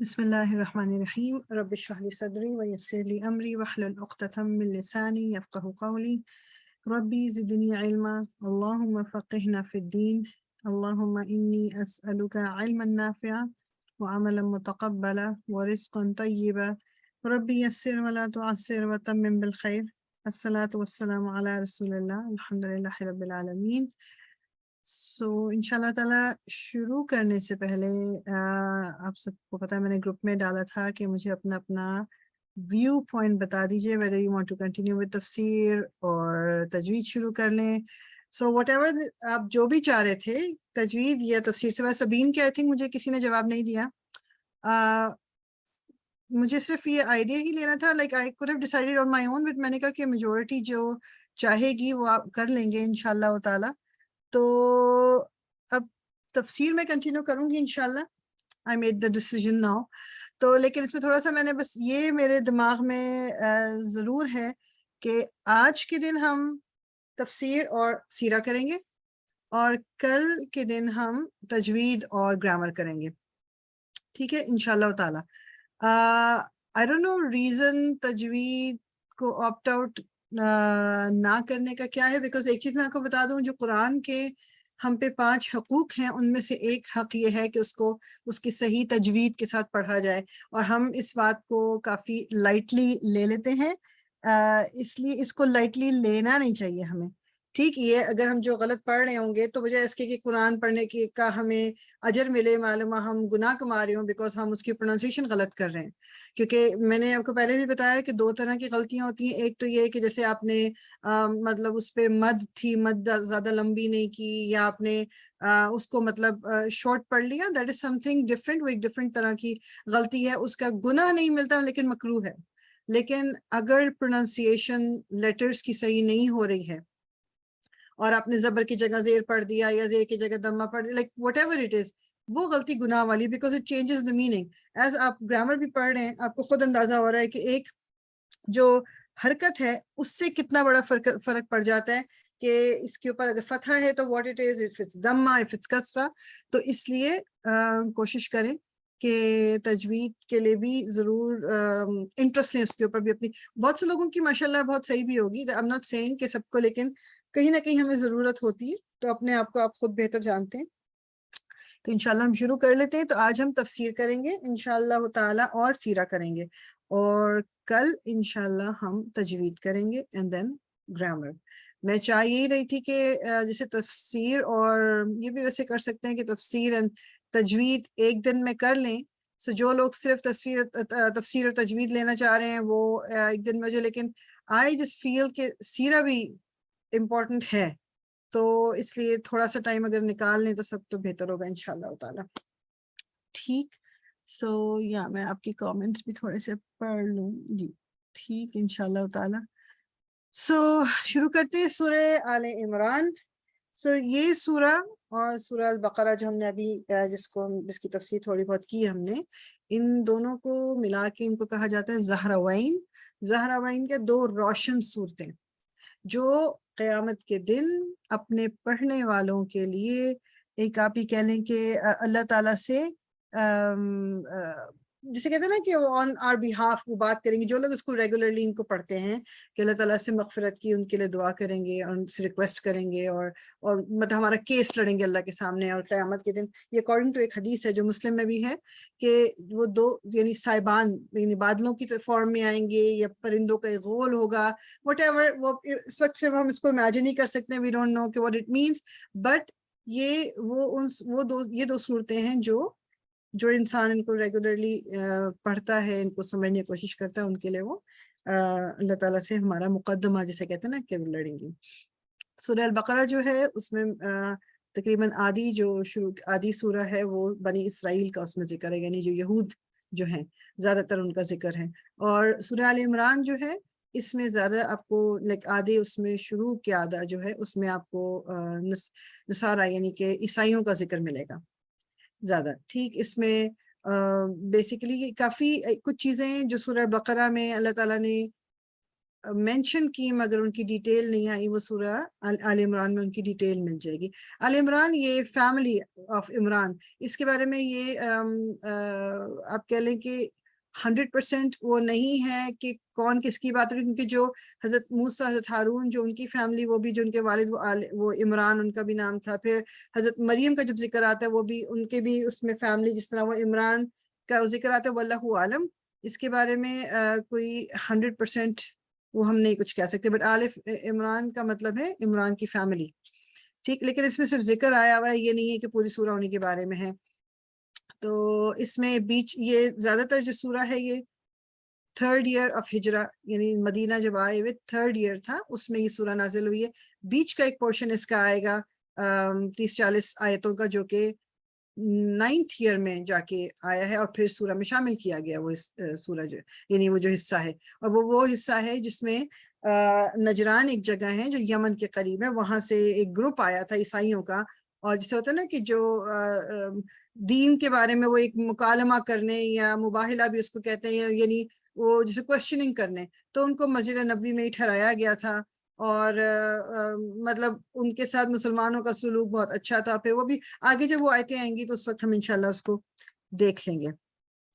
بسم اللہ الرحمن الرحیم رب اشرح لی صدری ویسر لی امری واحلل عقدۃ من لسانی یفقہوا قولی ربی زدنی علما اللہم فقہنا فی الدین اللہم انی اسألک علما نافعا وعملا متقبلا ورزقا طیبا ربی یسر ولا تعسر وتمم بالخیر الصلاة والسلام علی رسول اللہ الحمد للہ رب العالمین۔ انشاءاللہ تعالیٰ شروع کرنے سے پہلے آپ سب کو پتا ہے میں نے گروپ میں ڈالا تھا کہ مجھے اپنا ویو پوائنٹ بتا دیجیے whether you want to continue with تفسیر اور تجوید شروع کر لیں۔ سو واٹ ایور آپ جو بھی چاہ رہے تھے تجوید یا تفسیر سے، سبین کے آئی تھنک مجھے کسی نے جواب نہیں دیا۔ مجھے صرف یہ آئیڈیا ہی لینا تھا، like I could have decided on my own، but میں نے کہا کہ میجورٹی جو چاہے گی وہ آپ کر لیں گے انشاءاللہ تعالیٰ۔ تو اب تفسیر میں کنٹینیو کروں گی انشاءاللہ، I made the decision now۔ تو لیکن اس میں تھوڑا سا میں نے بس یہ میرے دماغ میں ضرور ہے کہ آج کے دن ہم تفسیر اور سیرہ کریں گے اور کل کے دن ہم تجوید اور گرامر کریں گے، ٹھیک ہے انشاءاللہ تعالیٰ۔ I don't know ریزن تجوید کو آپٹ آؤٹ نہ کرنے کا کیا ہے، بیکاز ایک چیز میں آپ کو بتا دوں، جو قرآن کے ہم پہ 5 حقوق ہیں ان میں سے ایک حق یہ ہے کہ اس کی صحیح تجوید کے ساتھ پڑھا جائے، اور ہم اس بات کو کافی لائٹلی لے لیتے ہیں، اس لیے اس کو لائٹلی لینا نہیں چاہیے ہمیں۔ ٹھیک، یہ اگر ہم جو غلط پڑھ رہے ہوں گے تو بجائے اس کے کہ قرآن پڑھنے کی کا ہمیں اجر ملے، معلومہ ہم گناہ کما رہے ہوں بیکاز ہم اس کی پروننسیشن غلط کر رہے ہیں۔ کیونکہ میں نے آپ کو پہلے بھی بتایا کہ 2 طرح کی غلطیاں ہوتی ہیں، ایک تو یہ کہ جیسے آپ نے مطلب اس پہ مد تھی، مد زیادہ لمبی نہیں کی، یا آپ نے اس کو مطلب شارٹ پڑھ لیا، that is some thing different, وہ ایک ڈفرینٹ طرح کی غلطی ہے، اس کا گناہ نہیں ملتا لیکن مکروہ ہے۔ لیکن اگر پروننسیشن لیٹرز کی صحیح نہیں ہو رہی ہے اور آپ نے زبر کی جگہ زیر پڑھ دیا یا زیر کی جگہ دمہ پڑھ دیا، like what ever it is, وہ غلطی گناہ والی، because it changes the meaning. As آپ گرامر بھی پڑھ رہے ہیں، آپ کو خود اندازہ ہو رہا ہے کہ ایک جو حرکت ہے اس سے کتنا بڑا فرق پڑ جاتا ہے، کہ اس کے اوپر اگر فتحہ ہے تو what it is, if it's دمہ، اف اٹس کسرہ۔ تو اس لیے کوشش کریں کہ تجوید کے لیے بھی ضرور انٹرسٹ لیں، اس کے اوپر بھی اپنی۔ بہت سے لوگوں کی ماشاءاللہ بہت صحیح بھی ہوگی، I'm not saying کہ سب کو، لیکن کہیں نہ کہیں ہمیں ضرورت ہوتی ہے، تو اپنے آپ کو آپ خود بہتر جانتے ہیں۔ تو انشاءاللہ ہم شروع کر لیتے ہیں۔ تو آج ہم تفسیر کریں گے انشاءاللہ تعالیٰ اور سیرہ کریں گے، اور کل انشاءاللہ ہم تجوید کریں گے اینڈ دین گرامر۔ میں چاہ یہی رہی تھی کہ جیسے تفسیر، اور یہ بھی ویسے کر سکتے ہیں کہ تفسیر اینڈ تجوید ایک دن میں کر لیں۔ سو جو لوگ صرف تفسیر اور تجوید لینا چاہ رہے ہیں وہ ایک دن میں جو، لیکن آئی جسٹ فیل کہ سیرہ بھی امپورٹنٹ ہے، تو اس لیے تھوڑا سا ٹائم اگر نکال لیں تو سب تو بہتر ہوگا انشاءاللہ تعالیٰ۔ ٹھیک، سو یا میں آپ کی کامنٹس بھی تھوڑے سے پڑھ لوں جی، ٹھیک انشاءاللہ تعالیٰ۔ سو شروع کرتے ہیں سورہ آل عمران۔ سو یہ سورہ اور سورہ البقرہ جو ہم نے ابھی جس کی تفسیر تھوڑی بہت کی ہم نے، ان دونوں کو ملا کے ان کو کہا جاتا ہے زہراوین۔ زہراوین کے 2 روشن صورتیں جو قیامت کے دن اپنے پڑھنے والوں کے لیے ایک آپ ہی کہہ لیں کہ اللہ تعالیٰ سے جسے کہتے ہیں نا کہ وہ آن آر بیہاف وہ بات کریں گے، جو لوگ اس کو ریگولرلی ان کو پڑھتے ہیں کہ اللہ تعالیٰ سے مغفرت کی، ان کے لیے دعا کریں گے اور ان سے ریکویسٹ کریں گے، اور مطلب ہمارا کیس لڑیں گے اللہ کے سامنے۔ اور قیامت کے دن یہ اکارڈنگ ٹو ایک حدیث ہے جو مسلم میں بھی ہے کہ وہ 2 یعنی صاحبان یعنی بادلوں کی فارم میں آئیں گے، یا پرندوں کا ایک غول ہوگا، وٹ ایور، وہ اس وقت سے ہم اس کو امیجن نہیں کر سکتے، وی ڈونٹ نو کہ واٹ اٹ مینس، بٹ یہ 2 صورتیں ہیں جو انسان ان کو ریگولرلی پڑھتا ہے، ان کو سمجھنے کی کوشش کرتا ہے، ان کے لیے وہ اللہ تعالیٰ سے ہمارا مقدمہ جسے کہتے ہیں نا کہ لڑیں گے۔ سورہ البقرہ جو ہے اس میں تقریباً آدھی سورہ ہے وہ بنی اسرائیل کا اس میں ذکر ہے، یعنی جو یہود جو ہیں زیادہ تر ان کا ذکر ہے۔ اور سورہ آل عمران جو ہے اس میں زیادہ آپ کو آدھے اس میں شروع کے آدھا جو ہے اس میں آپ کو نصارہ یعنی کہ عیسائیوں کا ذکر ملے گا زیادہ۔ ٹھیک، اس میں بیسیکلی کافی کچھ چیزیں جو سورہ بقرہ میں اللہ تعالیٰ نے mention کی مگر ان کی ڈیٹیل نہیں آئی، وہ سورہ آل عمران میں ان کی ڈیٹیل مل جائے گی. آل عمران یہ فیملی آف عمران، اس کے بارے میں یہ آپ کہہ لیں کہ 100% وہ نہیں ہے کہ کون کس کی بات رہی، کیونکہ جو حضرت موسیٰ، حضرت ہارون جو ان کی فیملی، وہ بھی جو ان کے والد وہ عمران ان کا بھی نام تھا. پھر حضرت مریم کا جب ذکر آتا ہے وہ بھی ان کے بھی اس میں فیملی جس طرح وہ عمران کا ذکر آتا ہے، واللہ عالم. اس کے بارے میں کوئی 100% وہ ہم نہیں کچھ کہہ سکتے، بٹ آل عمران کا مطلب ہے عمران کی فیملی، ٹھیک. لیکن اس میں صرف ذکر آیا ہوا ہے، یہ نہیں ہے کہ پوری سورہ انہی کے بارے میں ہے. تو اس میں بیچ یہ زیادہ تر جو سورہ ہے یہ 3rd year آف ہجرہ، یعنی مدینہ جب آئے ہوئے 3rd year تھا، اس میں یہ سورہ نازل ہوئی ہے. بیچ کا ایک پورشن اس کا آئے گا 30-40 آیتوں کا، جو کہ 9th year میں جا کے آیا ہے اور پھر سورہ میں شامل کیا گیا وہ سورہ جو، یعنی وہ جو حصہ ہے. اور وہ حصہ ہے جس میں نجران ایک جگہ ہے جو یمن کے قریب ہے، وہاں سے ایک گروپ آیا تھا عیسائیوں کا، اور جسے ہوتا ہے نا کہ جو دین کے بارے میں وہ ایک مکالمہ کرنے، یا مباہلہ بھی اس کو کہتے ہیں، یعنی وہ جسے کوشچننگ کرنے، تو ان کو مسجد نبوی میں ہی ٹھہرایا گیا تھا. اور مطلب ان کے ساتھ مسلمانوں کا سلوک بہت اچھا تھا. پھر وہ بھی آگے جب وہ آیتیں آئیں گی تو اس وقت ہم انشاءاللہ اس کو دیکھ لیں گے.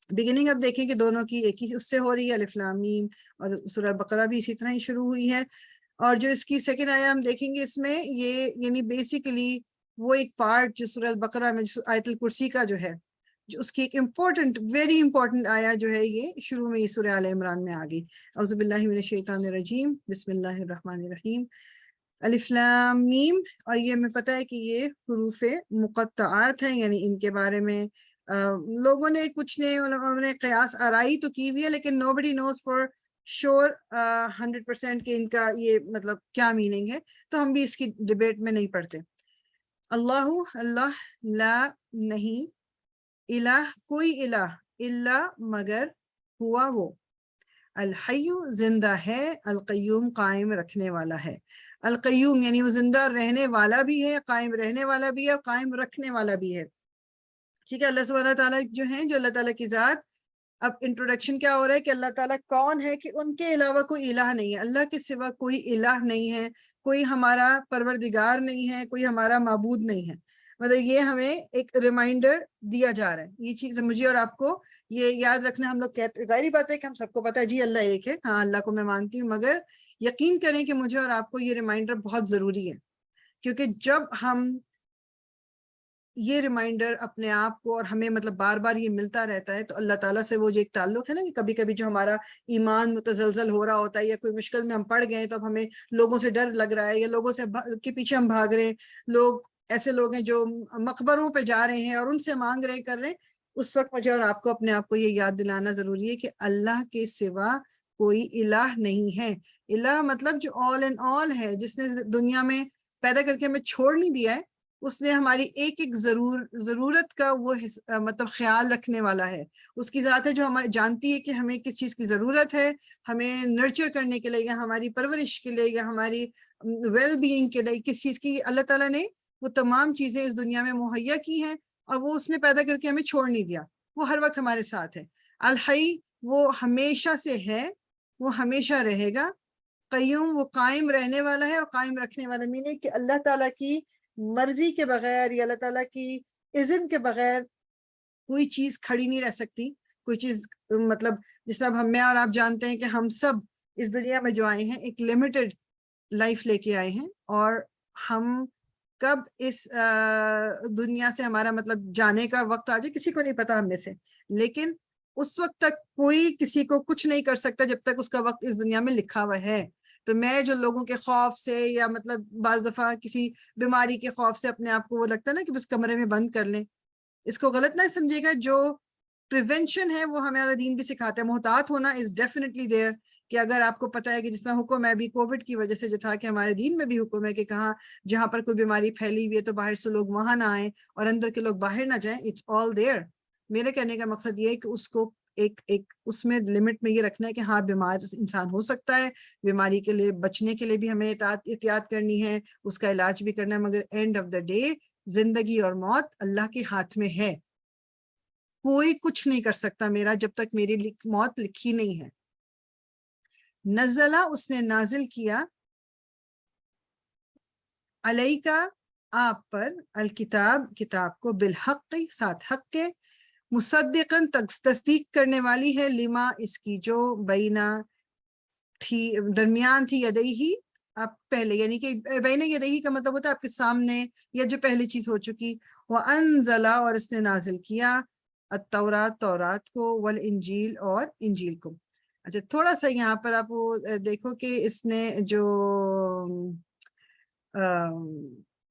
بگننگ اب دیکھیں کہ دونوں کی ایک ہی اس سے ہو رہی ہے، الف لام میم، اور سورہ بقرہ بھی اسی طرح ہی شروع ہوئی ہے. اور جو اس کی سیکنڈ آیا ہم دیکھیں گے، اس میں یہ یعنی بیسیکلی وہ ایک پارٹ جو سورہ البقرہ میں آیت الکرسی کا جو ہے، جو اس کی ایک امپورٹنٹ، ویری امپورٹنٹ آیا جو ہے، یہ شروع میں یہ سورہ آل عمران میں آ گئی. اعوذ باللہ من الشیطان الرجیم، بسم اللہ الرحمن الرحیم، الف لام میم. اور یہ ہمیں پتہ ہے کہ یہ حروف مقطعات ہیں، یعنی ان کے بارے میں لوگوں نے کچھ نے انہوں نے قیاس آرائی تو کی ہوئی ہے، لیکن nobody knows for sure 100% کہ ان کا یہ مطلب کیا میننگ ہے، تو ہم بھی اس کی ڈیبیٹ میں نہیں پڑھتے. اللہ، لا نہیں، الہ کوئی الہ، الا مگر، ہوا وہ، الحی زندہ ہے، القیوم قائم رکھنے والا ہے. القیوم یعنی وہ زندہ رہنے والا بھی ہے، قائم رہنے والا بھی ہے، اور قائم رکھنے والا بھی ہے. ٹھیک ہے. اللہ سبحانہ تعالیٰ جو ہیں، جو اللہ تعالیٰ کی ذات، اب انٹروڈکشن کیا ہو رہا ہے کہ اللہ تعالیٰ کون ہے، کہ ان کے علاوہ کوئی الہ نہیں ہے، اللہ کے سوا کوئی الہ نہیں ہے، کوئی ہمارا پروردگار نہیں ہے، کوئی ہمارا معبود نہیں ہے. مطلب یہ ہمیں ایک ریمائنڈر دیا جا رہا ہے. یہ چیز مجھے اور آپ کو یہ یاد رکھنا. ہم لوگ کہتے، ظاہری بات ہے کہ ہم سب کو پتہ ہے جی اللہ ایک ہے، ہاں اللہ کو میں مانتی ہوں، مگر یقین کریں کہ مجھے اور آپ کو یہ ریمائنڈر بہت ضروری ہے. کیونکہ جب ہم یہ ریمائنڈر اپنے آپ کو، اور ہمیں مطلب بار بار یہ ملتا رہتا ہے، تو اللہ تعالیٰ سے وہ جو ایک تعلق ہے نا، کہ کبھی کبھی جو ہمارا ایمان متزلزل ہو رہا ہوتا ہے، یا کوئی مشکل میں ہم پڑ گئے تو اب ہمیں لوگوں سے ڈر لگ رہا ہے، یا لوگوں سے کے پیچھے ہم بھاگ رہے ہیں، لوگ ایسے لوگ ہیں جو مقبروں پہ جا رہے ہیں اور ان سے مانگ رہے کر رہے ہیں، اس وقت مجھے اور آپ کو اپنے آپ کو یہ یاد دلانا ضروری ہے کہ اللہ کے سوا کوئی الہ نہیں ہے. الہ مطلب جو all in all ہے، جس نے دنیا میں پیدا کر کے ہمیں چھوڑ نہیں دیا ہے، اس نے ہماری ایک ایک ضرورت کا وہ مطلب خیال رکھنے والا ہے. اس کی ذات ہے جو ہمیں جانتی ہے کہ ہمیں کس چیز کی ضرورت ہے، ہمیں نرچر کرنے کے لیے، یا ہماری پرورش کے لیے، یا ہماری ویل بینگ کے لیے کس چیز کی. اللہ تعالیٰ نے وہ تمام چیزیں اس دنیا میں مہیا کی ہیں، اور وہ اس نے پیدا کر کے ہمیں چھوڑ نہیں دیا، وہ ہر وقت ہمارے ساتھ ہے. الحی وہ ہمیشہ سے ہے، وہ ہمیشہ رہے گا. قیوم وہ قائم رہنے والا ہے، اور قائم رکھنے والا مینی کہ اللہ تعالیٰ کی مرضی کے بغیر، یا اللہ تعالیٰ کی اذن کے بغیر کوئی چیز کھڑی نہیں رہ سکتی. کوئی چیز مطلب جس طرح ہم میں اور آپ جانتے ہیں کہ ہم سب اس دنیا میں جو آئے ہیں ایک لمیٹڈ لائف لے کے آئے ہیں، اور ہم کب اس دنیا سے ہمارا مطلب جانے کا وقت آ جائے کسی کو نہیں پتا ہم میں سے. لیکن اس وقت تک کوئی کسی کو کچھ نہیں کر سکتا جب تک اس کا وقت اس دنیا میں لکھا ہوا ہے. تو میں جو لوگوں کے خوف سے، یا مطلب بعض دفعہ کسی بیماری کے خوف سے اپنے آپ کو وہ لگتا ہے نا کہ بس کمرے میں بند کر لیں، اس کو غلط نہ سمجھے گا. جو پریونشن ہے وہ ہمارا دین بھی سکھاتا ہے. محتاط ہونا از ڈیفینیٹلی دیئر، کہ اگر آپ کو پتہ ہے کہ جس طرح حکم ہے ابھی کووڈ کی وجہ سے جو تھا، کہ ہمارے دین میں بھی حکم ہے کہ کہاں جہاں پر کوئی بیماری پھیلی ہوئی ہے تو باہر سے لوگ وہاں نہ آئیں، اور اندر کے لوگ باہر نہ جائیں. It's all there. میرے کہنے کا مقصد یہ ہے کہ اس کو ایک اس میں لمٹ میں یہ رکھنا ہے کہ ہاں بیمار انسان ہو سکتا ہے، بیماری کے لیے بچنے کے لیے بھی ہمیں احتیاط کرنی ہے، اس کا علاج بھی کرنا ہے، مگر اینڈ آف دا ڈے زندگی اور موت اللہ کے ہاتھ میں ہے. کوئی کچھ نہیں کر سکتا میرا جب تک میری موت لکھی نہیں ہے. نزلہ اس نے نازل کیا، علیکا آپ پر، الکتاب کتاب کو، بالحق ساتھ حق کے، مصدقاً تصدیق کرنے والی ہے، لما اس کی جو بینا تھی درمیان تھی، یدیہی آپ پہلے، یعنی کہ بین یدیہی کا مطلب ہوتا ہے آپ کے سامنے یا جو پہلی چیز ہو چکی، وَأَنزَلَ اور اس نے نازل کیا، التورات تورات کو، والانجیل اور انجیل کو۔ اچھا تھوڑا سا یہاں پر آپ وہ دیکھو کہ اس نے جو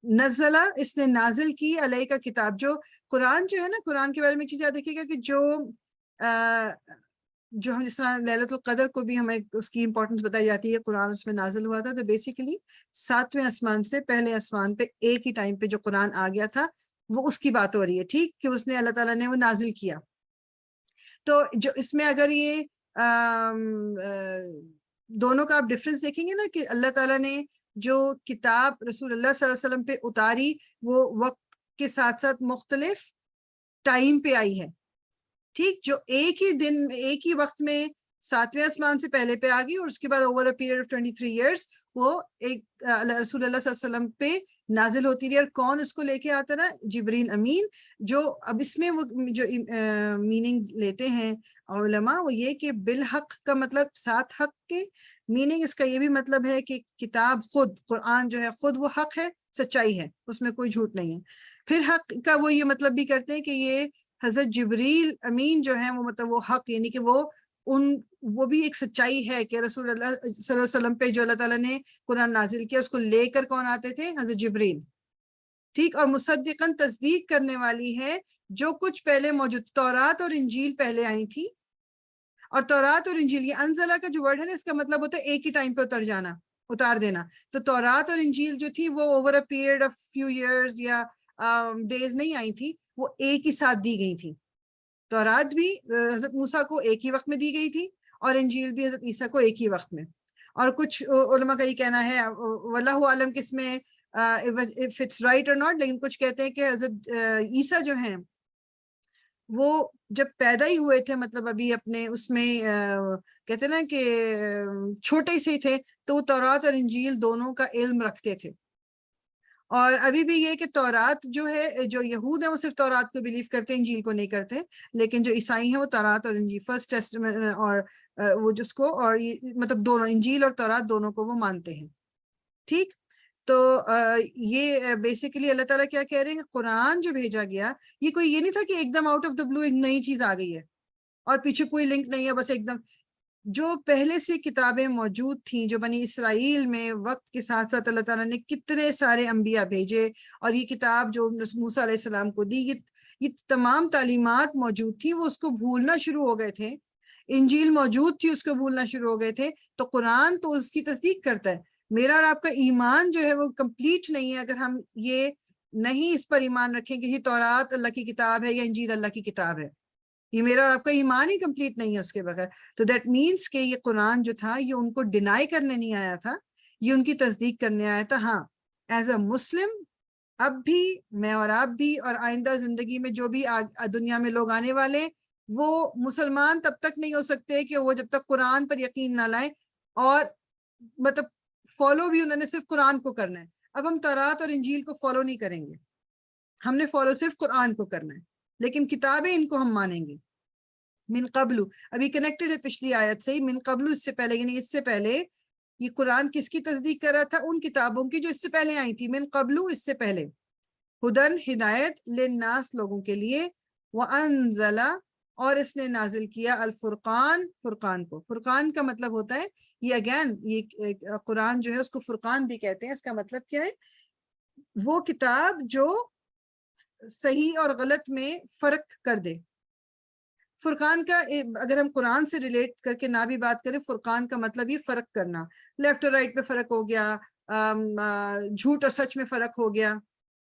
نزلہ اس نے نازل کی، علیہ کا کتاب، جو قرآن جو ہے نا، قرآن کے بارے میں ایک چیز یاد رکھیے گا کہ جو ہم جس طرح لیلۃ القدر کو بھی ہمیں اس کی امپورٹنس بتائی جاتی ہے، قرآن اس میں نازل ہوا تھا، تو بیسیکلی 7ویں آسمان سے پہلے آسمان پہ ایک ہی ٹائم پہ جو قرآن آ گیا تھا وہ اس کی بات ہو رہی ہے، ٹھیک، کہ اس نے اللہ تعالیٰ نے وہ نازل کیا۔ تو جو اس میں اگر یہ دونوں کا آپ ڈفرنس دیکھیں گے نا، کہ اللہ تعالیٰ نے جو کتاب رسول اللہ صلی اللہ علیہ وسلم پہ اتاری وہ وقت کے ساتھ ساتھ مختلف ٹائم پہ آئی ہے، ٹھیک، جو ایک ہی دن ایک ہی وقت میں 7ویں آسمان سے پہلے پہ آ گئی، اور اس کے بعد over a period of 23 years وہ ایک رسول اللہ صلی اللہ علیہ وسلم پہ نازل ہوتی رہی۔ اور کون اس کو لے کے آتا رہا؟ جبریل امین۔ جو اب اس میں وہ جو میننگ لیتے ہیں علماء وہ یہ کہ بالحق کا مطلب ساتھ حق کے، میننگ اس کا یہ بھی مطلب ہے کہ کتاب خود، قرآن جو ہے خود وہ حق ہے، سچائی ہے، اس میں کوئی جھوٹ نہیں ہے۔ پھر حق کا وہ یہ مطلب بھی کرتے ہیں کہ یہ حضرت جبریل امین جو ہیں وہ مطلب وہ حق، یعنی کہ وہ بھی ایک سچائی ہے کہ رسول اللہ صلی اللہ علیہ وسلم پہ جو اللہ تعالیٰ نے قرآن نازل کیا اس کو لے کر کون آتے تھے؟ حضرت جبریل، ٹھیک۔ اور مصدقاً تصدیق کرنے والی ہے جو کچھ پہلے موجود، تورات اور انجیل پہلے آئی تھی، اور تورات اور انجیل، یہ انزلہ کا جو ورڈ ہے نا اس کا مطلب ہوتا ہے ایک ہی ٹائم پہ اتار دینا۔ تو تورات اور انجیل جو تھی وہ over a period of few years یا ڈیز نہیں آئی تھی، وہ ایک ہی ساتھ دی گئی تھی۔ تورات بھی حضرت موسیٰ کو ایک ہی وقت میں دی گئی تھی، اور انجیل بھی حضرت عیسیٰ کو ایک ہی وقت میں۔ اور کچھ علماء کا یہ کہنا ہے، واللہ عالم کس میں if it's right or not، لیکن کچھ کہتے ہیں کہ حضرت عیسیٰ جو ہیں وہ جب پیدا ہی ہوئے تھے، مطلب ابھی اپنے اس میں کہتے ہیں نا کہ چھوٹے سے تھے، تو وہ تورات اور انجیل دونوں کا علم رکھتے تھے۔ اور ابھی بھی یہ کہ تورات جو ہے، جو یہود ہیں وہ صرف تورات کو بلیو کرتے ہیں، انجیل کو نہیں کرتے، لیکن جو عیسائی ہیں وہ تورات اور انجیل، فرسٹ ٹیسٹمنٹ اور وہ جس کو، اور مطلب دونوں انجیل اور تورات دونوں کو وہ مانتے ہیں، ٹھیک۔ تو یہ بیسیکلی اللہ تعالیٰ کیا کہہ رہے ہیں، قرآن جو بھیجا گیا یہ کوئی یہ نہیں تھا کہ ایک دم آؤٹ آف دا بلو ایک نئی چیز آ گئی ہے اور پیچھے کوئی لنک نہیں ہے، بس ایک دم جو پہلے سے کتابیں موجود تھیں، جو بنی اسرائیل میں وقت کے ساتھ ساتھ اللہ تعالیٰ نے کتنے سارے انبیاء بھیجے، اور یہ کتاب جو موسیٰ علیہ السلام کو دی، یہ تمام تعلیمات موجود تھیں، وہ اس کو بھولنا شروع ہو گئے تھے۔ انجیل موجود تھی، اس کو بھولنا شروع ہو گئے تھے، تو قرآن تو اس کی تصدیق کرتا ہے۔ میرا اور آپ کا ایمان جو ہے وہ کمپلیٹ نہیں ہے اگر ہم یہ نہیں اس پر ایمان رکھیں کہ یہ تورات اللہ کی کتاب ہے یا انجیل اللہ کی کتاب ہے، یہ میرا اور آپ کا ایمان ہی کمپلیٹ نہیں ہے اس کے بغیر۔ تو دیٹ مینس کہ یہ قرآن جو تھا یہ ان کو ڈینائی کرنے نہیں آیا تھا، یہ ان کی تصدیق کرنے آیا تھا۔ ہاں، ایز اے مسلم اب بھی میں اور آپ بھی، اور آئندہ زندگی میں جو بھی دنیا میں لوگ آنے والے، وہ مسلمان تب تک نہیں ہو سکتے کہ وہ جب تک قرآن پر یقین نہ لائیں، اور مطلب فالو بھی انہوں نے صرف قرآن کو کرنا ہے۔ اب ہم تورات اور انجیل کو فالو نہیں کریں گے، ہم نے فالو صرف قرآن کو کرنا ہے، لیکن کتابیں ان کو ہم مانیں گے۔ من قبل ابھی کنیکٹڈ ہے پچھلی آیت سے ہی، من قبل اس سے پہلے، یعنی اس سے پہلے یہ قرآن کس کی تصدیق کر رہا تھا؟ ان کتابوں کی جو اس سے پہلے آئی تھی، من قبل اس سے پہلے، ہدن ہدایت، للناس لوگوں کے لیے، وانزل اور اس نے نازل کیا، الفرقان فرقان کو۔ فرقان کا مطلب ہوتا ہے، یہ اگین یہ قرآن جو ہے اس کو فرقان بھی کہتے ہیں، اس کا مطلب کیا ہے؟ وہ کتاب جو صحیح اور غلط میں فرق کر دے۔ فرقان کا اگر ہم قرآن سے ریلیٹ کر کے نہ بھی بات کریں، فرقان کا مطلب یہ فرق کرنا، لیفٹ اور رائٹ پہ فرق ہو گیا، جھوٹ اور سچ میں فرق ہو گیا،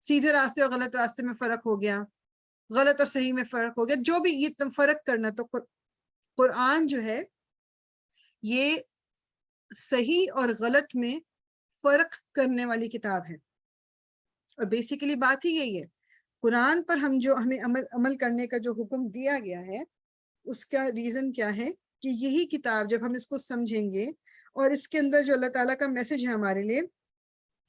سیدھے راستے اور غلط راستے میں فرق ہو گیا، غلط اور صحیح میں فرق ہو گیا، جو بھی یہ فرق کرنا۔ تو قرآن جو ہے یہ صحیح اور غلط میں فرق کرنے والی کتاب ہے، اور بیسیکلی بات ہی یہی ہے۔ قرآن پر ہم جو ہمیں عمل کرنے کا جو حکم دیا گیا ہے، اس کا ریزن کیا ہے کہ یہی کتاب جب ہم اس کو سمجھیں گے اور اس کے اندر جو اللہ تعالیٰ کا میسج ہے ہمارے لیے،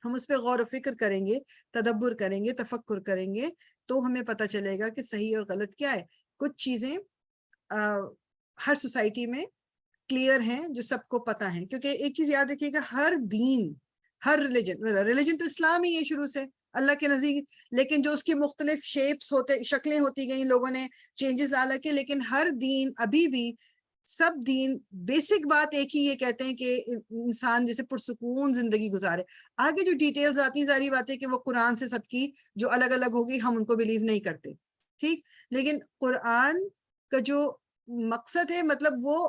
ہم اس پہ غور و فکر کریں گے، تدبر کریں گے، تفکر کریں گے، تو ہمیں پتہ چلے گا کہ صحیح اور غلط کیا ہے۔ کچھ چیزیں ہر سوسائٹی میں کلیئر ہیں جو سب کو پتہ ہیں، کیونکہ ایک چیز یاد رکھیے گا، ہر دین، ہر ریلیجن تو اسلام ہی ہے شروع سے اللہ کے نزدیک، لیکن جو اس کی مختلف شکلیں ہوتی گئیں، لوگوں نے چینجز لا کے، لیکن ہر دین ابھی بھی، سب دین بیسک بات ایک ہی یہ کہتے ہیں کہ انسان جیسے پرسکون زندگی گزارے۔ آگے جو ڈیٹیلز آتی ہیں ساری باتیں کہ وہ قرآن سے سب کی جو الگ الگ ہوگی ہم ان کو بلیو نہیں کرتے، ٹھیک، لیکن قرآن کا جو مقصد ہے، مطلب وہ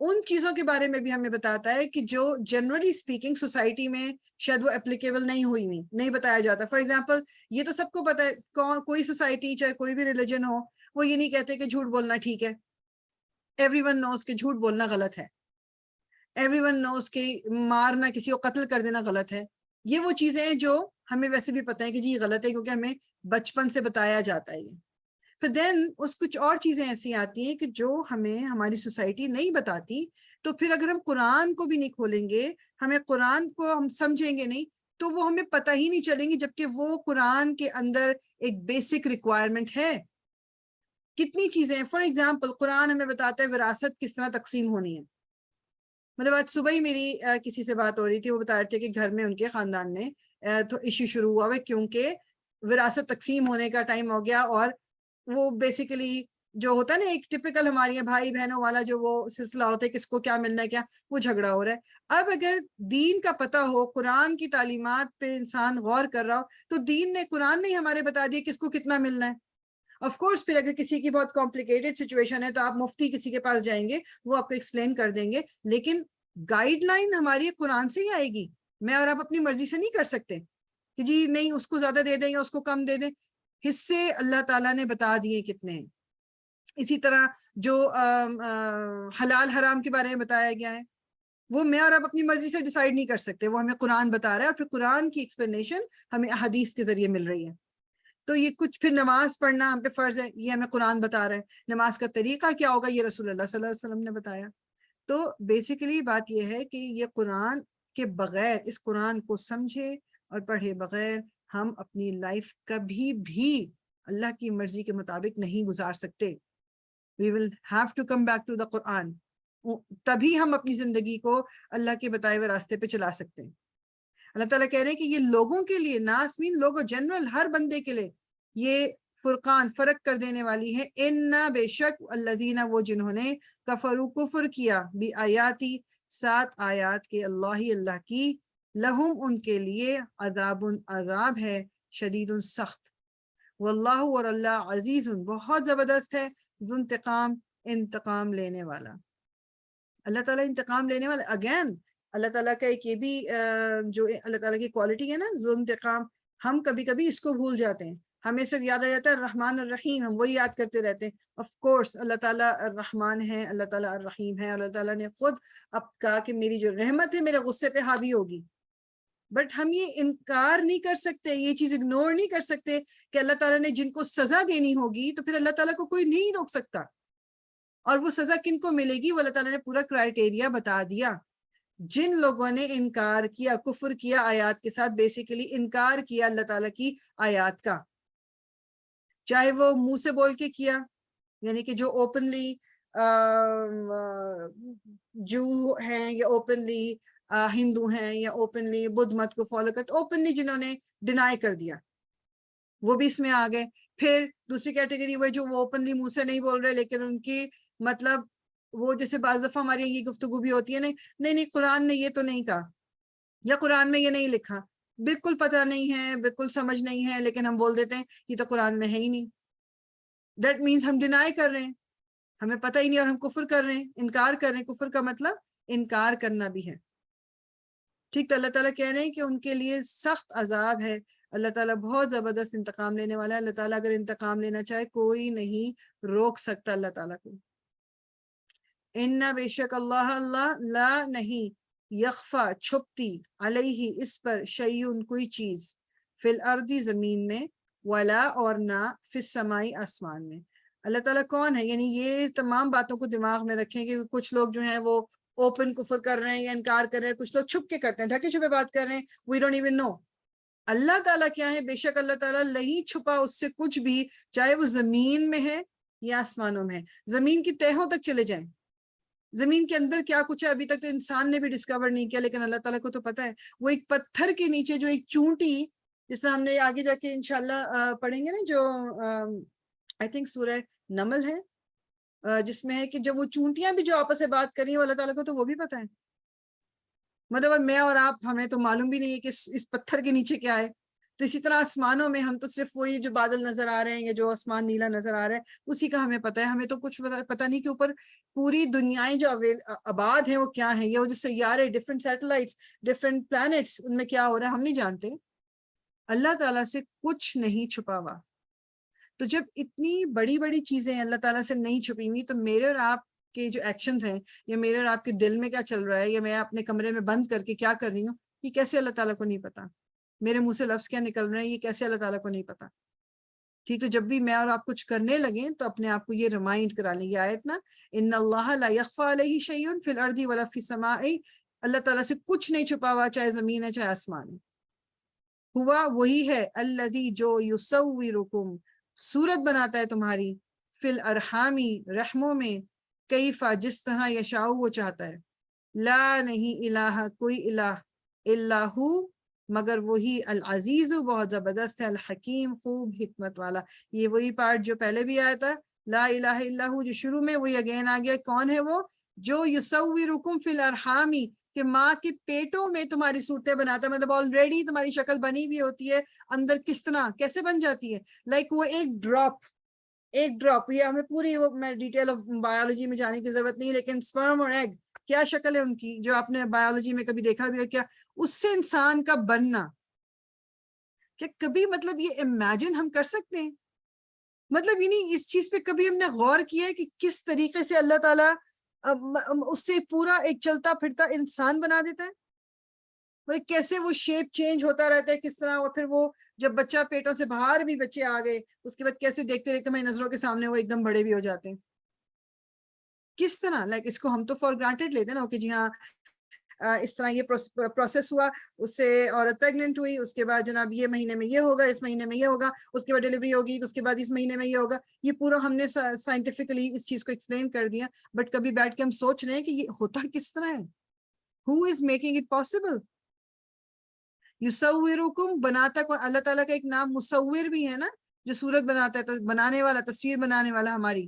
ان چیزوں کے بارے میں بھی ہمیں بتاتا ہے کہ جو جنرلی اسپیکنگ سوسائٹی میں شاید وہ اپلیکیبل نہیں ہوئی، نہیں بتایا جاتا۔ فار ایگزامپل یہ تو سب کو پتا ہے، کوئی سوسائٹی چاہے کوئی بھی ریلیجن ہو، وہ یہ نہیں کہتے کہ جھوٹ بولنا ٹھیک ہے، ایوری ون نوز کہ جھوٹ بولنا غلط ہے، ایوری ون نوز کہ مارنا، کسی کو قتل کر دینا غلط ہے۔ یہ وہ چیزیں ہیں جو ہمیں ویسے بھی پتہ ہے کہ جی یہ غلط ہے، کیونکہ ہمیں بچپن سے بتایا جاتا ہے یہ۔ پھر دین کچھ اور چیزیں ایسی آتی ہیں کہ جو ہمیں ہماری سوسائٹی نہیں بتاتی، تو پھر اگر ہم قرآن کو بھی نہیں کھولیں گے، ہمیں قرآن کو ہم سمجھیں گے نہیں، تو وہ ہمیں پتہ ہی نہیں چلیں گی، جبکہ وہ قرآن کے اندر ایک بیسک ریکوائرمنٹ ہے۔ کتنی چیزیں، فار ایگزامپل قرآن ہمیں بتاتا ہے وراثت کس طرح تقسیم ہونی ہے۔ مطلب آج صبح ہی میری کسی سے بات ہو رہی تھی، وہ بتا رہے تھے کہ گھر میں ان کے خاندان میں ایشو شروع ہوا ہے، کیونکہ وراثت تقسیم ہونے کا ٹائم ہو گیا، اور وہ بیسیکلی جو ہوتا ہے نا ایک ٹپیکل ہمارے بھائی بہنوں والا جو وہ سلسلہ ہوتا ہے، کس کو کیا ملنا ہے، کیا وہ جھگڑا ہو رہا ہے۔ اب اگر دین کا پتہ ہو، قرآن کی تعلیمات پہ انسان غور کر رہا ہو، تو دین نے، قرآن نے ہمارے بتا دیا کس کو کتنا ملنا ہے۔ آف کورس پھر اگر کسی کی بہت کمپلیکیٹڈ سچویشن ہے تو آپ مفتی کسی کے پاس جائیں گے، وہ آپ کو ایکسپلین کر دیں گے، لیکن گائیڈ لائن ہماری قرآن سے ہی آئے گی۔ میں اور آپ اپنی مرضی سے نہیں کر سکتے کہ جی نہیں اس کو زیادہ دے دیں یا اس کو کم دے دیں۔ حصے اللہ تعالیٰ نے بتا دیے کتنے ہیں۔ اسی طرح جو حلال حرام کے بارے میں بتایا گیا ہے، وہ میں اور آپ اپنی مرضی سے ڈیسائیڈ نہیں کر سکتے، وہ ہمیں قرآن بتا رہا ہے، اور پھر قرآن کی ایکسپلینیشن ہمیں احادیث کے ذریعے مل رہی ہے۔ تو یہ کچھ، پھر نماز پڑھنا ہم پہ فرض ہے، یہ ہمیں قرآن بتا رہا ہے۔ نماز کا طریقہ کیا ہوگا، یہ رسول اللہ صلی اللہ علیہ وسلم نے بتایا۔ تو بیسیکلی بات یہ ہے کہ یہ قرآن کے بغیر، اس قرآن کو سمجھے اور پڑھے بغیر ہم اپنی لائف کبھی بھی اللہ کی مرضی کے مطابق نہیں گزار سکتے۔ We will have to come back to the Quran۔ تبھی ہم اپنی زندگی کو اللہ کے بتائے ہوئے راستے پہ چلا سکتے ہیں۔ اللہ تعالیٰ کہہ رہے ہیں کہ یہ لوگوں کے لیے، ناس مین لوگوں، جنرل ہر بندے کے لیے یہ فرقان، فرق کر دینے والی ہے۔ اِنَّا بے شک الذین، وہ جنہوں نے کفروا، کفر کیا، بھی آیاتی، 7 آیات کے، اللہ کی، لہم ان کے لیے، عذاب، عذاب ہے، شدید، سخت، واللہ، اور اللہ، عزیز، بہت زبردست ہے، ذو انتقام، انتقام لینے والا۔ اللہ تعالیٰ انتقام لینے والا، اگین اللہ تعالیٰ کا ایک یہ بھی جو اللہ تعالیٰ کی کوالٹی ہے نا، ذو انتقام، ہم کبھی کبھی اس کو بھول جاتے ہیں، ہمیں صرف یاد آ جاتا ہے الرحمن الرحیم، ہم وہی یاد کرتے رہتے ہیں۔ آف کورس اللہ تعالیٰ الرحمن ہے، اللہ تعالیٰ الرحیم ہے، اللہ تعالیٰ نے خود اب کہا کہ میری جو رحمت ہے میرے غصے پہ حاوی ہوگی، بٹ ہم یہ انکار نہیں کر سکتے، یہ چیز اگنور نہیں کر سکتے کہ اللہ تعالیٰ نے جن کو سزا دینی ہوگی تو پھر اللہ تعالیٰ کو کوئی نہیں روک سکتا، اور وہ سزا کن کو ملے گی وہ اللہ تعالیٰ نے پورا کرائٹیریا بتا دیا۔ جن لوگوں نے انکار کیا، کفر کیا آیات کے ساتھ، بیسیکلی انکار کیا اللہ تعالیٰ کی آیات کا، چاہے وہ منہ سے بول کے کیا، یعنی کہ جو اوپنلی جو ہیں یا اوپنلی ہندو ہیں یا اوپنلی بدھ مت کو فالو کرتے، اوپنلی جنہوں نے ڈینائی کر دیا، وہ بھی اس میں آ گئے۔ پھر دوسری کیٹیگری وہ جو اوپنلی منہ سے نہیں بول رہے، لیکن ان کی مطلب وہ جیسے بعض دفعہ ہماری یہ گفتگو بھی ہوتی ہے، نہیں قرآن نے یہ تو نہیں کہا، یا قرآن میں یہ نہیں لکھا، بالکل پتہ نہیں ہے، بالکل سمجھ نہیں ہے، لیکن ہم بول دیتے ہیں یہ تو قرآن میں ہے ہی نہیں۔ دیٹ مینس ہم ڈینائی کر رہے ہیں، ہمیں پتہ ہی نہیں، اور ہم کفر کر رہے ہیں، انکار کر رہے ہیں۔ کفر کا مطلب انکار کرنا بھی ہے، ٹھیک۔ تو اللہ تعالیٰ کہہ رہے ہیں کہ ان کے لیے سخت عذاب ہے، اللہ تعالیٰ بہت زبردست انتقام لینے والا ہے۔ اللہ تعالیٰ اگر انتقام لینا چاہے کوئی نہیں روک سکتا اللہ تعالیٰ کو۔ اِنَّا بے شک اللہ، اللہ، لا نہیں، یخفا چھپتی، علیہ اس پر، شیئن کوئی چیز، فی الارض زمین میں، ولا اور نہ، فی السماء آسمان میں۔ اللہ تعالیٰ کون ہے، یعنی یہ تمام باتوں کو دماغ میں رکھیں کہ کچھ لوگ جو ہیں وہ اوپن کفر کر رہے ہیں یا انکار کر رہے ہیں, کچھ لوگ چھپ کے کرتے ہیں, ڈھکے چھپے بات کر رہے ہیں, وی ڈونٹ ایون نو. اللہ تعالیٰ کیا ہے, بے شک اللہ تعالیٰ نہیں چھپا اس سے کچھ بھی, چاہے وہ زمین میں ہے یا آسمانوں میں ہے. زمین کی تہوں تک چلے جائیں, زمین کے اندر کیا کچھ ہے ابھی تک تو انسان نے بھی ڈسکور نہیں کیا, لیکن اللہ تعالیٰ کو تو پتا ہے. وہ ایک پتھر کے نیچے جو ایک چونٹی, جس طرح ہم نے آگے جا کے انشاءاللہ پڑھیں گے نا, جو آئی تھنک سورہ نمل ہے, جس میں ہے کہ جب وہ چونٹیاں بھی جو آپس سے بات کر رہی ہیں, اللہ تعالیٰ کو تو وہ بھی پتا ہے. مطلب میں اور آپ, ہمیں تو معلوم بھی نہیں ہے کہ اس پتھر کے نیچے کیا ہے. تو اسی طرح آسمانوں میں ہم تو صرف وہی جو بادل نظر آ رہے ہیں یا جو آسمان نیلا نظر آ رہا ہے اسی کا ہمیں پتا ہے, ہمیں تو کچھ پتا نہیں کہ اوپر پوری دنیایں جو آباد ہیں وہ کیا ہیں, یا وہ جو سیارے, ڈفرینٹ سیٹلائٹس, ڈفرینٹ پلانٹس, ان میں کیا ہو رہا ہے ہم نہیں جانتے. اللہ تعالیٰ سے کچھ نہیں چھپا ہوا. تو جب اتنی بڑی بڑی چیزیں اللہ تعالیٰ سے نہیں چھپی ہوئی, تو میرے اور آپ کے جو ایکشنز ہیں, یا میرے اور آپ کے دل میں کیا چل رہا ہے, یا میں اپنے کمرے میں بند کر کے کیا کر رہی ہوں, یہ کیسے اللہ تعالیٰ کو نہیں پتا. میرے منہ سے لفظ کیا نکل رہے ہیں, یہ کیسے اللہ تعالیٰ کو نہیں پتا. ٹھیک ہے, جب بھی میں اور آپ کچھ کرنے لگیں تو اپنے آپ کو یہ ریمائنڈ کرا لیں, یہ آیت نا, ان اللہ لا یخفی علیہ شیء فی الارض ولا فی السماء, اللہ تعالیٰ سے کچھ نہیں چھپا ہوا, چاہے زمین ہے چاہے آسمان ہے. ہوا وہی ہے, الذی جو یصورکم, صورت بناتا ہے تمہاری, فی الارحامی, رحموں میں, کیفا, جس طرح, یشاء, وہ چاہتا ہے. لا, نہیں, الہ, کوئی الہ, الا ہو, مگر وہی, العزیز, بہت زبردست ہے, الحکیم, خوب حکمت والا. یہ وہی پارٹ جو پہلے بھی آیا تھا, لا الہ الا ہو, جو شروع میں, وہی اگین آ گیا. کون ہے وہ, جو یصورکم فی الارحامی, کہ ماں کے پیٹوں میں تمہاری صورتیں بناتا ہے, مطلب آلریڈی تمہاری شکل بنی ہوئی ہوتی ہے, اندر کس طرح, کیسے بن جاتی ہے, لائک وہ ایک ڈراپ, یہ ہمیں پوری, وہ میں ڈیٹیل آف بایولوجی میں جانے کی ضرورت نہیں, لیکن سپرم اور ایگ کیا شکل ہے ان کی, جو آپ نے بایولوجی میں کبھی دیکھا بھی ہے کیا, اس سے انسان کا بننا, کہ کبھی مطلب یہ امیجن ہم کر سکتے ہیں, مطلب یہ نہیں, اس چیز پہ کبھی ہم نے غور کیا ہے کہ کس طریقے سے اللہ تعالیٰ اس سے پورا ایک چلتا پھرتا انسان بنا دیتا ہے, مطلب کیسے وہ شیپ چینج ہوتا رہتا ہے, کس طرح, اور پھر وہ جب بچہ پیٹوں سے باہر بھی بچے آ گئے, اس کے بعد کیسے دیکھتے دیکھتے ہماری نظروں کے سامنے وہ ایک دم بڑے بھی ہو جاتے ہیں, کس طرح, لائک اس کو ہم تو فار گرانٹیڈ لیتے ہیں نا, کہ جی ہاں اس طرح یہ پروسیس ہوا, اس سے عورت پریگننٹ ہوئی, اس کے بعد جناب یہ مہینے میں یہ ہوگا, اس مہینے میں یہ ہوگا, اس کے بعد ڈیلیوری ہوگی, تو اس کے بعد اس مہینے میں یہ ہوگا, یہ پورا ہم نے سائنٹیفکلی اس چیز کو ایکسپلین کر دیا. بٹ کبھی بیٹھ کے ہم سوچ رہے ہیں کہ یہ ہوتا کس طرح ہے, who is making it possible. یصورکم, بناتا کو, اللہ تعالیٰ کا ایک نام مصور بھی ہے نا, جو صورت بناتا ہے, بنانے والا, تصویر بنانے والا ہماری.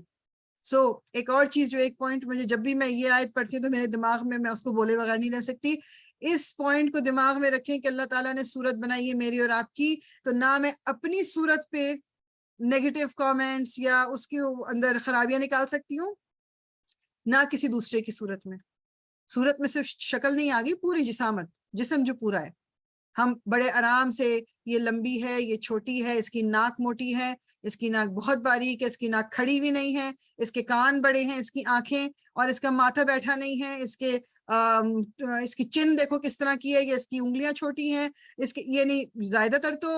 ایک اور چیز جو ایک پوائنٹ مجھے جب بھی میں یہ آیت پڑھتی ہوں تو میرے دماغ میں اس کو بولے بغیر نہیں رہ سکتی, اس پوائنٹ کو دماغ میں رکھیں کہ اللہ تعالیٰ نے صورت بنائی ہے میری اور آپ کی, تو نہ میں اپنی صورت پہ نیگیٹو کامنٹس یا اس کے اندر خرابیاں نکال سکتی ہوں, نہ کسی دوسرے کی صورت میں. صورت میں صرف شکل نہیں آ گئی, پوری جسامت, جسم جو پورا ہے, ہم بڑے آرام سے, یہ لمبی ہے, یہ چھوٹی ہے, اس کی ناک موٹی ہے, اس کی ناک بہت باریک ہے, اس کی ناک کھڑی بھی نہیں ہے, اس کے کان بڑے ہیں, اس کی آنکھیں, اور اس کا ماتھا بیٹھا نہیں ہے, اس کی چن دیکھو کس طرح کی ہے, یہ اس کی انگلیاں چھوٹی ہیں, یعنی زیادہ تر تو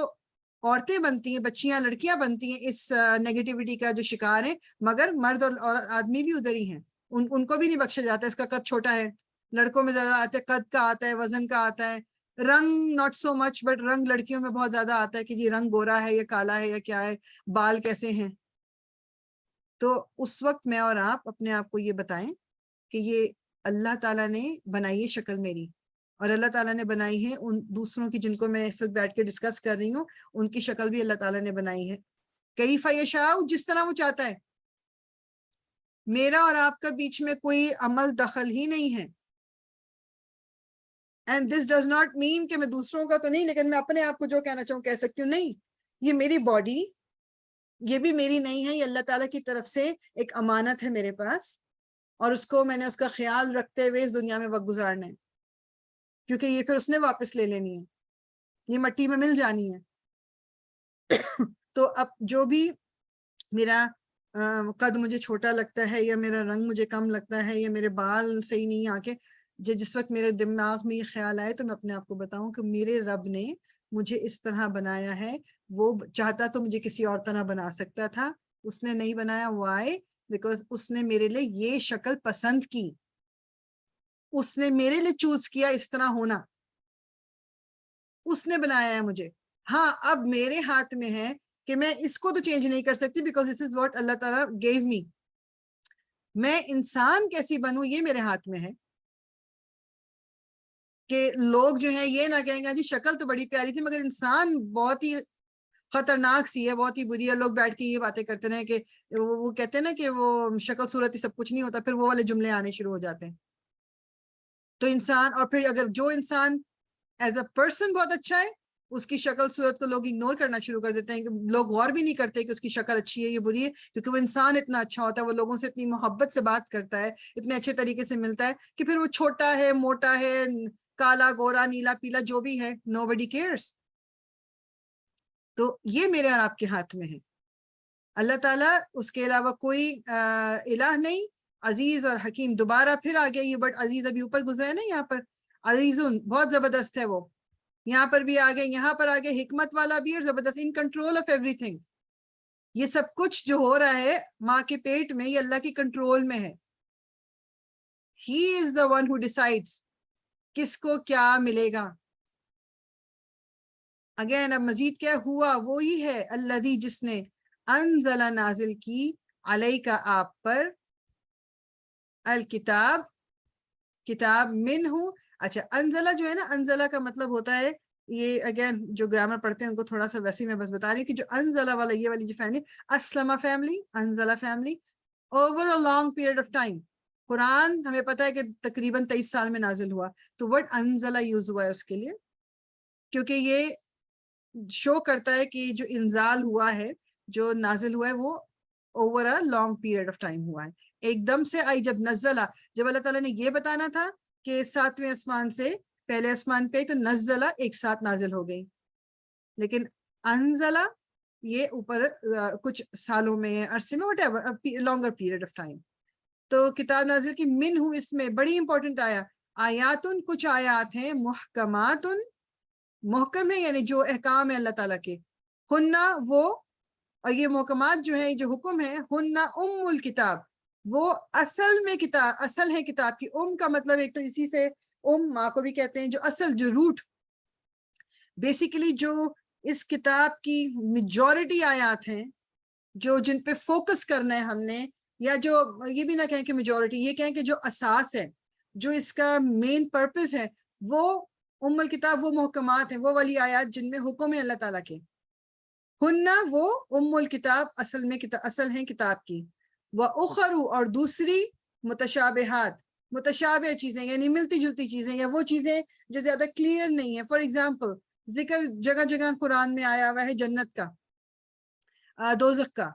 عورتیں بنتی ہیں, بچیاں, لڑکیاں بنتی ہیں اس نیگیٹیوٹی کا جو شکار ہیں, مگر مرد اور آدمی بھی ادھر ہی ہیں, ان کو بھی نہیں بخشا جاتا. اس کا قد چھوٹا ہے, لڑکوں میں زیادہ آتا ہے, قد کا آتا ہے, وزن کا آتا ہے, رنگ ناٹ سو مچ, بٹ رنگ لڑکیوں میں بہت زیادہ آتا ہے, کہ جی رنگ گورا ہے یا کالا ہے یا کیا ہے, بال کیسے ہیں. تو اس وقت میں اور آپ اپنے آپ کو یہ بتائیں کہ یہ اللہ تعالیٰ نے بنائی ہے شکل میری, اور اللہ تعالیٰ نے بنائی ہے ان دوسروں کی, جن کو میں اس وقت بیٹھ کے ڈسکس کر رہی ہوں, ان کی شکل بھی اللہ تعالیٰ نے بنائی ہے. کیف یشاء, جس طرح وہ چاہتا ہے. میرا اور آپ کا بیچ میں کوئی عمل دخل ہی نہیں ہے. And this does not mean کہ میں دوسروں کا تو نہیں, لیکن میں اپنے آپ کو جو کہنا چاہوں کہہ سکتی ہوں, نہیں, یہ میری باڈی, یہ بھی میری نہیں ہے, یہ اللہ تعالیٰ کی طرف سے ایک امانت ہے میرے پاس, اور اس کو میں نے اس کا خیال رکھتے ہوئے اس دنیا میں وقت گزارنا ہے, کیونکہ یہ پھر اس نے واپس لے لینی ہے, یہ مٹی میں مل جانی ہے. تو اب جو بھی میرا قد مجھے چھوٹا لگتا ہے, یا میرا رنگ مجھے کم لگتا ہے, یا میرے بال صحیح نہیں آ کے, جس وقت میرے دماغ میں یہ خیال آئے, تو میں اپنے آپ کو بتاؤں کہ میرے رب نے مجھے اس طرح بنایا ہے, وہ چاہتا تو مجھے کسی اور طرح بنا سکتا تھا, اس نے نہیں بنایا. وائی؟ بیکاز اس نے میرے لیے یہ شکل پسند کی. اس نے میرے لیے چوز کیا اس طرح ہونا, اس نے بنایا ہے مجھے. ہاں اب میرے ہاتھ میں ہے کہ میں اس کو تو چینج نہیں کر سکتی, بیکاز دس از واٹ اللہ تعالیٰ گیو می. میں انسان کیسی بنوں یہ میرے ہاتھ میں ہے. کہ لوگ جو ہیں یہ نہ کہیں گے جی شکل تو بڑی پیاری تھی مگر انسان بہت ہی خطرناک سی ہے, بہت ہی بری ہے. لوگ بیٹھ کے یہ باتیں کرتے رہے کہ وہ کہتے ہیں نا کہ وہ شکل صورت ہی سب کچھ نہیں ہوتا, پھر وہ والے جملے آنے شروع ہو جاتے ہیں. تو انسان, اور پھر اگر جو انسان ایز اے پرسن بہت اچھا ہے, اس کی شکل صورت کو لوگ اگنور کرنا شروع کر دیتے ہیں, کہ لوگ غور بھی نہیں کرتے کہ اس کی شکل اچھی ہے یا بری ہے, کیونکہ وہ انسان اتنا اچھا ہوتا ہے, وہ لوگوں سے اتنی محبت سے بات کرتا ہے, اتنے اچھے طریقے سے ملتا ہے, کہ پھر وہ چھوٹا ہے, موٹا ہے, کالا, گورا, نیلا, پیلا, جو بھی ہے, nobody cares. تو یہ میرے اور آپ کے ہاتھ میں ہے. اللہ تعالیٰ اس کے علاوہ کوئی الہ نہیں, عزیز اور حکیم. دوبارہ پھر آ گیا یہ بٹ عزیز, ابھی اوپر گزرا ہے نا یہاں پر, عزیزن بہت زبردست ہے وہ, یہاں پر بھی آ گئے, یہاں پر آ گئے حکمت والا بھی اور زبردست, ان کنٹرول آف ایوری تھنگ. یہ سب کچھ جو ہو رہا ہے ماں کے پیٹ میں, یہ اللہ کی کنٹرول میں ہے. He is the one who decides کس کو کیا ملے گا. اگین اب مزید کیا ہوا, وہی ہے الذی جس نے انزل نازل کی, علیکا آپ پر, الکتاب کتاب, منہ. اچھا انزلہ جو ہے نا, انزلہ کا مطلب ہوتا ہے, یہ اگین جو گرامر پڑھتے ہیں ان کو تھوڑا سا ویسے میں بس بتا رہی ہوں کہ جو انزلہ والا, یہ والی جو فیملی, اسلمہ فیملی, انزلہ family, over a long period of time. Quran ہمیں پتا ہے کہ تقریباً 23 سال میں نازل ہوا, تو ورڈ انزلہ یوز ہوا ہے اس کے لیے, کیونکہ یہ شو کرتا ہے کہ جو انزال ہوا ہے, جو نازل ہوا ہے, وہ over a long period of time ہوا ہے. ایک دم سے آئی جب نزلہ, جب اللہ تعالیٰ نے یہ بتانا تھا کہ 7ویں آسمان سے پہلے آسمان پہ, تو نزلہ ایک ساتھ نازل ہو گئی. لیکن انزلہ یہ اوپر کچھ سالوں میں, عرصے میں, what ever longer period of time. تو کتاب نازل کی, من ہوں, اس میں بڑی امپورٹنٹ آیا, آیاتن کچھ آیات ہیں, محکماتن محکم ہے, یعنی جو احکام ہے اللہ تعالیٰ کے, ہننا وہ, اور یہ محکمات جو ہیں, جو حکم ہے, ہننا ام الکتاب, وہ اصل میں کتاب, اصل ہے کتاب کی. ام کا مطلب ایک تو اسی سے ام ماں کو بھی کہتے ہیں, جو اصل, جو روٹ, بیسیکلی جو اس کتاب کی میجورٹی آیات ہیں, جو جن پہ فوکس کرنا ہے ہم نے, یا جو یہ بھی نہ کہیں کہ میجورٹی, یہ کہیں کہ جو اساس ہے, جو اس کا مین پرپس ہے, وہ ام الکتاب, وہ محکمات ہیں, وہ والی آیات جن میں حکم ہے اللہ تعالیٰ کے. ہننا وہ ام الکتاب, اصل میں اصل ہیں کتاب کی. وَأُخَرُ اور دوسری, متشابہات, متشابہ چیزیں یعنی ملتی جلتی چیزیں, یا وہ چیزیں جو زیادہ کلیئر نہیں ہیں. فار ایگزامپل ذکر جگہ جگہ قرآن میں آیا ہوا ہے جنت کا, دوزخ کا,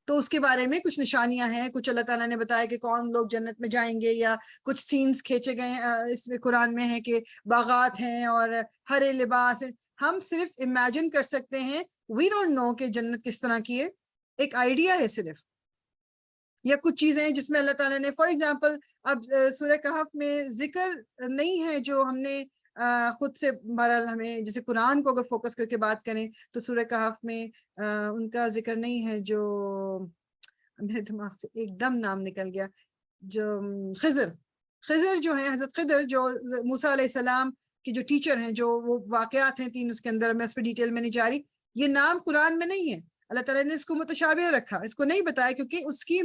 تو اس کے بارے میں کچھ نشانیاں ہیں, کچھ اللہ تعالیٰ نے بتایا کہ کون لوگ جنت میں جائیں گے, یا کچھ سینز کھینچے گئے اس میں قرآن میں ہے کہ باغات ہیں اور ہرے لباس ہیں. ہم صرف امیجن کر سکتے ہیں, وی ڈونٹ نو کہ جنت کس طرح کی ہے, ایک آئیڈیا ہے صرف. یا کچھ چیزیں جس میں اللہ تعالیٰ نے, فار ایگزامپل اب سورہ کہف میں ذکر نہیں ہے جو ہم نے خود سے, بہرحال ہمیں جیسے قرآن کو اگر فوکس کر کے بات کریں تو سورہ کہف میں ان کا ذکر نہیں ہے, جو میرے دماغ سے ایک دم نام نکل گیا, جو خضر جو ہیں, حضرت خضر جو موسیٰ علیہ السلام کے جو ٹیچر ہیں, جو وہ واقعات ہیں 3 اس کے اندر, میں اس پہ ڈیٹیل میں نہیں جا رہی, یہ نام قرآن میں نہیں ہے. اللہ تعالیٰ نے اس کو متشابہ رکھا, اس کو نہیں بتایا, کیونکہ اس کی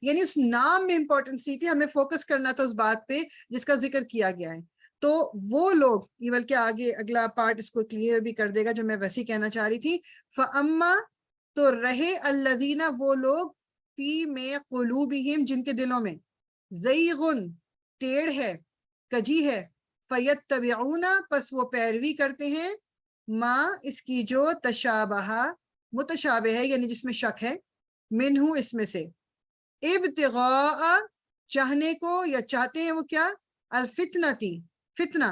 یعنی اس نام میں امپورٹنسی تھی, ہمیں فوکس کرنا تھا اس بات پہ جس کا ذکر کیا گیا ہے. تو وہ لوگ, یہ بلکہ آگے اگلا پارٹ اس کو کلیئر بھی کر دے گا, جو میں ویسے ہی کہنا چاہ رہی تھی. فَأَمَّا تو رہے الَّذِينَ وہ لوگ, فی میں قلوبہم جن کے دلوں میں, زیغن ٹیڑھ ہے, کجی ہے, فَيَتَّبِعُونَ پس وہ پیروی کرتے ہیں, ماں اس کی جو تشابہ متشابہ ہے, یعنی جس میں شک ہے, منہ اس میں سے, ابتغاء چاہنے کو, یا چاہتے ہیں وہ کیا, الفتنتی فتنہ,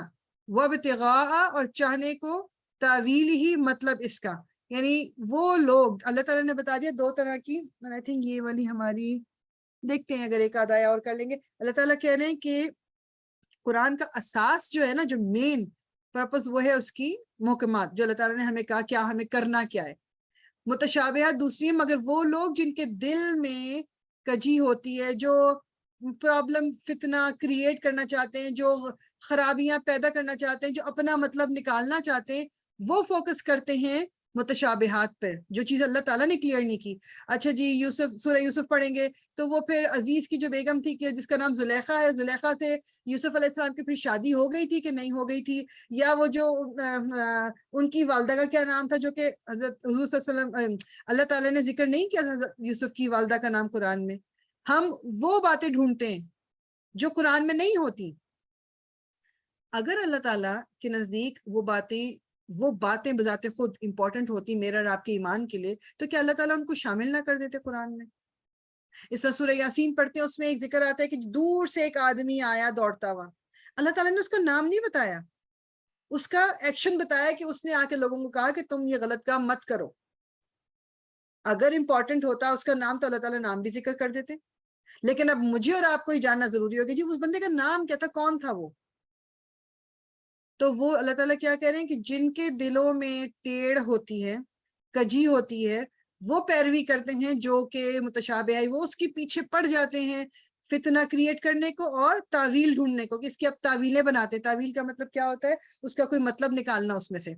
وابتغاء اور چاہنے کو, تاویل ہی مطلب اس کا, یعنی وہ لوگ, اللہ تعالیٰ نے بتا دیا 2 طرح کی, I think یہ والی ہماری دیکھتے ہیں, اگر ایک آدھ آیا اور کر لیں گے. اللہ تعالیٰ کہہ رہے ہیں کہ قرآن کا اساس جو ہے نا, جو مین پرپس, وہ ہے اس کی محکمات, جو اللہ تعالیٰ نے ہمیں کہا کیا ہمیں کرنا کیا ہے. متشابہات دوسری, مگر وہ لوگ جن کے دل میں کجی ہوتی ہے, جو پرابلم فتنہ کریٹ کرنا چاہتے ہیں، جو خرابیاں پیدا کرنا چاہتے ہیں، جو اپنا مطلب نکالنا چاہتے ہیں، وہ فوکس کرتے ہیں متشابہات پر، جو چیز اللہ تعالیٰ نے کلیئر نہیں کی۔ اچھا جی، یوسف، سورہ یوسف پڑھیں گے تو وہ پھر عزیز کی جو بیگم تھی کہ جس کا نام زلیخا ہے، زلیخا سے یوسف علیہ السلام کی پھر شادی ہو گئی تھی کہ نہیں ہو گئی تھی، یا وہ جو ان کی والدہ کا کیا نام تھا جو کہ حضرت حضور صلی اللہ علیہ وسلم اللہ تعالیٰ نے ذکر نہیں کیا تھا یوسف کی والدہ کا نام قرآن میں۔ ہم وہ باتیں ڈھونڈتے ہیں جو قرآن میں نہیں ہوتی۔ اگر اللہ تعالیٰ کے نزدیک وہ باتیں بذات خود امپورٹنٹ ہوتی میرا اور آپ کے ایمان کے لیے، تو کیا اللہ تعالیٰ ان کو شامل نہ کر دیتے قرآن میں؟ اس طرح سورہ یاسین پڑھتے ہیں، اس میں ایک ذکر آتا ہے کہ دور سے ایک آدمی آیا دوڑتا ہوا، اللہ تعالیٰ نے اس کا نام نہیں بتایا، اس کا ایکشن بتایا کہ اس نے آ کے لوگوں کو کہا کہ تم یہ غلط کام مت کرو۔ اگر امپورٹنٹ ہوتا اس کا نام تو اللہ تعالیٰ نام بھی ذکر کر دیتے، لیکن اب مجھے اور آپ کو ہی جاننا ضروری ہوگا جی اس بندے کا نام کیا تھا، کون تھا وہ؟ تو وہ اللہ تعالیٰ کیا کہہ رہے ہیں کہ جن کے دلوں میں ٹیڑھ ہوتی ہے، کجی ہوتی ہے، وہ پیروی کرتے ہیں جو کہ متشابہ ہے، وہ اس کے پیچھے پڑ جاتے ہیں فتنہ کریٹ کرنے کو اور تعویل ڈھونڈنے کو، کہ اس کی اب تعویلیں بناتے ہیں۔ تعویل کا مطلب کیا ہوتا ہے؟ اس کا کوئی مطلب نکالنا اس میں سے۔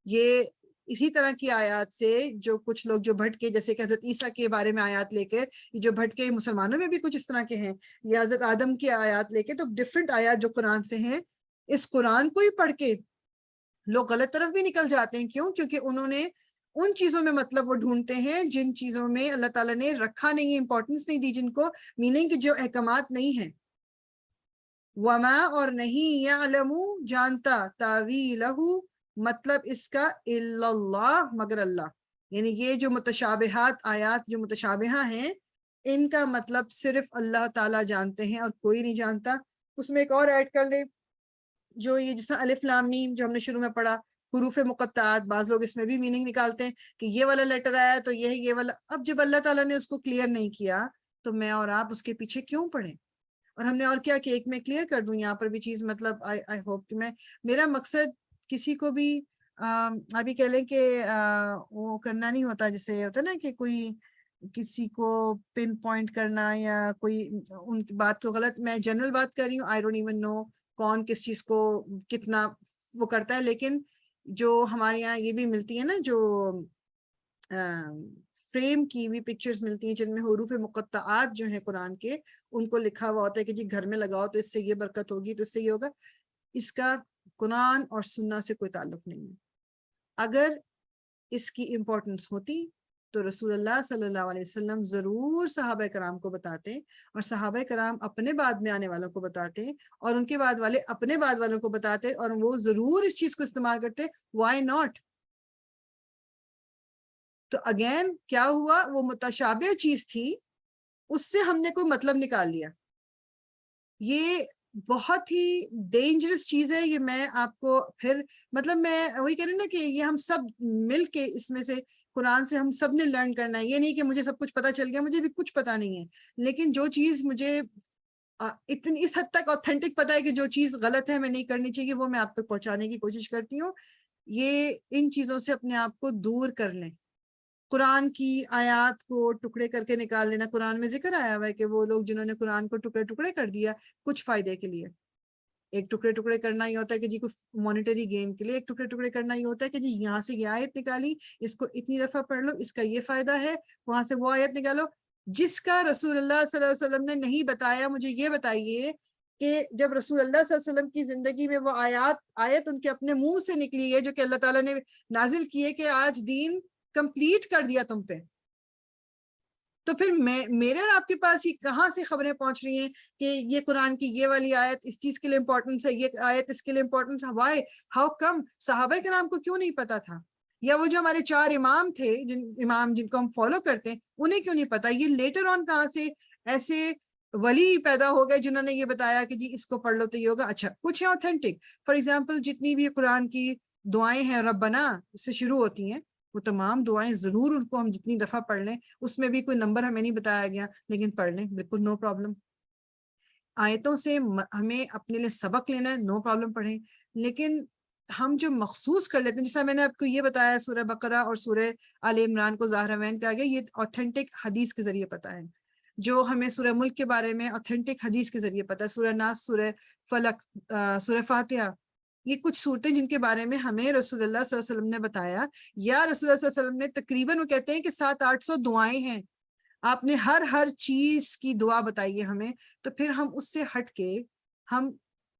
یہ اسی طرح کی آیات سے جو کچھ لوگ جو بھٹکے، جیسے کہ حضرت عیسیٰ کے بارے میں آیات لے کے جو بھٹکے، مسلمانوں میں بھی کچھ اس طرح کے ہیں، یا حضرت آدم کی آیات لے کے، تو ڈیفرنٹ آیات جو قرآن سے ہیں، اس قرآن کو ہی پڑھ کے لوگ غلط طرف بھی نکل جاتے ہیں۔ کیوں؟ کیونکہ انہوں نے ان چیزوں میں مطلب وہ ڈھونڈتے ہیں جن چیزوں میں اللہ تعالیٰ نے رکھا نہیں ہے، امپورٹنس نہیں دی جن کو، میننگ کہ جو احکامات نہیں ہیں۔ وما، اور نہیں، یعلم، جانتا، تاویلہ، مطلب اس کا، الا اللہ، مگر اللہ۔ یعنی یہ جو متشابہات آیات جو متشابہہ ہیں، ان کا مطلب صرف اللہ تعالیٰ جانتے ہیں اور کوئی نہیں جانتا۔ اس میں ایک اور ایڈ کر لیں، جو یہ جس طرح الف لام میم جو ہم نے شروع میں پڑھا، حروف مقطعات، بعض لوگ اس میں بھی میننگ نکالتے ہیں کہ یہ والا لیٹر آیا تو یہ والا۔ اب جب اللہ تعالیٰ نے اس کو کلیئر نہیں کیا تو میں اور آپ اس کے پیچھے کیوں پڑھیں؟ اور ہم نے اور کیا کہ ایک میں کلیئر کر دوں یہاں پر بھی چیز، مطلب آئی ہوپ کہ میرا مقصد کسی کو بھی ابھی کہہ لیں کہ وہ کرنا نہیں ہوتا، جیسے ہوتا ہے نا کہ کوئی کسی کو پن پوائنٹ کرنا یا کوئی ان کی بات کو غلط، میں جنرل بات کر رہی ہوں، آئی ڈونٹ ایون نو کون کس چیز کو کتنا وہ کرتا ہے، لیکن جو ہمارے یہاں یہ بھی ملتی ہے نا، جو فریم کی ہوئی پکچرز ملتی ہیں جن میں حروف مقطعات جو ہیں قرآن کے، ان کو لکھا ہوا ہوتا ہے کہ جی گھر میں لگاؤ تو اس سے یہ برکت ہوگی، تو اس سے یہ ہوگا۔ اس کا قرآن اور سنہ سے کوئی تعلق نہیں ہے۔ اگر اس کی امپورٹنس ہوتی تو رسول اللہ صلی اللہ علیہ وسلم ضرور صحابہ کرام کو بتاتے، اور صحابہ کرام اپنے بعد میں آنے والوں کو بتاتے، اور ان کے بعد والے اپنے بعد والوں کو بتاتے، اور وہ ضرور اس چیز کو استعمال کرتے۔ Y not? تو اگین کیا ہوا، وہ متشابہ چیز تھی، اس سے ہم نے کوئی مطلب نکال لیا۔ یہ بہت ہی ڈینجرس چیز ہے۔ یہ میں آپ کو پھر مطلب میں وہی کہہ رہی ہوں نا کہ یہ ہم سب مل کے اس میں سے قرآن سے ہم سب نے لرن کرنا ہے۔ یہ نہیں کہ مجھے سب کچھ پتا چل گیا، مجھے بھی کچھ پتا نہیں ہے، لیکن جو چیز مجھے اتنی اس حد تک اوتھینٹک پتا ہے کہ جو چیز غلط ہے میں نہیں کرنی چاہیے، وہ میں آپ تک پہنچانے کی کوشش کرتی ہوں۔ یہ ان چیزوں سے اپنے آپ کو دور کر لیں۔ قرآن کی آیات کو ٹکڑے کر کے نکال لینا، قرآن میں ذکر آیا ہوا ہے کہ وہ لوگ جنہوں نے قرآن کو ٹکڑے ٹکڑے کر دیا کچھ فائدے کے لیے۔ ایک ٹکڑے ٹکڑے کرنا یہ ہوتا ہے کہ جی کوئی مانیٹری گین کے لیے، ایک ٹکڑے ٹکڑے کرنا یہ ہوتا ہے کہ جی یہاں سے یہ آیت نکالی، اس کو اتنی دفعہ پڑھ لو، اس کا یہ فائدہ ہے، وہاں سے وہ آیت نکالو جس کا رسول اللہ صلی اللہ علیہ وسلم نے نہیں بتایا۔ مجھے یہ بتائیے کہ جب رسول اللہ صلی اللہ علیہ وسلم کی زندگی میں وہ آیت ان کے اپنے منہ سے نکلی ہے جو کہ اللہ تعالیٰ نے نازل کی ہے کہ آج دین کمپلیٹ کر دیا تم پہ، تو پھر میرے اور آپ کے پاس ہی کہاں سے خبریں پہنچ رہی ہیں کہ یہ قرآن کی یہ والی آیت اس چیز کے لیے امپورٹنس ہے، یہ آیت اس کے لیے امپورٹنس ہے؟ Why, how come? صحابہ کرام کو کیوں نہیں پتا تھا؟ یا وہ جو ہمارے 4 امام تھے، جن کو ہم فالو کرتے ہیں، انہیں کیوں نہیں پتا؟ یہ لیٹر آن کہاں سے ایسے ولی پیدا ہو گئے جنہوں نے یہ بتایا کہ جی اس کو پڑھ لو تو یہ ہوگا؟ اچھا کچھ ہے اوتھینٹک، فار ایگزامپل جتنی بھی قرآن کی دعائیں ہیں ربنا سے شروع ہوتی ہیں، وہ تمام دعائیں ضرور ان کو ہم جتنی دفعہ پڑھ لیں، اس میں بھی کوئی نمبر ہمیں نہیں بتایا گیا، لیکن پڑھ لیں بالکل نو پرابلم۔ آیتوں سے ہمیں اپنے لیے سبق لینا ہے، نو پرابلم پڑھیں، لیکن ہم جو مخصوص کر لیتے ہیں، جیسا میں نے آپ کو یہ بتایا سورہ بقرہ اور سورہ آل عمران کو ظاہر وین کہا گیا، یہ اوتھینٹک حدیث کے ذریعے پتا ہے۔ جو ہمیں سورہ ملک کے بارے میں اوتھینٹک حدیث کے ذریعے پتہ ہے، سورہ ناس، سورہ فلق، سورہ فاتحہ، یہ کچھ صورتیں جن کے بارے میں ہمیں رسول اللہ صلی اللہ علیہ وسلم نے بتایا، یا رسول اللہ صلی اللہ علیہ وسلم نے تقریباً وہ کہتے ہیں کہ 700-800 دعائیں ہیں، آپ نے ہر چیز کی دعا بتائی ہے ہمیں، تو پھر ہم اس سے ہٹ کے ہم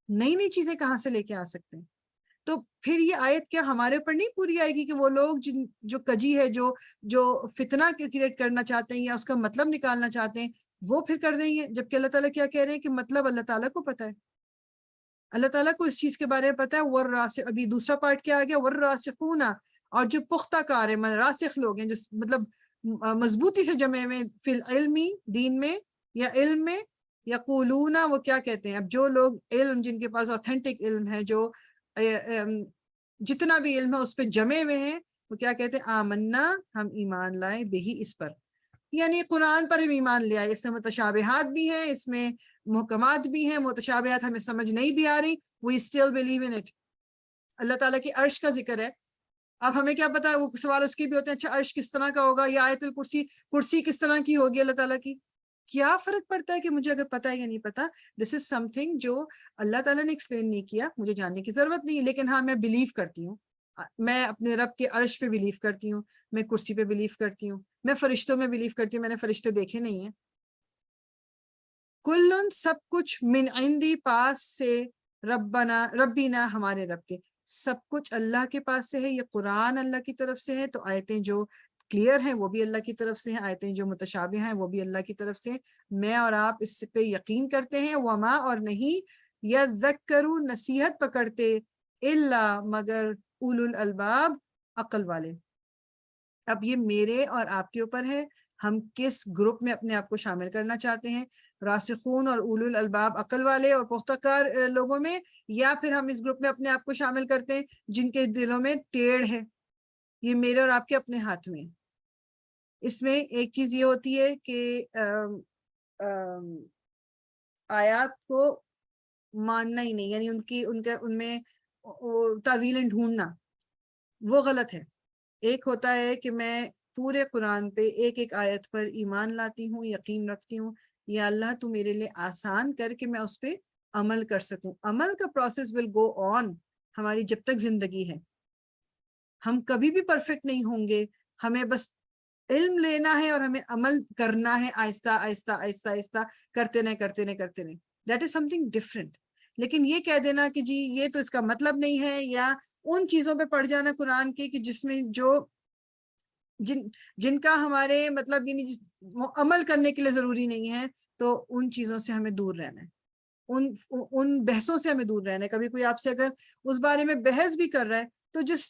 نئی چیزیں کہاں سے لے کے آ سکتے ہیں؟ تو پھر یہ آیت کیا ہمارے اوپر نہیں پوری آئے گی کہ وہ لوگ جو کجی ہے، جو فتنہ کریٹ کرنا چاہتے ہیں یا اس کا مطلب نکالنا چاہتے ہیں، وہ پھر کر رہی ہیں، جبکہ اللہ تعالیٰ کیا کہہ رہے ہیں کہ مطلب اللہ تعالیٰ کو پتہ ہے، اللہ تعالیٰ کو اس چیز کے بارے میں پتہ ہے۔ ابھی دوسرا پارٹ کیا آ گیا، والراسخون، اور جو پختہ کار ہے، راسخ لوگ ہیں، جو مطلب مضبوطی سے جمع میں فی العلم، دین میں یا علم میں، یقولون، وہ کیا کہتے ہیں، اب جو لوگ علم، جن کے پاس اوتھینٹک علم ہے، جو جتنا بھی علم ہے اس پہ جمے ہوئے ہیں، وہ کیا کہتے ہیں، آمنا، ہم ایمان لائے، بہی، اس پر، یعنی قرآن پر ہم ایمان لے آئے، اس میں متشابہات بھی ہیں، اس میں محکمات بھی ہیں، متشابہات ہمیں سمجھ نہیں بھی آ رہی، we still believe in it۔ اللہ تعالیٰ کی عرش کا ذکر ہے، اب ہمیں کیا پتا، وہ سوال اس کے بھی ہوتے ہیں، اچھا عرش کس طرح کا ہوگا، یا آیت الکرسی، کرسی کس طرح کی ہوگی اللہ تعالیٰ کی، کیا فرق پڑتا ہے کہ مجھے اگر پتا ہے یا نہیں پتا، دس از سم تھنگ جو اللہ تعالیٰ نے ایکسپلین نہیں کیا، مجھے جاننے کی ضرورت نہیں ہے، لیکن ہاں میں بلیو کرتی ہوں، میں اپنے رب کے عرش پہ بلیو کرتی ہوں، میں کرسی پہ بلیو کرتی ہوں، میں فرشتوں میں بلیو کرتی ہوں، میں نے فرشتے دیکھے نہیں ہیں، کلن، سب کچھ، من عندی، پاس سے، ربینا، ہمارے رب کے، سب کچھ اللہ کے پاس سے ہے، یہ قرآن اللہ کی طرف سے ہے، تو آیتیں جو کلیئر ہیں وہ بھی اللہ کی طرف سے ہیں، آیتیں جو متشابہ ہیں وہ بھی اللہ کی طرف سے، میں اور آپ اس پہ یقین کرتے ہیں، وما، اور نہیں، یذکروا، نصیحت پکڑتے، الا، مگر، اولو الالباب، عقل والے۔ اب یہ میرے اور آپ کے اوپر ہے، ہم کس گروپ میں اپنے آپ کو شامل کرنا چاہتے ہیں، راسخون اور اولو الالباب، عقل والے اور پختہ کار لوگوں میں، یا پھر ہم اس گروپ میں اپنے آپ کو شامل کرتے ہیں جن کے دلوں میں ٹیڑھ ہے۔ یہ میرے اور آپ کے اپنے ہاتھ میں۔ اس میں ایک چیز یہ ہوتی ہے کہ آیات کو ماننا ہی نہیں، یعنی ان میں تعویلیں ڈھونڈنا، وہ غلط ہے۔ ایک ہوتا ہے کہ میں پورے قرآن پہ ایک ایک آیت پر ایمان لاتی ہوں، یقین رکھتی ہوں، یا اللہ تو میرے لیے آسان کر کے میں اس پہ عمل کر سکوں۔ عمل کا پروسیس ول گو آن ہماری جب تک زندگی ہے، ہم کبھی بھی پرفیکٹ نہیں ہوں گے، ہمیں بس علم لینا ہے اور ہمیں عمل کرنا ہے، آہستہ آہستہ آہستہ آہستہ کرتے رہے۔ That is some thing different. لیکن یہ کہہ دینا کہ جی یہ تو اس کا مطلب نہیں ہے، یا ان چیزوں پہ پڑ جانا قرآن کے کہ جس میں جن کا ہمارے مطلب یعنی عمل کرنے کے لیے ضروری نہیں ہے، تو ان چیزوں سے ہمیں دور رہنا ہے، ان بحثوں سے ہمیں دور رہنا ہے۔ کبھی کوئی آپ سے اگر اس بارے میں بحث بھی کر رہا ہے تو جس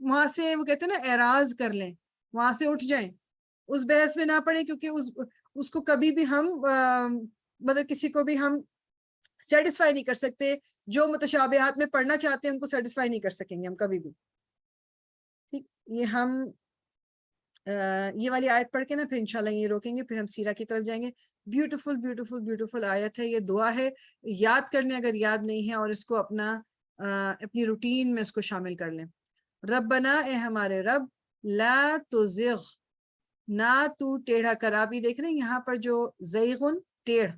وہاں سے، وہ کہتے ہیں نا، اعراض کر لیں، وہاں سے اٹھ جائیں، اس بحث میں نہ پڑیں، کیونکہ اس کو کبھی بھی ہم مطلب کسی کو بھی ہم سیٹسفائی نہیں کر سکتے، جو متشابہات میں پڑھنا چاہتے ہیں ان کو سیٹسفائی نہیں کر سکیں گے ہم کبھی بھی۔ ٹھیک، یہ ہم یہ والی آیت پڑھ کے نا پھر انشاءاللہ یہ روکیں گے، پھر ہم سیرہ کی طرف جائیں گے۔ بیوٹیفل بیوٹیفل بیوٹیفل آیت ہے، یہ دعا ہے، یاد کرنے اگر یاد نہیں ہے، اور اس کو اپنی روٹین میں اس کو شامل کر لیں۔ ربنا، اے ہمارے رب، لا تزغ، نہ تو ٹیڑھا کر۔ آپ یہ دیکھ رہے ہیں یہاں پر جو زیغن، ٹیڑھ،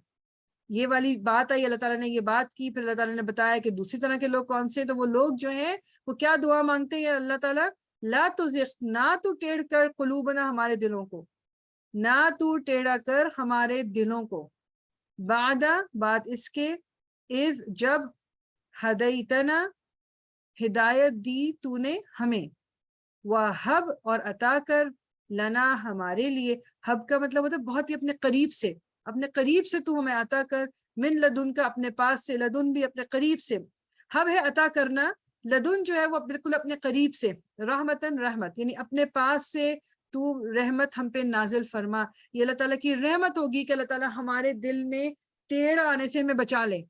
یہ والی بات آئی، اللہ تعالیٰ نے یہ بات کی، پھر اللہ تعالیٰ نے بتایا کہ دوسری طرح کے لوگ کون سے، تو وہ لوگ جو ہیں وہ کیا دعا مانگتے ہیں اللہ تعالیٰ، لا تزغ، نہ تو ٹیڑھ کر، قلوبنا، ہمارے دلوں کو، نہ تو ٹیڑھا کر ہمارے دلوں کو، بعد اس کے، اذ، جب، ہدیتنا، ہدایت دی تو نے ہمیں، وہب، اور عطا کر، لنا، ہمارے لیے، حب کا مطلب ہوتا ہے بہت ہی اپنے قریب سے تو ہمیں عطا کر، من لدن کا، اپنے پاس سے، لدن بھی اپنے قریب سے، حب ہے عطا کرنا، لدن جو ہے وہ بالکل اپنے قریب سے، رحمتن، رحمت، یعنی اپنے پاس سے تو رحمت ہم پہ نازل فرما۔ یہ اللہ تعالیٰ کی رحمت ہوگی کہ اللہ تعالیٰ ہمارے دل میں ٹیڑھ آنے سے ہمیں بچا لے،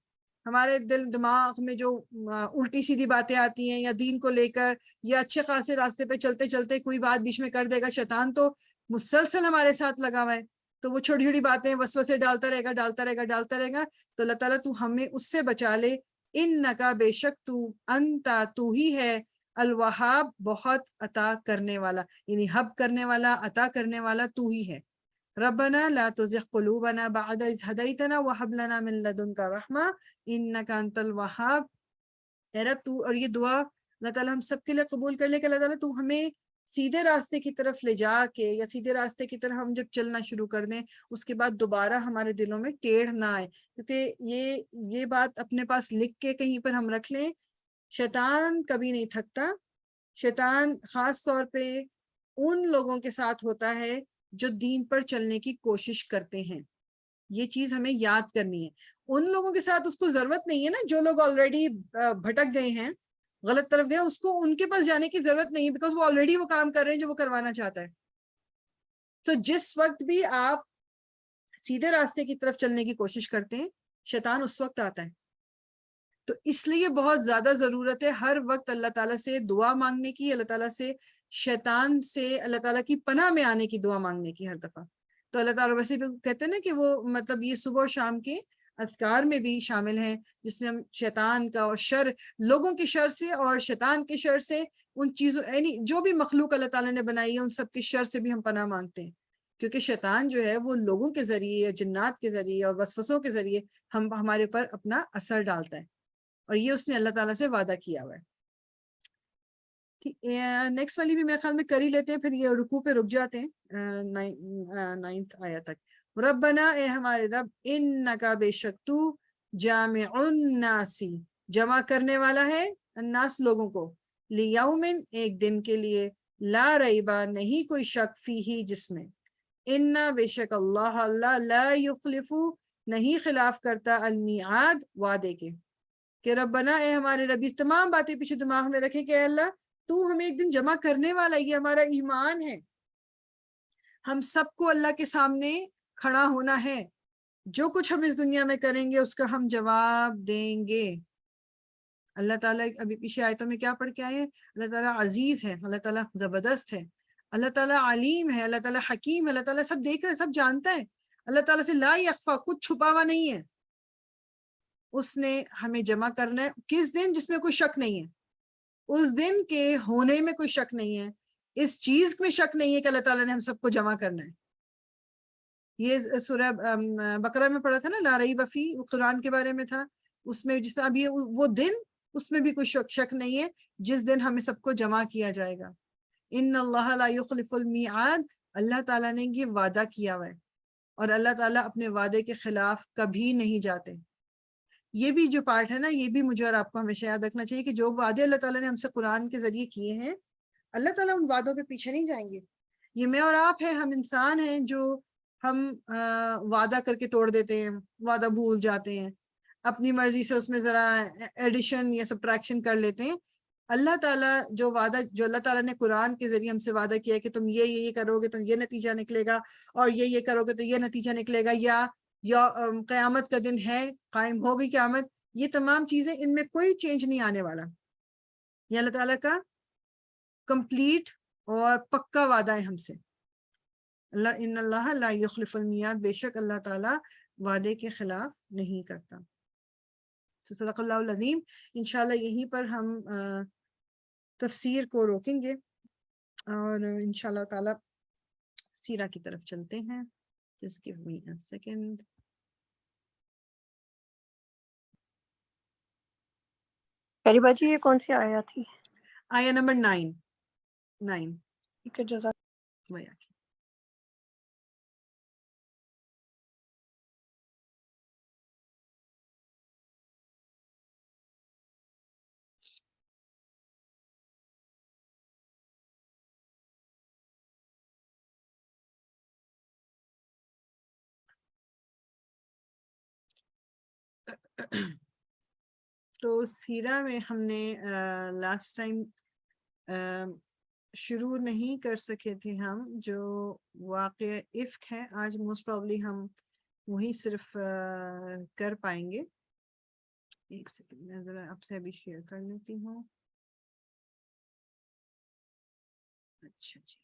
ہمارے دماغ میں جو الٹی سیدھی باتیں آتی ہیں، یا دین کو لے کر، یا اچھے خاصے راستے پہ چلتے چلتے کوئی بات بیچ میں کر دے گا، شیطان تو مسلسل ہمارے ساتھ لگا ہوا ہے، تو وہ چھوٹی چھوٹی باتیں وسوسے ڈالتا رہے گا، تو اللہ تعالیٰ تو ہمیں اس سے بچا لے۔ انکا، بے شک تو، انتا، تو ہی ہے، الوہاب، بہت عطا کرنے والا، یعنی حب کرنے والا، عطا کرنے والا تو ہی ہے۔ ربنا لا تزغ قلوبنا بعد إذ هديتنا وهب لنا من لدنك رحمة إنك أنت الوهاب. اے رب تو، اور یہ دعا اللہ تعالیٰ ہم سب کے لیے قبول کر لے کہ اللہ تعالیٰ تو ہمیں سیدھے راستے کی طرف لے جا کے، یا سیدھے راستے کی طرف ہم جب چلنا شروع کر دیں اس کے بعد دوبارہ ہمارے دلوں میں ٹیڑھ نہ آئے. کیونکہ یہ بات اپنے پاس لکھ کے کہیں پر ہم رکھ لیں، شیطان کبھی نہیں تھکتا. شیطان خاص طور پہ ان لوگوں کے ساتھ ہوتا ہے جو دین پر چلنے کی کوشش کرتے ہیں. یہ چیز ہمیں یاد کرنی ہے. ان لوگوں کے ساتھ اس کو ضرورت نہیں ہے نا، جو لوگ آلریڈی بھٹک گئے ہیں، غلط طرف گئے، اس کو ان کے پاس جانے کی ضرورت نہیں ہے، بیکاز وہ آلریڈی وہ کام کر رہے ہیں جو وہ کروانا چاہتا ہے. تو جس وقت بھی آپ سیدھے راستے کی طرف چلنے کی کوشش کرتے ہیں، شیطان اس وقت آتا ہے. تو اس لیے بہت زیادہ ضرورت ہے ہر وقت اللہ تعالیٰ سے دعا مانگنے کی، اللہ تعالیٰ سے شیطان سے اللہ تعالیٰ کی پناہ میں آنے کی دعا مانگنے کی ہر دفعہ. تو اللہ تعالیٰ ویسے بھی کہتے ہیں نا کہ وہ مطلب یہ صبح اور شام کے اذکار میں بھی شامل ہیں، جس میں ہم شیطان کا اور شر، لوگوں کی شر سے اور شیطان کے شر سے، ان چیزوں یعنی جو بھی مخلوق اللہ تعالیٰ نے بنائی ہے ان سب کے شر سے بھی ہم پناہ مانگتے ہیں. کیونکہ شیطان جو ہے وہ لوگوں کے ذریعے، جنات کے ذریعے اور وسوسوں کے ذریعے ہمارے پر اپنا اثر ڈالتا ہے، اور یہ اس نے اللہ تعالیٰ سے وعدہ کیا ہوا ہے. نیکسٹ والی بھی میرے خیال میں کر ہی لیتے ہیں، پھر یہ رکوع پہ رک جاتے ہیں 9th آیت تک. ربنا، اے ہمارے رب، انکا، بے شک تو، جامع الناس، جمع کرنے والا ہے الناس، لوگوں کو، لیومن، ایک دن کے لیے، لا ریبا، نہیں کوئی شک، فیہ، جس میں، انا، بے شک اللہ، اللہ، لا یخلف، نہیں خلاف کرتا، المیعاد، وعدے کے. کہ ربنا، اے ہمارے رب، اس تمام باتیں پیچھے دماغ میں رکھے کہ اے اللہ تو ہمیں ایک دن جمع کرنے والا ہے، یہ ہمارا ایمان ہے. ہم سب کو اللہ کے سامنے کھڑا ہونا ہے، جو کچھ ہم اس دنیا میں کریں گے اس کا ہم جواب دیں گے. اللہ تعالیٰ ابھی پیچھے آیتوں میں کیا پڑھ کے آئے ہیں؟ اللہ تعالیٰ عزیز ہے، اللہ تعالیٰ زبردست ہے، اللہ تعالیٰ علیم ہے، اللہ تعالیٰ حکیم ہے، اللہ تعالیٰ سب دیکھ رہا ہے، سب جانتا ہے. اللہ تعالیٰ سے لا یخفا، کچھ چھپا ہوا نہیں ہے. اس نے ہمیں جمع کرنا ہے کس دن؟ جس میں کوئی شک نہیں ہے، اس دن کے ہونے میں کوئی شک نہیں ہے، اس چیز میں شک نہیں ہے کہ اللہ تعالیٰ نے ہم سب کو جمع کرنا ہے. یہ سورہ بقرہ میں پڑھا تھا نا، لا ریب فی، وہ قرآن کے بارے میں تھا. اس میں جس طرح اب یہ وہ دن، اس میں بھی کوئی شک نہیں ہے جس دن ہمیں سب کو جمع کیا جائے گا. ان اللہ لا یخلف المیعاد، اللہ تعالیٰ نے یہ وعدہ کیا ہوا ہے، اور اللہ تعالیٰ اپنے وعدے کے خلاف کبھی نہیں جاتے. یہ بھی جو پارٹ ہے نا، یہ بھی مجھے اور آپ کو ہمیشہ یاد رکھنا چاہیے کہ جو وعدے اللہ تعالیٰ نے ہم سے قرآن کے ذریعے کیے ہیں، اللہ تعالیٰ ان وعدوں پہ پیچھے نہیں جائیں گے. یہ میں اور آپ ہیں، ہم انسان ہیں جو ہم وعدہ کر کے توڑ دیتے ہیں، وعدہ بھول جاتے ہیں، اپنی مرضی سے اس میں ذرا ایڈیشن یا سبٹریکشن کر لیتے ہیں. اللہ تعالیٰ جو وعدہ، جو اللہ تعالیٰ نے قرآن کے ذریعے ہم سے وعدہ کیا ہے کہ تم یہ کرو گے تو یہ نتیجہ نکلے گا، اور یہ کرو گے تو یہ نتیجہ نکلے گا، یا قیامت کا دن ہے، قائم ہوگی قیامت، یہ تمام چیزیں، ان میں کوئی چینج نہیں آنے والا. یہ اللہ تعالیٰ کا کمپلیٹ اور پکا وعدہ ہے ہم سے. ان اللہ لا یخلف المیعاد، بے شک اللہ تعالیٰ وعدے کے خلاف نہیں کرتا. صدق اللہ العظیم. انشاءاللہ یہیں پر ہم تفسیر کو روکیں گے، اور انشاءاللہ تعالیٰ سیرہ کی طرف چلتے ہیں. Just give me a second. پیاری باجی، یہ کون سی آیا تھی؟ آیا نمبر 9. ٹھیک ہے، جزاک. تو سیرہ میں ہم نے لاسٹ ٹائم شروع نہیں کر سکے تھے ہم جو واقع افک ہے. آج موسٹ پرابلی ہم وہی صرف کر پائیں گے. ایک سیکنڈ میں ذرا آپ سے ابھی شیئر کر لیتی ہوں. اچھا جی،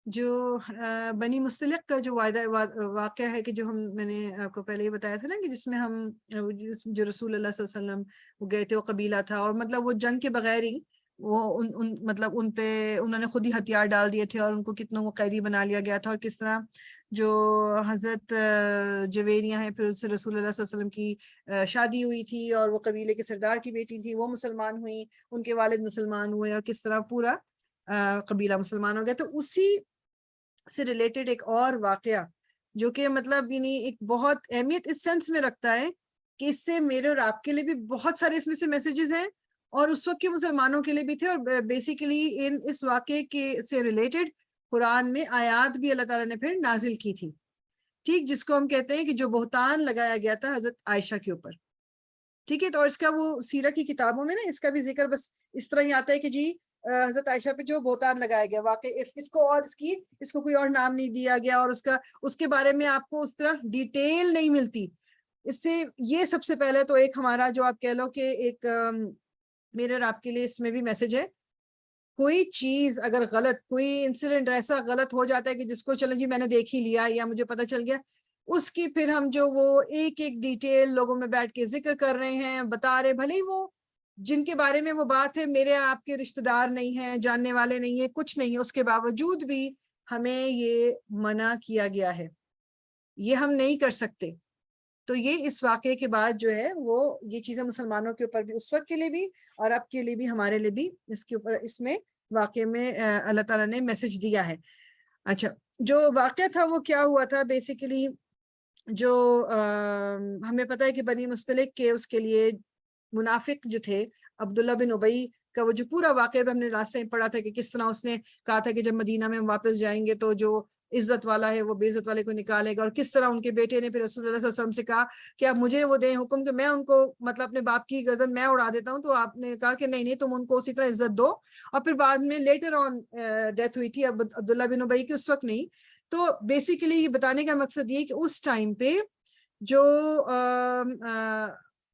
جو بنی مستلق کا جو واقعہ ہے کہ جو میں نے آپ کو پہلے ہی بتایا تھا نا کہ جس میں ہم جو رسول اللہ صلی اللہ علیہ وسلم وہ گئے تھے، وہ قبیلہ تھا، اور مطلب وہ جنگ کے بغیر ہی وہ مطلب ان پہ انہوں نے خود ہی ہتھیار ڈال دیے تھے، اور ان کو کتنوں کو قیدی بنا لیا گیا تھا، اور کس طرح جو حضرت جویریہ ہیں، پھر اس سے رسول اللہ صلی اللہ علیہ وسلم کی شادی ہوئی تھی، اور وہ قبیلے کے سردار کی بیٹی تھی، وہ مسلمان ہوئی، ان کے والد مسلمان ہوئے، اور کس طرح پورا قبیلہ مسلمان ہو گیا۔ تو اسی سے ریلیٹڈ ایک اور واقعہ جو کہ مطلب یعنی ایک بہت اہمیت اس سینس میں رکھتا ہے کہ اس سے میرے اور آپ کے لیے بھی بہت سارے اس میں سے میسیجز ہیں، اور اس وقت کے مسلمانوں کے لیے بھی تھے، اور بیسیکلی اس واقعے کے سے ریلیٹڈ قرآن میں آیات بھی اللہ تعالیٰ نے پھر نازل کی تھی، ٹھیک، جس کو ہم کہتے ہیں کہ جو بہتان لگایا گیا تھا حضرت عائشہ کے اوپر، ٹھیک ہے۔ تو اس کا وہ سیرہ کی کتابوں میں نا اس کا بھی ذکر بس اس طرح ہی آتا ہے کہ جی حضرت عائشہ پہ جو بہتان لگایا گیا، واقعی اس کو اور اس کو کوئی اور نام نہیں دیا گیا، اور اس کے بارے میں آپ کو اس طرح ڈیٹیل نہیں ملتی۔ اس سے یہ سب سے پہلے تو ایک ہمارا جو آپ کہہ لو کہ ایک میرے اور آپ کے لیے اس میں بھی میسج ہے، کوئی چیز اگر غلط، کوئی انسیڈنٹ ایسا غلط ہو جاتا ہے کہ جس کو چلیں جی میں نے دیکھ ہی لیا یا مجھے پتہ چل گیا، اس کی پھر ہم جو وہ ایک ایک ڈیٹیل لوگوں میں بیٹھ کے ذکر کر رہے ہیں، بتا رہے، بھلے ہی وہ جن کے بارے میں وہ بات ہے میرے آپ کے رشتہ دار نہیں ہیں، جاننے والے نہیں ہیں، کچھ نہیں ہے، اس کے باوجود بھی ہمیں یہ منع کیا گیا ہے، یہ ہم نہیں کر سکتے۔ تو یہ اس واقعے کے بعد جو ہے وہ یہ چیزیں مسلمانوں کے اوپر بھی اس وقت کے لیے بھی اور اب کے لیے بھی ہمارے لیے بھی اس کے اوپر اس میں واقعے میں اللہ تعالیٰ نے میسج دیا ہے۔ اچھا، جو واقعہ تھا وہ کیا ہوا تھا بیسیکلی، جو ہمیں پتہ ہے کہ بنی مستلق کے اس کے لیے منافق جو تھے، عبداللہ بن ابی کا وہ جو پورا واقعہ بھی ہم نے راستے میں پڑھا تھا کہ کس طرح اس نے کہا تھا کہ جب مدینہ میں ہم واپس جائیں گے تو جو عزت والا ہے وہ بے عزت والے کو نکالے گا، اور کس طرح ان کے بیٹے نے پھر رسول اللہ صلی اللہ علیہ وسلم سے کہا کہ آپ مجھے وہ دیں حکم کہ میں ان کو مطلب اپنے باپ کی گردن میں اڑا دیتا ہوں، تو آپ نے کہا کہ نہیں نہیں تم ان کو اسی طرح عزت دو، اور پھر بعد میں لیٹر آن ڈیتھ ہوئی تھی عبداللہ بن ابی کی، اس وقت نہیں۔ تو بیسیکلی یہ بتانے کا مقصد یہ کہ اس ٹائم پہ جو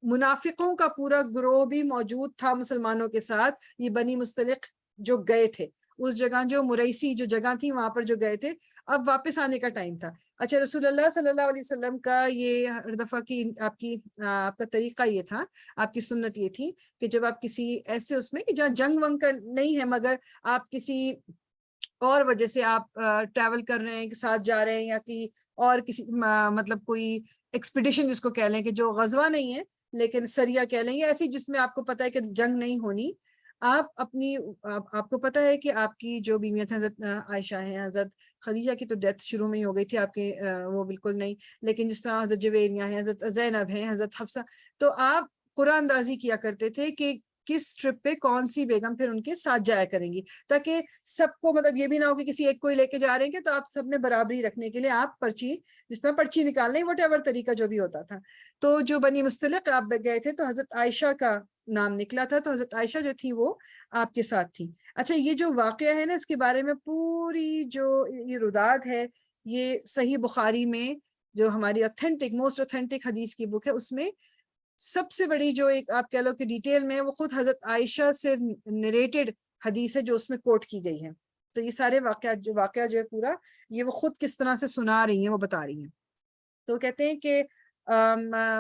منافقوں کا پورا گروہ بھی موجود تھا مسلمانوں کے ساتھ، یہ بنی مستلق جو گئے تھے اس جگہ، جو مریسی جو جگہ تھی وہاں پر جو گئے تھے، اب واپس آنے کا ٹائم تھا۔ اچھا، رسول اللہ صلی اللہ علیہ وسلم کا یہ ہر دفعہ کی آپ کا طریقہ یہ تھا، آپ کی سنت یہ تھی کہ جب آپ کسی ایسے اس میں کہ جہاں جنگ ونگ کا نہیں ہے مگر آپ کسی اور وجہ سے آپ ٹریول کر رہے ہیں، ساتھ جا رہے ہیں، یا کہ اور کسی مطلب کوئی ایکسپیڈیشن جس کو کہہ لیں کہ جو غزوہ نہیں ہے لیکن سریہ کہہ لیں، یا ایسی جس میں آپ کو پتہ ہے کہ جنگ نہیں ہونی، آپ کو پتہ ہے کہ آپ کی جو بیویاں تھیں حضرت عائشہ ہیں، حضرت خدیجہ کی تو ڈیتھ شروع میں ہی ہو گئی تھی، آپ کے وہ بالکل نہیں، لیکن جس طرح حضرت جویریہ ہیں، حضرت زینب ہیں، حضرت حفصہ، تو آپ قرآن اندازی کیا کرتے تھے کہ کس ٹرپ پہ کون سی بیگم پھر ان کے ساتھ جایا کریں گی، تاکہ سب کو مطلب یہ بھی نہ ہو کہ کسی ایک کو ہی لے کے جا رہے ہیں، کہ تو آپ سب میں برابری رکھنے کے لیے آپ پرچی جس طرح پرچی نکال لیں، وٹ ایور طریقہ جو بھی ہوتا تھا۔ تو جو بنی مستلق آپ گئے تھے تو حضرت عائشہ کا نام نکلا تھا، تو حضرت عائشہ جو تھی وہ آپ کے ساتھ تھی۔ اچھا، یہ جو واقعہ ہے نا اس کے بارے میں پوری جو یہ رداد ہے، یہ صحیح بخاری میں جو ہماری موسٹ اوتھینٹک حدیث کی بک ہے، اس میں سب سے بڑی جو ایک آپ کہہ لو کہ ڈیٹیل میں وہ خود حضرت عائشہ سے نریٹڈ حدیث ہے جو اس میں کوٹ کی گئی ہے۔ تو یہ سارے واقعہ جو ہے پورا یہ وہ خود کس طرح سے سنا رہی ہیں، وہ بتا رہی ہیں۔ تو کہتے ہیں کہ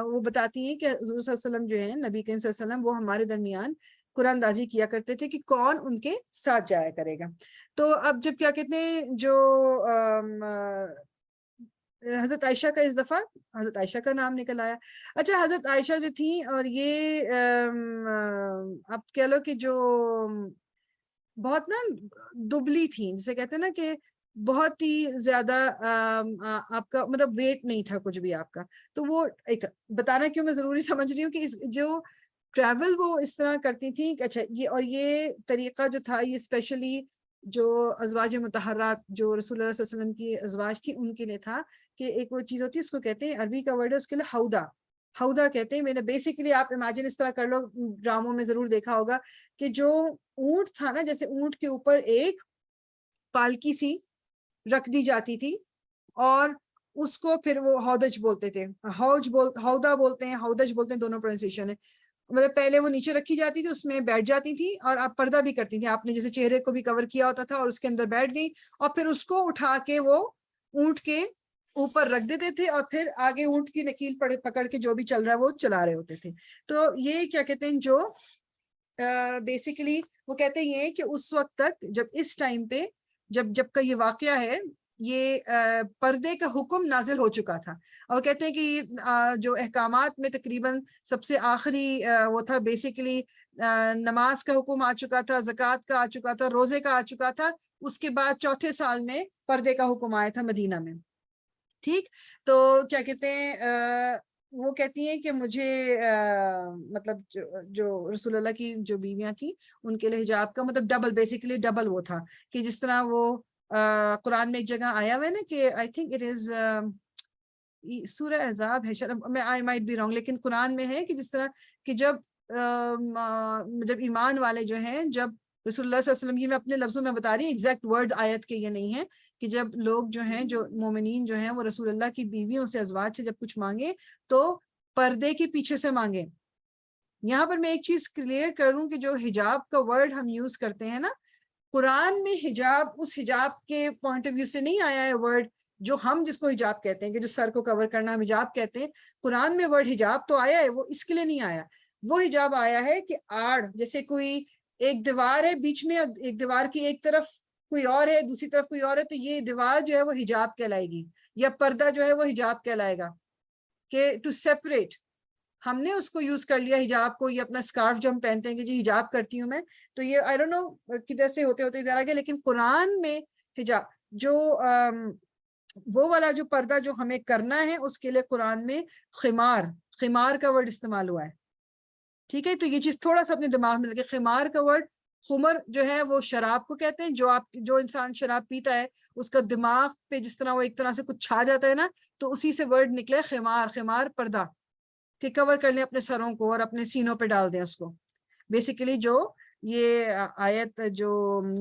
وہ بتاتی ہیں کہ حضور صلی اللہ علیہ وسلم جو ہیں، نبی کریم صلی اللہ علیہ وسلم، وہ ہمارے درمیان قرآن اندازی کیا کرتے تھے کہ کون ان کے ساتھ جایا کرے گا۔ تو اب جب کیا کہتے ہیں جو حضرت عائشہ کا اس دفعہ حضرت عائشہ کا نام نکل آیا۔ اچھا، حضرت عائشہ جو تھی اور یہ آپ کہہ لو کہ جو بہت نا دبلی تھی، جسے کہتے ہیں نا کہ بہت ہی زیادہ آپ کا مطلب ویٹ نہیں تھا کچھ بھی آپ کا۔ تو وہ ایک بتانا کیوں میں ضروری سمجھ رہی ہوں کہ جو ٹریول وہ اس طرح کرتی تھی کہ اچھا یہ طریقہ جو تھا یہ اسپیشلی جو ازواج مطہرات جو رسول اللہ صلی اللہ علیہ وسلم کی ازواج تھی ان کے لیے تھا، کہ ایک وہ چیز ہوتی ہے اس کو کہتے ہیں، عربی کا ورڈ ہے اس کے لیے ہودہ کہتے ہیں۔ میں نے بیسیکلی آپ امیجن اس طرح کر لو، ڈراموں میں ضرور دیکھا ہوگا کہ جو اونٹ تھا نا، جیسے اونٹ کے اوپر ایک پالکی سی رکھ دی جاتی تھی، اور اس کو پھر وہ ہودج بولتے تھے، ہودہ بولتے ہیں، ہودج بولتے ہیں، دونوں پروننسیشن ہے۔ مطلب پہلے وہ نیچے رکھی جاتی تھی، اس میں بیٹھ جاتی تھی اور آپ پردہ بھی کرتی تھی، آپ نے جیسے چہرے کو بھی کور کیا ہوتا تھا اور اس کے اندر بیٹھ گئی اور پھر اس کو اٹھا کے وہ اونٹ کے اوپر رکھ دیتے تھے اور پھر آگے اونٹ کی نکیل پکڑ کے جو بھی چل رہا ہے وہ چلا رہے ہوتے تھے. تو یہ کیا کہتے ہیں جو بیسیکلی وہ کہتے ہیں کہ اس وقت تک جب اس ٹائم پہ جب کا یہ واقعہ ہے یہ پردے کا حکم نازل ہو چکا تھا. اور کہتے ہیں کہ جو احکامات میں تقریباً سب سے آخری وہ تھا بیسیکلی نماز کا حکم آ چکا تھا، زکوٰۃ کا آ چکا تھا، روزے کا آ چکا تھا. اس کے بعد چوتھے سال میں پردے کا حکم آیا تھا مدینہ میں. ٹھیک، تو کیا کہتے ہیں وہ کہتی ہیں کہ مجھے مطلب جو رسول اللہ کی جو بیویاں تھیں ان کے لیے حجاب کا مطلب ڈبل، بیسیکلی ڈبل وہ تھا کہ جس طرح وہ قرآن میں ایک جگہ آیا ہوا ہے نا کہ آئی تھنک اٹ از سورہ احزاب ہے شاید، میں آئی مائٹ بی رانگ، لیکن قرآن میں ہے کہ جس طرح کہ جب ایمان والے جو ہیں، جب رسول اللہ صلی اللہ علیہ وسلم کی میں اپنے لفظوں میں بتا رہی ہوں، ایگزیکٹ ورڈ آیت کے یہ نہیں ہے، کہ جب لوگ جو ہیں جو مومنین جو ہیں وہ رسول اللہ کی بیویوں سے ازواج سے جب کچھ مانگے تو پردے کے پیچھے سے مانگے. یہاں پر میں ایک چیز کلیئر کروں کہ جو حجاب کا ورڈ ہم یوز کرتے ہیں نا، قرآن میں حجاب اس حجاب کے پوائنٹ آف ویو سے نہیں آیا ہے ورڈ جو ہم جس کو حجاب کہتے ہیں کہ جو سر کو کور کرنا ہم حجاب کہتے ہیں. قرآن میں ورڈ حجاب تو آیا ہے، وہ اس کے لیے نہیں آیا. وہ حجاب آیا ہے کہ آڑ، جیسے کوئی ایک دیوار ہے بیچ میں، ایک دیوار کی ایک طرف کوئی اور ہے دوسری طرف کوئی اور ہے، تو یہ دیوار جو ہے وہ حجاب کہلائے گی، یا پردہ جو ہے وہ حجاب کہلائے گا، کہ ٹو سیپریٹ. ہم نے اس کو یوز کر لیا حجاب کو، یہ اپنا سکارف جو ہم پہنتے ہیں کہ جی حجاب کرتی ہوں میں، تو یہ آئی ڈونٹ نو کدھر سے ہوتے ہوتے ادھر آ گیا. لیکن قرآن میں حجاب جو وہ والا جو پردہ جو ہمیں کرنا ہے اس کے لیے قرآن میں خمار کا ورڈ استعمال ہوا ہے. ٹھیک ہے، تو یہ چیز تھوڑا سا اپنے دماغ میں لگے. خمار کا ورڈ خمر جو ہے وہ شراب کو کہتے ہیں، جو انسان شراب پیتا ہے اس کا دماغ پہ جس طرح وہ ایک طرح سے کچھ چھا جاتا ہے نا، تو اسی سے ورڈ نکلے خمار پردہ، کہ کور کر لیں اپنے سروں کو اور اپنے سینوں پہ ڈال دیں اس کو. بیسیکلی جو یہ آیت جو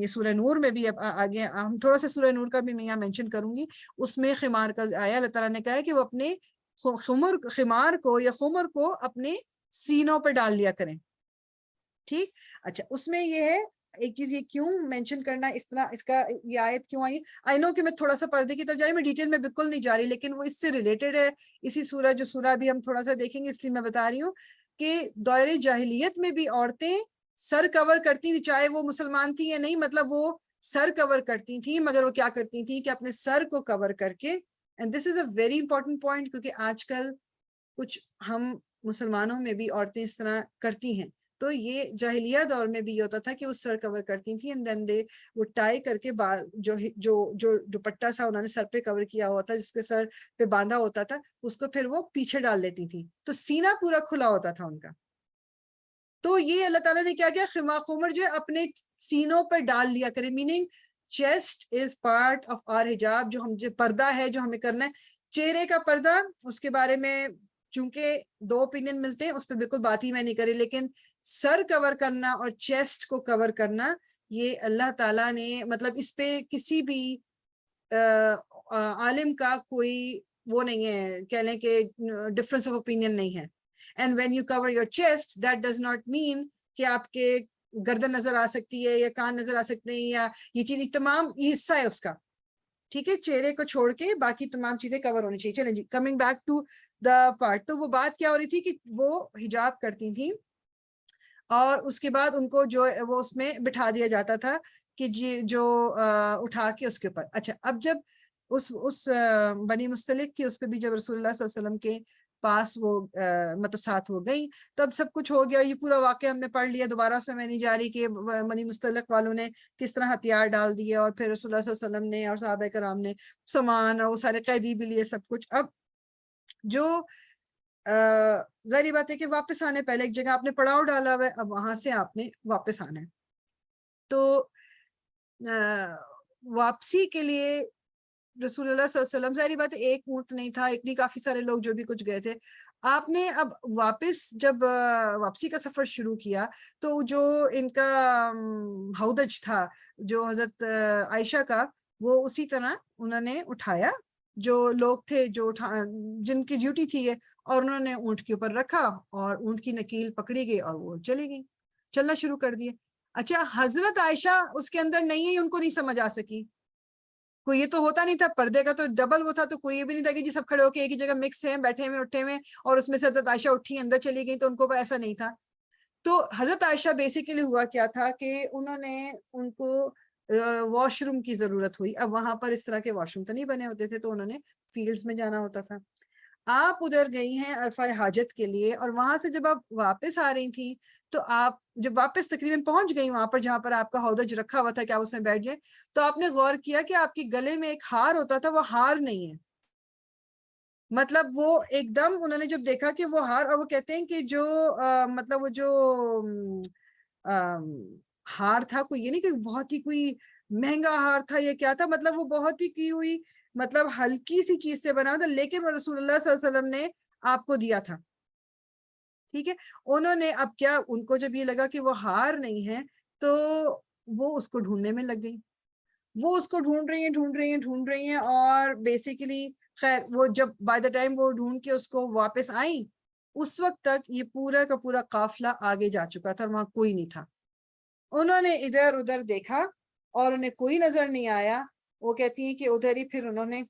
یہ سورہ نور میں بھی آگے ہم تھوڑا سا سورہ نور کا بھی میں یہاں مینشن کروں گی، اس میں خمار کا آیا، اللہ تعالیٰ نے کہا ہے کہ وہ اپنے خمار کو یا خمر کو اپنے سینوں پہ ڈال لیا کریں. ٹھیک، اچھا اس میں یہ ہے ایک چیز، یہ کیوں مینشن کرنا اس طرح، اس کا یہ آیت کیوں آئی. آئی نو کہ میں تھوڑا سا پردے کی طرف جا رہی، میں ڈیٹیل میں بالکل نہیں جا رہی، لیکن وہ اس سے ریلیٹڈ ہے. اسی سورہ جو سورہ بھی ہم تھوڑا سا دیکھیں گے، اس لیے میں بتا رہی ہوں کہ دور جاہلیت میں بھی عورتیں سر کور کرتی تھی، چاہے وہ مسلمان تھی یا نہیں، مطلب وہ سر کور کرتی تھی، مگر وہ کیا کرتی تھی کہ اپنے سر کو کور کر کے، and this is a very important point, کیونکہ آج کل کچھ ہم مسلمانوں میں بھی عورتیں اس طرح کرتی ہیں. تو یہ جاہلیہ دور میں بھی یہ ہوتا تھا کہ وہ سر کور کرتی تھیں، اینڈ دین دے وہ ٹائی کر کے جو دوپٹہ سا انہوں نے سر پہ کور کیا ہوا تھا، جس کے سر پہ باندھا ہوتا تھا، اس کو پھر وہ پیچھے ڈال لیتی تھی، تو سینہ پورا کھلا ہوتا تھا ان کا. تو یہ اللہ تعالیٰ نے کیا کیا، خمر جو ہے اپنے سینوں پر ڈال لیا کرے، meaning chest is part of our حجاب، جو پردہ ہے جو ہمیں کرنا ہے. چہرے کا پردہ اس کے بارے میں چونکہ دو اوپینین ملتے ہیں، اس پہ بالکل بات ہی میں نہیں کری، لیکن سر کور کرنا اور چیسٹ کو کور کرنا یہ اللہ تعالیٰ نے مطلب اس پہ کسی بھی عالم کا کوئی وہ نہیں ہے، کہہ لیں کہ ڈفرنس آف اوپینین نہیں ہے. And when you cover your chest, that does not mean کہ آپ کے گردن نظر آ سکتی ہے یا کان نظر آ سکتے ہیں، یا یہ چیز تمام یہ حصہ ہے اس کا. ٹھیک ہے، چہرے کو چھوڑ کے باقی تمام چیزیں کور ہونی چاہیے. چلیں جی، coming back to the part, تو وہ بات کیا ہو رہی تھی کہ وہ حجاب کرتی تھیں اور اس کے بعد ان کو جو وہ اس میں بٹھا دیا جاتا تھا کہ جی جو اٹھا کے اس کے اوپر. اچھا، اب جب اس بنی مستلق کی اس پہ بھی جب رسول اللہ صلی اللہ علیہ وسلم کے پاس وہ مطلب ساتھ ہو گئی، تو اب سب کچھ ہو گیا. یہ پورا واقعہ ہم نے پڑھ لیا، دوبارہ اس میں نہیں جا رہی کہ بنی مستلق والوں نے کس طرح ہتھیار ڈال دیے اور پھر رسول اللہ صلی اللہ علیہ وسلم نے اور صحابہ کرام نے سامان اور وہ سارے قیدی بھی لیے سب کچھ. اب جو ظاہری بات ہے کہ واپس آنے پہلے ایک جگہ آپ نے پڑاؤ ڈالا ہوا ہے، اب وہاں سے آپ نے واپس آنا ہے. تو واپسی کے لیے رسول اللہ صلی اللہ علیہ وسلم، ظاہری بات ہے ایک اونٹ نہیں تھا، ایک نہیں، کافی سارے لوگ جو بھی کچھ گئے تھے. آپ نے اب جب واپسی کا سفر شروع کیا تو جو ان کا ہودج تھا جو حضرت عائشہ کا، وہ اسی طرح انہوں نے اٹھایا جو لوگ تھے جو جن کی ڈیوٹی تھی یہ، اور انہوں نے اونٹ کے اوپر رکھا اور اونٹ کی نکیل پکڑی گئی اور وہ چلی گئی، چلنا شروع کر دیے۔ اچھا حضرت عائشہ اس کے اندر نہیں ہے، ان کو نہیں سمجھ آ سکی، کوئی یہ تو ہوتا نہیں تھا، پردے کا تو ڈبل وہ تھا، تو کوئی یہ بھی نہیں تھا کہ جی سب کھڑے ہو کے ایک ہی جگہ مکس ہیں، بیٹھے ہوئے اٹھے ہوئے، اور اس میں سے حضرت عائشہ اٹھی اندر چلی گئی، تو ان کو ایسا نہیں تھا۔ تو حضرت عائشہ بیسیکلی ہوا کیا تھا کہ انہوں نے ان کو واش روم کی ضرورت ہوئی، اب وہاں پر اس طرح کے واش روم تو نہیں بنے ہوتے تھے، تو انہوں نے فیلڈز میں جانا ہوتا تھا۔ آپ ادھر گئی ہیں عرفہ حاجت کے لیے، اور وہاں سے جب آپ واپس آ رہی تھی تو آپ جب واپس تقریباً پہنچ گئی وہاں پر جہاں پر آپ کا ہودج رکھا ہوا تھا کہ آپ اس میں بیٹھ جائیں، تو آپ نے غور کیا کہ آپ کے گلے میں ایک ہار ہوتا تھا، وہ ہار نہیں ہے، مطلب وہ ایک دم انہوں نے جب دیکھا کہ وہ ہار، اور وہ کہتے ہیں کہ جو مطلب وہ جو ہار تھا، کوئی یہ نہیں کہ بہت ہی کوئی مہنگا ہار تھا یا کیا تھا، مطلب وہ بہت ہی کی ہوئی مطلب ہلکی سی چیز سے بنا تھا، لیکن وہ رسول اللہ صلی اللہ علیہ وسلم نے آپ کو دیا تھا، ٹھیک ہے۔ انہوں نے اب کیا، ان کو جب یہ لگا کہ وہ ہار نہیں ہے تو وہ اس کو ڈھونڈنے میں لگ گئی، وہ اس کو ڈھونڈ رہی ہیں اور بیسیکلی خیر وہ جب بائی دا ٹائم وہ ڈھونڈ کے اس کو واپس آئیں، اس وقت تک یہ پورا کا پورا قافلہ آگے جا چکا تھا اور وہاں کوئی نہیں تھا۔ انہوں نے ادھر ادھر دیکھا اور انہیں کوئی نظر نہیں آیا، وہ کہتی ہیں کہ ادھر ہی پھر انہوں نے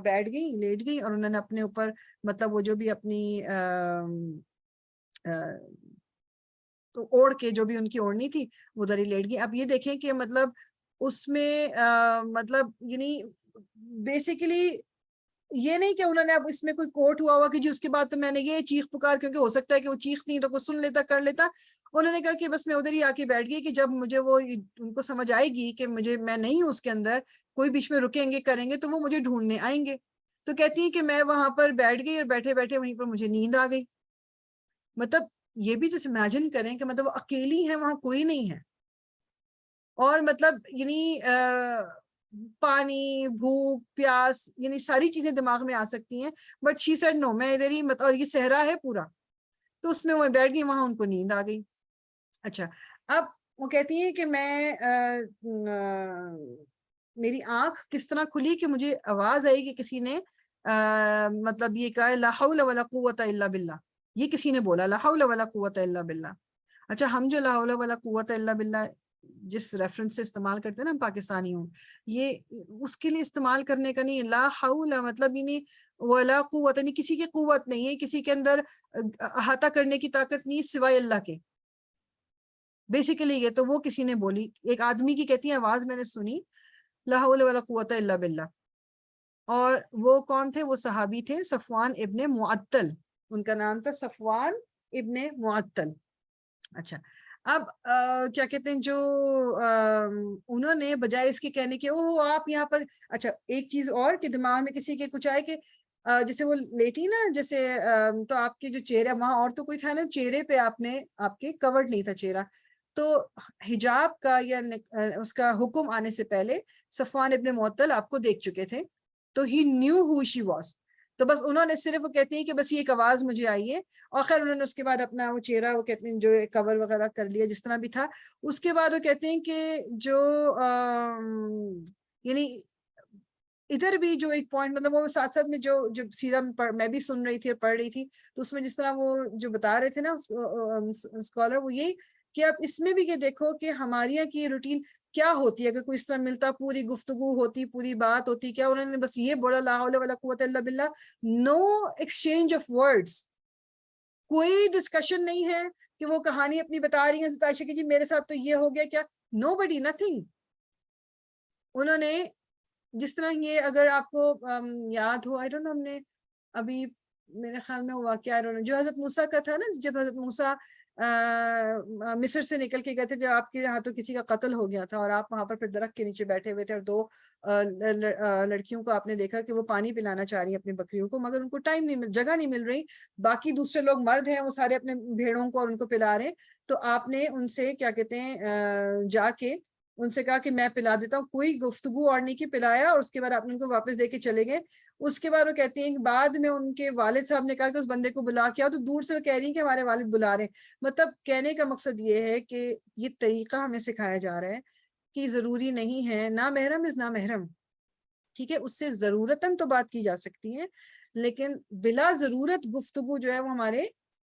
بیٹھ گئی، لیٹ گئی، اور انہوں نے اپنے اوپر مطلب وہ جو بھی اپنی اوڑھ کے جو بھی ان کی اوڑھنی تھی وہ ادھر ہی لیٹ گئی۔ اب یہ دیکھیں کہ مطلب اس میں مطلب یعنی بیسیکلی یہ نہیں کہ انہوں نے اب اس میں کوئی کوٹ ہوا ہوا کہ جی اس کے بعد تو میں نے یہ چیخ پکار، کیونکہ ہو سکتا ہے کہ وہ چیخ نہیں تو کوئی سن لیتا کر لیتا، انہوں نے کہا کہ بس میں ادھر ہی آ کے بیٹھ گئی کہ جب مجھے وہ ان کو سمجھ آئے گی کہ میں نہیں ہوں اس کے اندر، کوئی بیچ میں رکیں گے کریں گے تو وہ مجھے ڈھونڈنے آئیں گے۔ تو کہتی ہیں کہ میں وہاں پر بیٹھ گئی اور بیٹھے بیٹھے وہیں پر مجھے نیند آ گئی۔ مطلب یہ بھی جیسے امیجن کریں کہ مطلب وہ اکیلی ہیں، وہاں کوئی نہیں ہے، اور مطلب یعنی پانی، بھوک، پیاس، یعنی ساری چیزیں دماغ میں آ سکتی ہیں، بٹ شی سیڈ نو، میں ادھر ہی اور یہ صحرا ہے پورا، تو اس میں وہ بیٹھ گئی، وہاں ان کو نیند آ گئی۔ اچھا اب وہ کہتی ہیں کہ میں میری آنکھ کس طرح کھلی کہ مجھے آواز آئی کہ کسی نے مطلب یہ کہا لا حول ولا قوت الا باللہ، یہ کسی نے بولا لا حول ولا قوت الا باللہ۔ اچھا ہم جو لا حول ولا قوت الا باللہ جس ریفرنس سے استعمال کرتے ہیں نا ہم پاکستانی ہوں، یہ اس کے لیے استعمال کرنے کا نہیں، لا حول مطلب یہ نہیں، ولا قوت نہیں، کسی کی قوت نہیں ہے، کسی کے اندر احاطہ کرنے کی طاقت نہیں سوائے اللہ کے، بیسیکلی یہ تو وہ کسی نے بولی، ایک آدمی کی کہتی ہے آواز میں نے سنی لا حول ولا قوت الا باللہ، اور وہ کون تھے؟ وہ صحابی تھے صفوان ابن معطل، ان کا نام تھا صفوان ابن معطل۔ اچھا اب کیا کہتے ہیں جو انہوں نے بجائے اس کے کہنے کے اوہ آپ یہاں پر، اچھا ایک چیز اور کہ دماغ میں کسی کے کچھ آئے کہ جیسے وہ لیٹی نا، جیسے تو آپ کے جو چہرہ وہاں اور تو کوئی تھا نا، چہرے پہ آپ نے آپ کے کورڈ نہیں تھا چہرہ، تو حجاب کا یا اس کا حکم آنے سے پہلے صفوان ابن معطل آپ کو دیکھ چکے تھے، تو ہی نیو ہو شی واز، تو بس انہوں نے صرف وہ کہتی ہیں کہ بس یہ ایک آواز مجھے آئی ہے، اور خیر انہوں نے اس کے بعد اپنا وہ چہرہ وہ کہتے ہیں جو کور وغیرہ کر لیا جس طرح بھی تھا، اس کے بعد وہ کہتے ہیں کہ جو یعنی ادھر بھی جو ایک پوائنٹ مطلب وہ ساتھ ساتھ میں جو جب سیرہ میں بھی سن رہی تھی اور پڑھ رہی تھی، تو اس میں جس طرح وہ جو بتا رہے تھے نا اسکالر، وہ یہی کہ آپ اس میں بھی یہ دیکھو کہ ہمارے یہاں کی روٹین کیا ہوتی ہے، اگر کوئی اس طرح ملتا پوری گفتگو ہوتی، پوری بات ہوتی، کیا انہوں نے بس یہ بولا لا حول ولا قوت الا باللہ، نو ایکسچینج آف ورڈز، کوئی ڈسکشن نہیں ہے کہ وہ کہانی اپنی بتا رہی ہیں عائشہ کہ جی میرے ساتھ تو یہ ہو گیا، کیا نو بڈی نتھنگ۔ انہوں نے جس طرح یہ اگر آپ کو یاد ہو، آئی ڈونٹ نو ہم نے ابھی میرے خیال میں وہ واقعہ جو حضرت موسیٰ کا تھا نا، جب حضرت موسیٰ مصر سے نکل کے گئے تھے، جب آپ کے ہاتھوں کسی کا قتل ہو گیا تھا اور آپ وہاں پر پھر درخت کے نیچے بیٹھے ہوئے تھے، اور دو لڑکیوں کو آپ نے دیکھا کہ وہ پانی پلانا چاہ رہی ہیں اپنی بکریوں کو، مگر ان کو ٹائم نہیں جگہ نہیں مل رہی، باقی دوسرے لوگ مرد ہیں وہ سارے اپنے بھیڑوں کو اور ان کو پلا رہے ہیں، تو آپ نے ان سے کیا کہتے ہیں جا کے ان سے کہا کہ میں پلا دیتا ہوں، کوئی گفتگو اور نہیں کی، پلایا، اور اس کے بعد آپ نے ان کو واپس دے کے چلے گئے۔ اس کے بعد وہ کہتے ہیں کہ بعد میں ان کے والد صاحب نے کہا کہ اس بندے کو بلا کے آؤ، تو دور سے وہ کہہ رہی ہیں کہ ہمارے والد بلا رہے ہیں، مطلب کہنے کا مقصد یہ ہے کہ یہ طریقہ ہمیں سکھایا جا رہا ہے کہ ضروری نہیں ہے نا محرم از نا محرم، ٹھیک ہے, اس سے ضرورتاً تو بات کی جا سکتی ہے, لیکن بلا ضرورت گفتگو جو ہے وہ ہمارے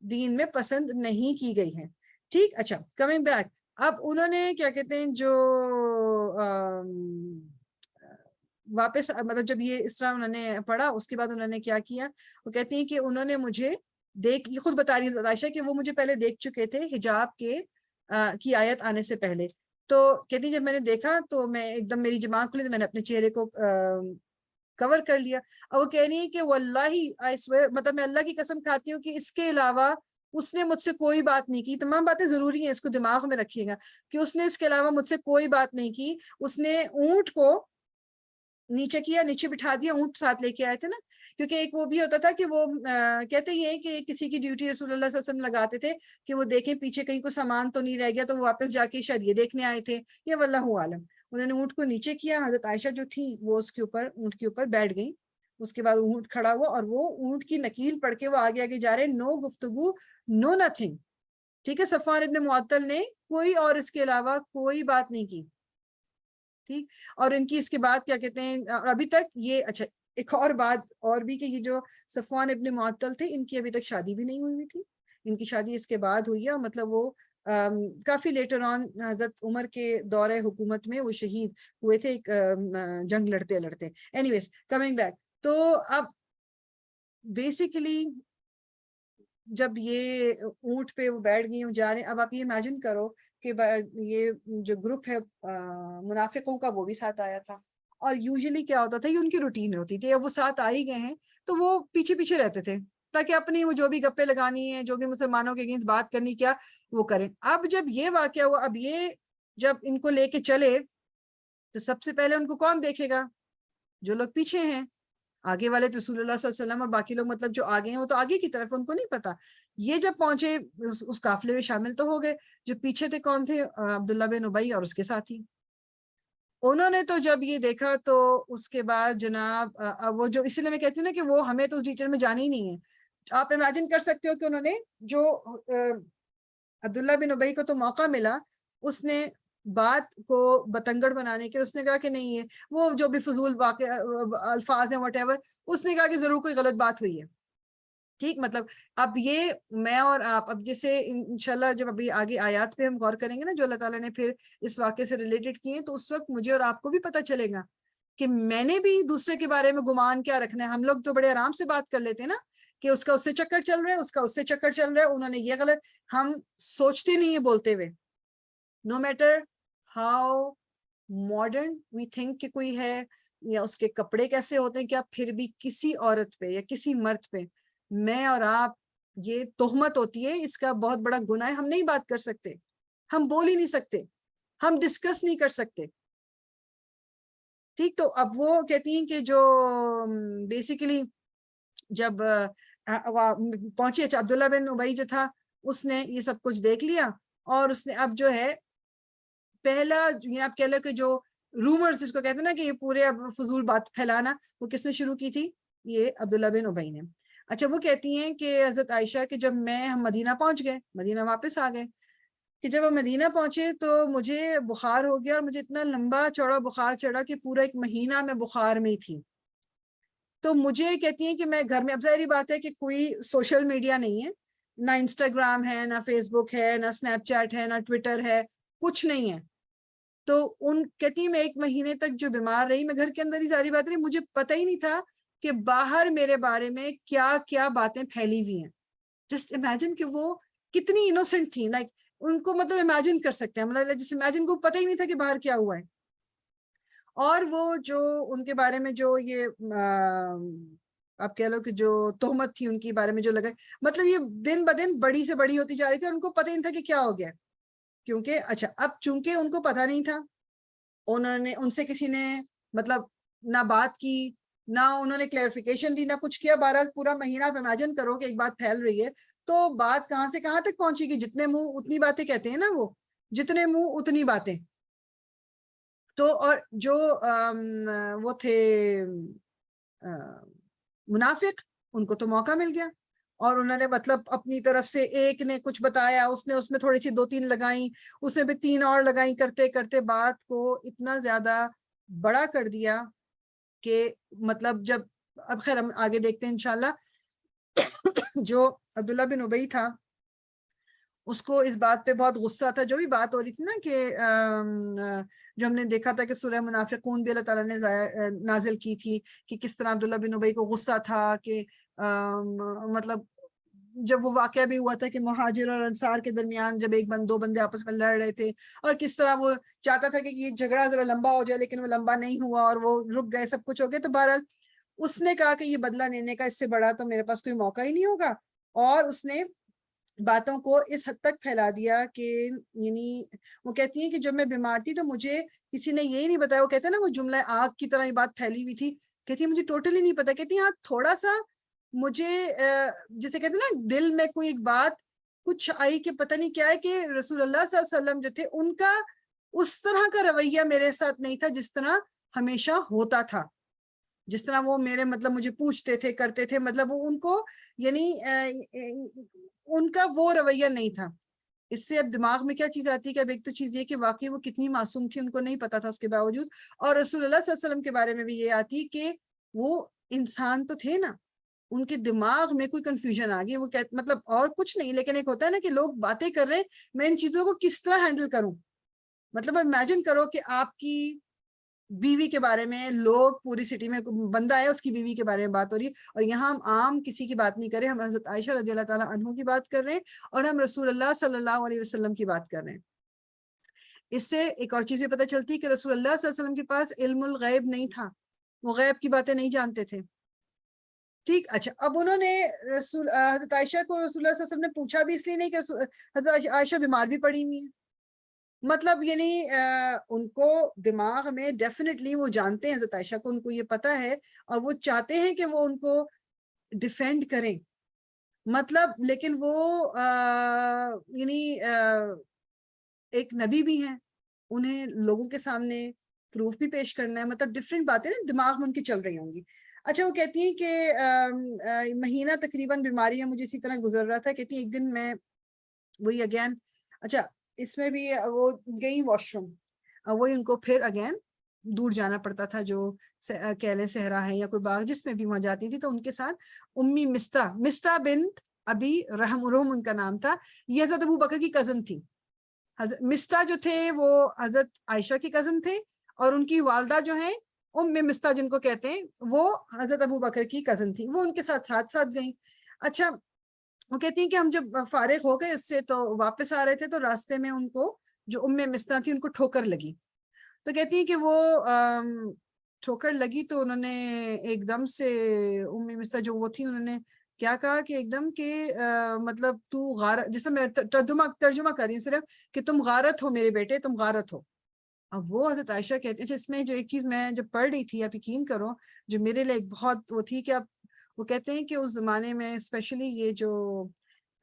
دین میں پسند نہیں کی گئی ہے. ٹھیک, اچھا کمنگ بیک, اب انہوں نے کیا کہتے ہیں جو واپس مطلب جب یہ اس طرح انہوں نے پڑھا, اس کے بعد انہوں نے کیا کیا, وہ کہتی ہیں کہ انہوں نے مجھے یہ خود بتا رہی ہے عائشہ کہ وہ مجھے پہلے دیکھ چکے تھے حجاب کی آیت آنے سے پہلے. تو کہتی جب میں نے دیکھا تو میں ایک دم میری دماغ کھلی, تو میں نے اپنے چہرے کو کور کر لیا. اور وہ کہہ رہی ہے کہ واللہ مطلب میں اللہ کی قسم کھاتی ہوں کہ اس کے علاوہ اس نے مجھ سے کوئی بات نہیں کی. تمام باتیں ضروری ہیں, اس کو دماغ میں رکھیے گا کہ اس نے اس کے علاوہ مجھ سے کوئی بات نہیں کی. اس نے اونٹ کو نیچے کیا, نیچے بٹھا دیا, اونٹ ساتھ لے کے آئے تھے نا, کیونکہ ایک وہ بھی ہوتا تھا کہ وہ کہتے یہ کہ کسی کی ڈیوٹی رسول اللہ صلی اللہ علیہ وسلم لگاتے تھے کہ وہ دیکھیں پیچھے کہیں کو سامان تو نہیں رہ گیا, تو وہ واپس جا کے شاید یہ دیکھنے آئے تھے, یہ واللہ عالم. انہوں نے اونٹ کو نیچے کیا, حضرت عائشہ جو تھی وہ اس کے اوپر اونٹ کے اوپر بیٹھ گئی. اس کے بعد اونٹ کھڑا ہوا اور وہ اونٹ کی نکیل پڑھ کے وہ آگے آگے جا رہے, نو گفتگو نو نتھنگ. ٹھیک ہے, صفوان ابن معطل نے کوئی اور اس کے علاوہ کوئی بات نہیں کی. ٹھیک, اور ان کی اس کے بعد کیا کہتے ہیں ابھی تک یہ, اچھا ایک اور بات اور بھی کہ یہ جو صفوان ابن معطل تھے ان کی ابھی تک شادی بھی نہیں ہوئی تھی. ان کی شادی اس کے بعد ہوئی ہے, اور مطلب وہ کافی لیٹر آن حضرت عمر کے دور حکومت میں وہ شہید ہوئے تھے ایک جنگ لڑتے لڑتے. اینی ویز کمنگ بیک, تو اب بیسیکلی جب یہ اونٹ پہ وہ بیٹھ گئی جا رہے, اب آپ یہ امیجن کرو کہ یہ جو گروپ ہے منافقوں کا وہ بھی ساتھ آیا تھا, اور یوزلی کیا ہوتا تھا, یہ ان کی روٹین ہوتی تھی, اب وہ ساتھ آ ہی گئے ہیں تو وہ پیچھے پیچھے رہتے تھے تاکہ اپنی وہ جو بھی گپے لگانی ہے, جو بھی مسلمانوں کے اگینسٹ بات کرنی کیا وہ کریں. اب جب یہ واقعہ ہوا, اب یہ جب ان کو لے کے چلے تو سب سے پہلے ان کو کون دیکھے گا, جو لوگ پیچھے ہیں. آگے والے تو رسول اللہ صلی اللہ علیہ وسلم اور باقی لوگ مطلب جو آگے ہیں وہ تو آگے کی طرف, ان کو نہیں پتا. یہ جب پہنچے اس قافلے میں شامل تو ہو گئے, جو پیچھے تھے کون تھے, عبداللہ بن ابی اور اس کے ساتھی. انہوں نے تو جب یہ دیکھا تو اس کے بعد جناب وہ جو, اسی لیے میں کہتی ہوں نا کہ وہ ہمیں تو اس ڈیٹیل میں جانا ہی نہیں ہے. آپ امیجن کر سکتے ہو کہ انہوں نے جو عبداللہ بن ابی کو تو موقع ملا, اس نے بات کو بتنگڑ بنانے کے, اس نے کہا کہ نہیں ہے وہ جو بھی فضول الفاظ ہیں whatever, اس نے کہا کہ ضرور کوئی غلط بات ہوئی ہے. ٹھیک, مطلب اب یہ میں اور آپ اب جیسے انشاءاللہ جب ابھی آگے آیات پہ ہم غور کریں گے نا جو اللہ تعالیٰ نے پھر اس واقعے سے ریلیٹڈ کیے, تو اس وقت مجھے اور آپ کو بھی پتہ چلے گا کہ میں نے بھی دوسرے کے بارے میں گمان کیا رکھنا ہے. ہم لوگ تو بڑے آرام سے بات کر لیتے ہیں نا کہ اس کا اس سے چکر چل رہا ہے, اس کا اس سے چکر چل رہا ہے, انہوں نے یہ غلط, ہم سوچتے نہیں ہیں بولتے ہوئے. No matter how modern we think کہ کوئی ہے, یا اس کے کپڑے کیسے ہوتے ہیں, کیا پھر بھی کسی عورت پہ یا کسی مرد پہ میں اور آپ یہ تہمت ہوتی ہے, اس کا بہت بڑا گناہ ہے. ہم نہیں بات کر سکتے, ہم بول ہی نہیں سکتے, ہم ڈسکس نہیں کر سکتے. ٹھیک, تو اب وہ کہتی ہیں کہ جو بیسیکلی جب پہنچے, عبداللہ بن ابی جو تھا اس نے یہ سب کچھ دیکھ لیا, اور اس نے اب جو ہے پہلا آپ کہہ لو کہ جو رومرز جس کو کہتے ہیں نا کہ یہ پورے اب فضول بات پھیلانا, وہ کس نے شروع کی تھی, یہ عبداللہ بن ابی نے. اچھا, وہ کہتی ہیں کہ حضرت عائشہ کہ جب ہم مدینہ پہنچ گئے, مدینہ واپس آ گئے, کہ جب ہم مدینہ پہنچے تو مجھے بخار ہو گیا, اور مجھے اتنا لمبا چوڑا بخار چڑھا کہ پورا 1 مہینہ میں بخار میں ہی تھی. تو مجھے کہتی ہیں کہ میں گھر میں, اب ظاہری بات ہے کہ کوئی سوشل میڈیا نہیں ہے, نہ انسٹاگرام ہے, نہ فیس بک ہے, نہ اسنیپ چیٹ ہے, نہ ٹویٹر ہے, کچھ نہیں ہے. تو ان کہتی ہیں میں 1 مہینے تک جو بیمار رہی, میں گھر کے اندر ہی, ظاہری بات ہے مجھے پتہ ہی نہیں تھا کہ باہر میرے بارے میں کیا کیا باتیں پھیلی ہوئی ہیں. جسٹ امیجن کہ وہ کتنی انوسنٹ تھی, لائک ان کو مطلب امیجن کر سکتے ہیں, مطلب جس امیجن کو پتہ ہی نہیں تھا کہ باہر کیا ہوا ہے. اور وہ جو ان کے بارے میں جو یہ آپ کہہ لو کہ جو تہمت تھی ان کے بارے میں جو لگا, مطلب یہ دن بدن بڑی سے بڑی ہوتی جا رہی تھی, اور ان کو پتہ ہی نہیں تھا کہ کیا ہو گیا. کیونکہ اچھا, اب چونکہ ان کو پتہ نہیں تھا, انہوں نے ان سے کسی نے مطلب نہ بات کی, نہ انہوں نے کلیئرفیکیشن دی, نہ کچھ کیا. بہرحال پورا مہینہ آپ امیجن کرو کہ ایک بات پھیل رہی ہے, تو بات کہاں سے کہاں تک پہنچے گی. جتنے منہ اتنی باتیں کہتے ہیں نا, وہ جتنے منہ اتنی باتیں. تو اور جو وہ تھے منافق, ان کو تو موقع مل گیا, اور انہوں نے مطلب اپنی طرف سے ایک نے کچھ بتایا, اس نے اس میں تھوڑی سی 2-3 لگائیں, اس نے بھی 3 اور لگائیں, کرتے کرتے بات کو اتنا زیادہ بڑا کر دیا کہ مطلب جب اب خیر ہم آگے دیکھتے ہیں انشاءاللہ. جو عبداللہ بن ابی تھا اس کو اس بات پہ بہت غصہ تھا, جو بھی بات ہو رہی تھی نا کہ جو ہم نے دیکھا تھا کہ سورہ منافقون بھی اللہ تعالیٰ نے نازل کی تھی, کہ کس طرح عبداللہ بن ابی کو غصہ تھا کہ مطلب جب وہ واقعہ بھی ہوا تھا کہ مہاجر اور انصار کے درمیان جب دو بندے آپس میں لڑ رہے تھے, اور کس طرح وہ چاہتا تھا کہ یہ جھگڑا ذرا لمبا ہو جائے, لیکن وہ لمبا نہیں ہوا اور وہ رک گئے, سب کچھ ہو گیا. تو بہرحال اس نے کہا کہ یہ بدلہ لینے کا اس سے بڑا تو میرے پاس کوئی موقع ہی نہیں ہوگا, اور اس نے باتوں کو اس حد تک پھیلا دیا کہ یعنی وہ کہتی ہیں کہ جب میں بیمار تھی تو مجھے کسی نے یہی نہیں بتایا, وہ کہتے ہیں نا وہ جملہ آگ کی طرح یہ بات پھیلی ہوئی تھی, کہتی ہے مجھے ٹوٹلی نہیں پتا, کہتی ہیں ہاں تھوڑا سا مجھے جسے کہتے ہیں نا دل میں کوئی ایک بات کچھ آئی کہ پتہ نہیں کیا ہے, کہ رسول اللہ صلی اللہ علیہ وسلم جو تھے ان کا اس طرح کا رویہ میرے ساتھ نہیں تھا جس طرح ہمیشہ ہوتا تھا, جس طرح وہ میرے مطلب مجھے پوچھتے تھے کرتے تھے, مطلب وہ ان کو یعنی ان کا وہ رویہ نہیں تھا. اس سے اب دماغ میں کیا چیز آتی ہے کہ اب ایک تو چیز یہ کہ واقعی وہ کتنی معصوم تھی ان کو نہیں پتا تھا اس کے باوجود, اور رسول اللہ صلی اللہ علیہ وسلم کے بارے میں بھی یہ آتی کہ وہ انسان تو تھے نا, ان کے دماغ میں کوئی کنفیوژن آ گئی, وہ مطلب اور کچھ نہیں, لیکن ایک ہوتا ہے نا کہ لوگ باتیں کر رہے ہیں, میں ان چیزوں کو کس طرح ہینڈل کروں. مطلب امیجن کرو کہ آپ کی بیوی کے بارے میں لوگ پوری سٹی میں بندہ ہے اس کی بیوی کے بارے میں بات ہو رہی ہے, اور یہاں ہم عام کسی کی بات نہیں کر رہے, ہم حضرت عائشہ رضی اللہ تعالیٰ عنہ کی بات کر رہے ہیں, اور ہم رسول اللہ صلی اللہ علیہ وسلم کی بات کر رہے ہیں. اس سے ایک اور چیز یہ پتہ چلتی ہے کہ رسول اللہ صلی اللہ علیہ وسلم کے پاس علم الغیب نہیں تھا, وہ غیب کی باتیں نہیں جانتے تھے. ٹھیک, اچھا اب انہوں نے حضرت عائشہ کو رسول اللہ صلی اللہ علیہ وسلم نے پوچھا بھی اس لیے نہیں کہ حضرت عائشہ بیمار بھی پڑی ہوئی ہیں, مطلب یعنی ان کو دماغ میں ڈیفینیٹلی وہ جانتے ہیں حضرت عائشہ کو, ان کو یہ پتا ہے, اور وہ چاہتے ہیں کہ وہ ان کو ڈیفینڈ کریں, مطلب لیکن وہ یعنی ایک نبی بھی ہیں, انہیں لوگوں کے سامنے پروف بھی پیش کرنا ہے, مطلب ڈفرینٹ باتیں نا دماغ میں ان کی چل رہی ہوں گی. اچھا وہ کہتی ہیں کہ مہینہ تقریباً بیماری میں مجھے اسی طرح گزر رہا تھا, کہتی ہیں ایک دن میں وہی اگین, اچھا اس میں بھی وہ گئی واش روم, وہی ان کو پھر اگین دور جانا پڑتا تھا, جو کہہ لیں صحرا ہے یا کوئی باغ جس میں بھی وہاں جاتی تھی, تو ان کے ساتھ امی مستہ بنت ابی رحم ان کا نام تھا, یہ حضرت ابو بکر کی کزن تھی. مستہ جو تھے وہ حضرت عائشہ کی کزن تھے, اور ان کی والدہ جو ہیں مستہ جن کو کہتے ہیں وہ حضرت ابو بکر کی کزن تھی, وہ ان کے ساتھ ساتھ گئیں. اچھا وہ کہتی ہیں کہ ہم جب فارغ ہو گئے اس سے تو واپس آ رہے تھے, تو راستے میں ان کو جو مستہ تھی ان کو ٹھوکر لگی, تو کہتی ہیں کہ وہ ٹھوکر لگی تو انہوں نے ایک دم سے مستہ جو وہ تھی انہوں نے کیا کہا کہ ایک دم کہ مطلب تو غارت, جیسے میں ترجمہ کر رہی ہوں صرف, کہ تم غارت ہو میرے بیٹے, تم غارت ہو. اب وہ حضرت عائشہ کہتے ہیں, اس میں جو ایک چیز میں جب پڑھ رہی تھی, آپ یقین کرو جو میرے لیے ایک بہت وہ تھی, کہ اب وہ کہتے ہیں کہ اس زمانے میں اسپیشلی یہ جو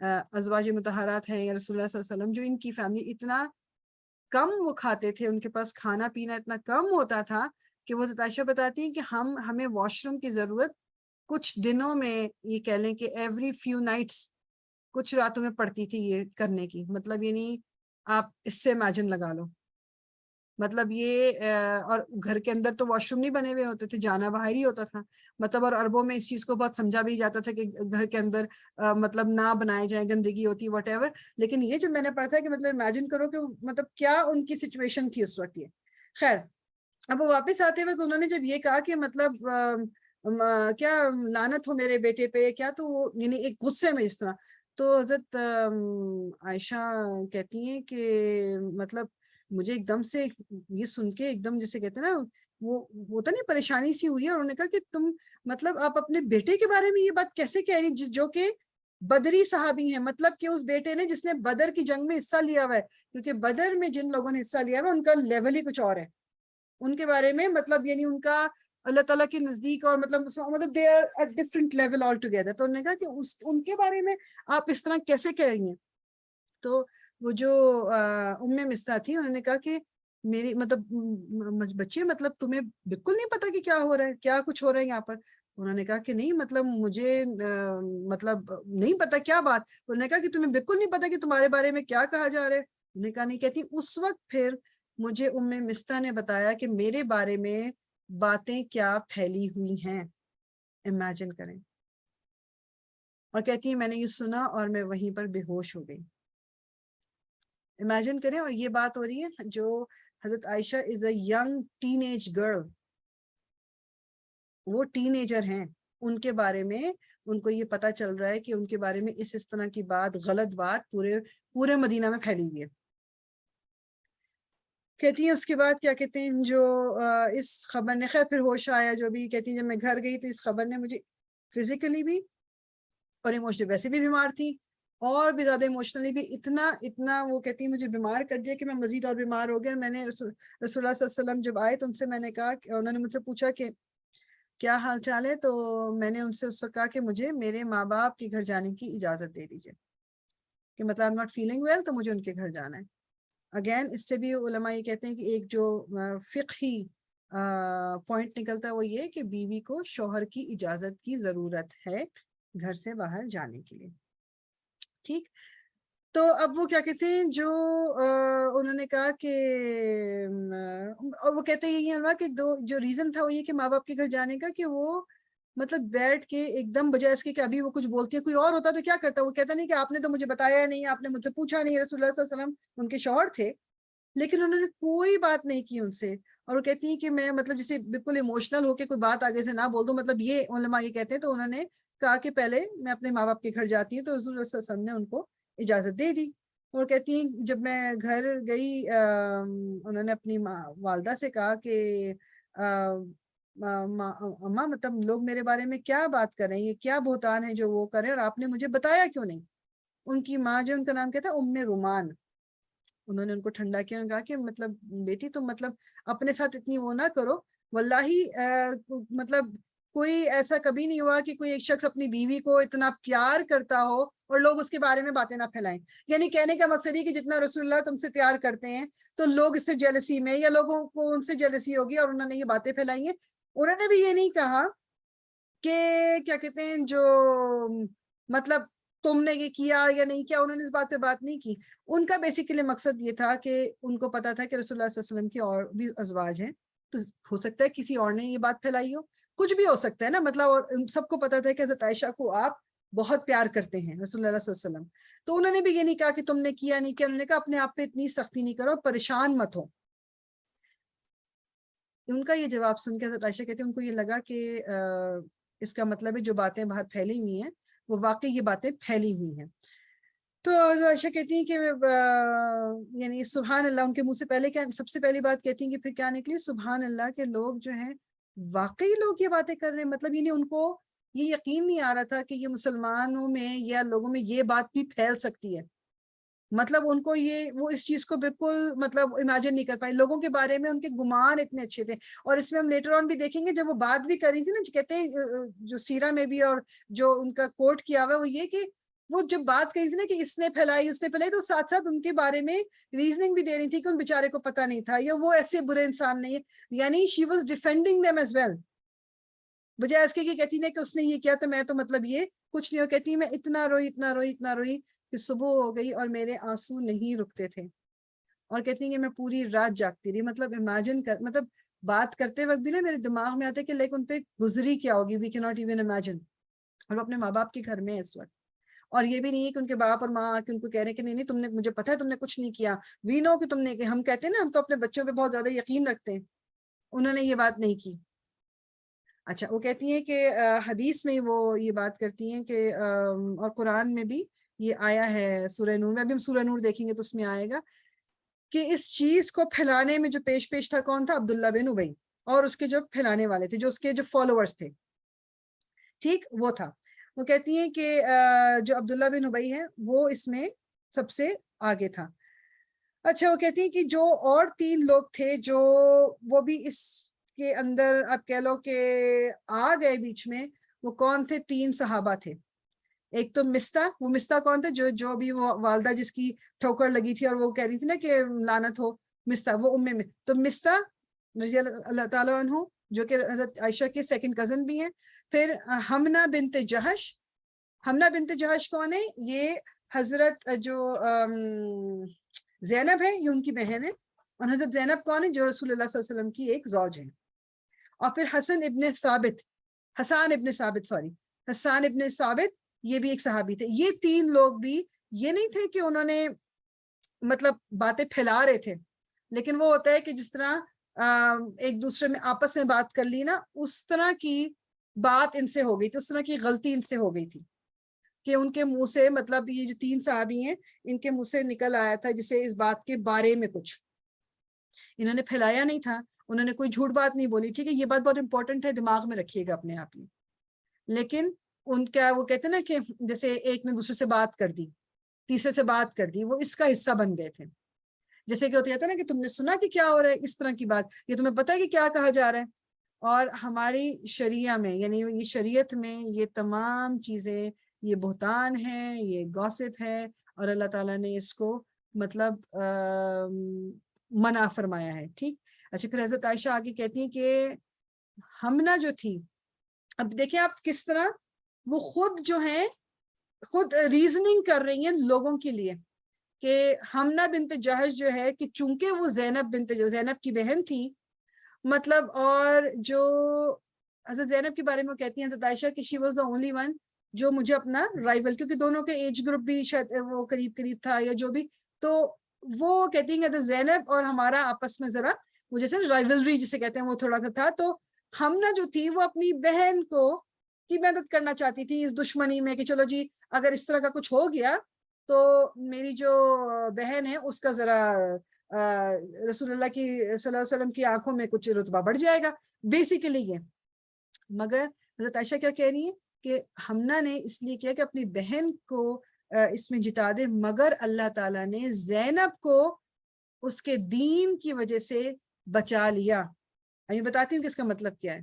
ازواج مطہرات ہیں یا رسول اللہ صلی اللہ علیہ وسلم, جو ان کی فیملی اتنا کم وہ کھاتے تھے, ان کے پاس کھانا پینا اتنا کم ہوتا تھا کہ وہ حضرت عائشہ بتاتی ہیں کہ ہمیں واش روم کی ضرورت کچھ دنوں میں, یہ کہہ لیں کہ ایوری فیو نائٹس, کچھ راتوں میں پڑتی تھی یہ کرنے کی. مطلب یعنی آپ اس سے امیجن لگا لو, مطلب یہ اور گھر کے اندر تو واش روم نہیں بنے ہوئے ہوتے تھے, جانا باہر ہی ہوتا تھا, مطلب اور عربوں میں اس چیز کو بہت سمجھا بھی جاتا تھا کہ گھر کے اندر مطلب نہ بنائے جائیں, گندگی ہوتی وٹ ایور. لیکن یہ جو میں نے پڑھا تھا کہ مطلب امیجن کرو کہ مطلب کیا ان کی سچویشن تھی اس وقت. یہ خیر اب وہ واپس آتے ہوئے تو انہوں نے جب یہ کہا کہ مطلب کیا لعنت ہو میرے بیٹے پہ کیا, تو وہ یعنی ایک غصے میں اس طرح, تو حضرت عائشہ کہتی ہیں کہ مطلب مجھے ایک دم سے یہ سن کے ایک دم جیسے کہتے ہیں نا وہ ہوتا نہیں پریشانی سی ہوئی ہے, اور انہوں نے کہا کہ تم مطلب آپ اپنے بیٹے کے بارے میں یہ بات کیسے کہہ رہی, جو کہ بدری صحابی ہیں, مطلب کہ اس بیٹے نے جس نے بدر کی جنگ میں حصہ لیا ہوا ہے, کیونکہ بدر میں جن لوگوں نے حصہ لیا ہوا ہے ان کا لیول ہی کچھ اور ہے, ان کے بارے میں مطلب یعنی ان کا اللہ تعالیٰ کے نزدیک اور مطلب they are at different level all together. تو انہوں نے کہا کہ ان کے بارے میں آپ اس طرح کیسے کہہ رہی ہیں. تو وہ جو مستہ تھی انہوں نے کہا کہ میری مطلب بچے مطلب تمہیں بالکل نہیں پتا کہ کیا ہو رہا ہے, کیا کچھ ہو رہا ہے یہاں پر. انہوں نے کہا کہ نہیں مطلب مجھے مطلب نہیں پتا کیا بات. انہوں نے کہا کہ تمہیں بالکل نہیں پتا کہ تمہارے بارے میں کیا کہا جا رہا ہے. انہوں نے کہا نہیں. کہتی اس وقت پھر مجھے مستہ نے بتایا کہ میرے بارے میں باتیں کیا پھیلی ہوئی ہیں، امیجن کریں. اور کہتی ہیں میں نے یہ سنا اور میں وہیں پر بے ہوش ہو گئی. امیجن کریں. اور یہ بات ہو رہی ہے جو حضرت Aisha is a young teenage girl, وہ ٹین ایجر ہیں، ان کے بارے میں ان کو یہ پتا چل رہا ہے کہ ان کے بارے میں اس طرح کی بات، غلط بات پورے مدینہ میں پھیلی ہوئی ہے. کہتی ہیں اس کے بعد کیا کہتے ہیں جو اس خبر نے، خیر پھر ہوش آیا جو بھی، کہتی ہیں جب میں گھر گئی تو اس خبر نے مجھے فزیکلی بھی اور ایموشنلی، ویسے بھی بیمار تھی اور بھی زیادہ ایموشنلی بھی اتنا وہ کہتی ہیں مجھے بیمار کر دیا کہ میں مزید اور بیمار ہو گیا. میں نے رسول اللہ صلی اللہ علیہ وسلم جب آئے تو ان سے میں نے کہا، انہوں نے مجھ سے پوچھا کہ کیا حال چال ہے، تو میں نے ان سے اس وقت کہا کہ مجھے میرے ماں باپ کے گھر جانے کی اجازت دے دیجیے، کہ مطلب I'm not feeling well تو مجھے ان کے گھر جانا ہے. اگین اس سے بھی علماء یہ کہتے ہیں کہ ایک جو فقہی پوائنٹ نکلتا ہے وہ یہ کہ بیوی کو شوہر کی اجازت کی ضرورت ہے گھر سے باہر جانے کے لیے. ٹھیک. تو اب وہ کیا کہتے ہیں جو انہوں نے کہا کہ اور وہ کہتے ہیں یہ کہ جو ریزن تھا وہ یہ کہ ماں باپ کے گھر جانے کا کہ وہ مطلب بیٹھ کے ایک دم بجائے اس کے کہ ابھی وہ کچھ بولتی ہے، کوئی اور ہوتا تو کیا کرتا، وہ کہتا نہیں کہ آپ نے تو مجھے بتایا نہیں، آپ نے مجھ سے پوچھا نہیں. رسول اللہ صلی اللہ علیہ وسلم ان کے شوہر تھے لیکن انہوں نے کوئی بات نہیں کی ان سے. اور وہ کہتی ہیں کہ میں مطلب جسے بالکل ایموشنل ہو کے کوئی بات آگے سے نہ بول دوں، مطلب یہ علماء یہ کہتے ہیں. تو انہوں نے کہا کہ پہلے میں اپنے ماں باپ کے گھر جاتی ہوں، تو رسول اللہ صلی اللہ علیہ وسلم نے ان کو اجازت دے دی. اور کہتی ہیں جب میں گھر گئی انہوں نے اپنی والدہ سے کہا کہ اماں مطلب لوگ میرے بارے میں کیا بات کر رہے ہیں، یہ کیا بہتان ہے جو وہ کرے اور آپ نے مجھے بتایا کیوں نہیں. ان کی ماں جو ان کا نام کیا تھا ام رومان، انہوں نے ان کو ٹھنڈا کیا، انہوں نے کہا کہ مطلب بیٹی تم مطلب اپنے ساتھ اتنی وہ نہ کرو. واللہ مطلب کوئی ایسا کبھی نہیں ہوا کہ کوئی ایک شخص اپنی بیوی کو اتنا پیار کرتا ہو اور لوگ اس کے بارے میں باتیں نہ پھیلائیں. یعنی کہنے کا مقصد یہ کہ جتنا رسول اللہ تم سے پیار کرتے ہیں تو لوگ اس سے جیلسی میں، یا لوگوں کو ان سے جیلسی ہوگی اور انہوں نے یہ باتیں پھیلائی ہیں. انہوں نے بھی یہ نہیں کہا کہ کیا کہتے ہیں جو مطلب تم نے یہ کیا یا نہیں کیا، انہوں نے اس بات پہ بات نہیں کی. ان کا بیسیکلی مقصد یہ تھا کہ ان کو پتا تھا کہ رسول اللہ صلی اللہ علیہ وسلم کی اور بھی ازواج ہیں، تو ہو سکتا ہے کسی اور نے یہ بات پھیلائی ہو، کچھ بھی ہو سکتا ہے نا. مطلب اور سب کو پتا تھا کہ حضرت عائشہ کو آپ بہت پیار کرتے ہیں رسول اللہ صلی اللہ علیہ وسلم. تو انہوں نے بھی یہ نہیں کہا کہ تم نے کیا نہیں کیا، انہوں نے کہا اپنے آپ پہ اتنی سختی نہیں کرو، پریشان مت ہو. ان کا یہ جواب سن کے حضرت عائشہ کہتے ہیں ان کو یہ لگا کہ اس کا مطلب ہے جو باتیں باہر پھیلی ہوئی ہیں وہ واقعی یہ باتیں پھیلی ہوئی ہیں. تو حضرت عائشہ کہتی ہیں کہ یعنی سبحان اللہ، ان کے منہ سے پہلے کیا سب سے پہلی بات کہتی ہیں کہ پھر کیا نکلی، سبحان اللہ کہ لوگ جو ہیں واقعی لوگ یہ باتیں کر رہے ہیں. مطلب یعنی ان کو یہ یقین نہیں آ رہا تھا کہ یہ مسلمانوں میں یا لوگوں میں یہ بات بھی پھیل سکتی ہے. مطلب ان کو یہ وہ اس چیز کو بالکل مطلب امیجن نہیں کر پائے. لوگوں کے بارے میں ان کے گمان اتنے اچھے تھے. اور اس میں ہم لیٹر آن بھی دیکھیں گے جب وہ بات بھی کر رہی تھی نا، کہتے ہیں جو سیرہ میں بھی اور جو ان کا کوٹ کیا ہوا ہے وہ یہ کہ وہ جب بات کری تھی نا کہ اس نے پھیلائی اس نے پھیلائی، تو ساتھ ساتھ ان کے بارے میں ریزننگ بھی دے رہی تھی کہ ان بیچارے کو پتہ نہیں تھا یا وہ ایسے برے انسان نہیں ہے. یعنی she was defending them as well, بجائے اس کے کہ کہتی ہے کہ اس نے یہ کیا تو میں تو مطلب یہ کچھ نہیں ہو. کہتی میں اتنا روئی کہ صبح ہو گئی اور میرے آنسو نہیں رکتے تھے. اور کہتی ہیں کہ میں پوری رات جاگتی رہی. مطلب امیجن کر، مطلب بات کرتے وقت بھی نا میرے دماغ میں آتا ہے کہ لیکن ان پہ گزری کیا ہوگی، وی کی ناٹ ایون امیجن. اور وہ اپنے ماں باپ کے گھر میں اس وقت، اور یہ بھی نہیں ہے کہ ان کے باپ اور ماں کہ ان کو کہہ رہے ہیں کہ نہیں تم نے، مجھے پتا ہے تم نے کچھ نہیں کیا، وی نو کہ تم نے، کہ ہم کہتے ہیں نا ہم تو اپنے بچوں پہ بہت زیادہ یقین رکھتے ہیں. انہوں نے یہ بات نہیں کی. اچھا وہ کہتی ہیں کہ حدیث میں وہ یہ بات کرتی ہیں کہ اور قرآن میں بھی یہ آیا ہے سورہ نور میں، ابھی ہم سورہ نور دیکھیں گے تو اس میں آئے گا کہ اس چیز کو پھیلانے میں جو پیش تھا کون تھا، عبداللہ بن ابی اور اس کے جو پھیلانے والے تھے، جو اس کے جو فالوورز تھے، ٹھیک وہ تھا. وہ کہتی ہیں کہ جو عبداللہ بن ابی ہے وہ اس میں سب سے آگے تھا. اچھا وہ کہتی ہیں کہ جو اور 3 لوگ تھے جو وہ بھی اس کے اندر آپ کہہ لو کہ آ گئے بیچ میں، وہ کون تھے؟ 3 صحابہ تھے. ایک تو مستہ، وہ مستہ کون تھے؟ جو بھی وہ والدہ جس کی ٹھوکر لگی تھی اور وہ کہہ رہی تھی نا کہ لعنت ہو، مستہ وہ ام میں. تو مستہ رضی اللہ تعالیٰ عنہ جو کہ حضرت عائشہ کے سیکنڈ کزن بھی ہیں. پھر حمنہ بنت جہش. حمنہ بنت جہش کون ہے؟ یہ حضرت جو زینب ہے، یہ ان کی بہن ہے. اور حضرت زینب کون ہے؟ جو رسول اللہ صلی اللہ علیہ وسلم کی ایک زوج ہے. اور پھر حسان ابن ثابت یہ بھی ایک صحابی تھے. یہ 3 لوگ بھی یہ نہیں تھے کہ انہوں نے مطلب باتیں پھیلا رہے تھے, لیکن وہ ہوتا ہے کہ جس طرح ایک دوسرے میں آپس میں بات کر لی نا, اس طرح کی بات ان سے ہو گئی تھی, اس طرح کی غلطی ان سے ہو گئی تھی کہ ان کے منہ سے, مطلب یہ جو 3 صحابی ہیں ان کے منہ سے نکل آیا تھا جسے اس بات کے بارے میں کچھ انہوں نے پھیلایا نہیں تھا, انہوں نے کوئی جھوٹ بات نہیں بولی, ٹھیک ہے, یہ بات بہت امپورٹنٹ ہے, دماغ میں رکھیے گا اپنے آپ میں. لیکن ان کا وہ کہتے ہیں نا کہ جیسے ایک نے دوسرے سے بات کر دی, تیسرے سے بات کر دی, وہ اس کا حصہ بن گئے تھے. جیسے کہ ہوتا ہے نا کہ تم نے سنا کہ کیا ہو رہا ہے, اس طرح کی بات, یہ تمہیں پتہ ہے کہ کیا کہا جا رہا ہے. اور ہماری شریعہ میں یعنی یہ شریعت میں یہ تمام چیزیں, یہ بہتان ہے, یہ گوسپ ہے, اور اللہ تعالیٰ نے اس کو مطلب منع فرمایا ہے. ٹھیک, اچھا, پھر حضرت عائشہ آگے کہتی ہیں کہ ہمنا جو تھی, اب دیکھیں آپ کس طرح وہ خود ریزننگ کر رہی ہیں لوگوں کے لیے کہ ہمنا بنت جہش جو ہے کہ چونکہ وہ زینب کی بہن تھی, مطلب, اور جو حضرت زینب کے بارے میں کہتی ہیں حضرت عائشہ کہ she was the only one جو مجھے اپنا رائیول, کیونکہ دونوں کے ایج گروپ بھی شاید وہ قریب تھا یا جو بھی, تو وہ کہتی ہیں کہ حضرت زینب اور ہمارا آپس میں ذرا وہ جیسے رائیولری جسے کہتے ہیں وہ تھوڑا سا تھا. تو ہمنا جو تھی وہ اپنی بہن کی مدد کرنا چاہتی تھی اس دشمنی میں کہ چلو جی اگر اس طرح کا کچھ ہو گیا تو میری جو بہن ہے اس کا ذرا رسول اللہ کی صلی اللہ علیہ وسلم کی آنکھوں میں کچھ رتبہ بڑھ جائے گا, بیسیکلی یہ. مگر حضرت عائشہ کیا کہہ رہی ہیں کہ ہمنا نے اس لیے کیا کہ اپنی بہن کو اس میں جتا دے, مگر اللہ تعالیٰ نے زینب کو اس کے دین کی وجہ سے بچا لیا. میں بتاتی ہوں کہ اس کا مطلب کیا ہے.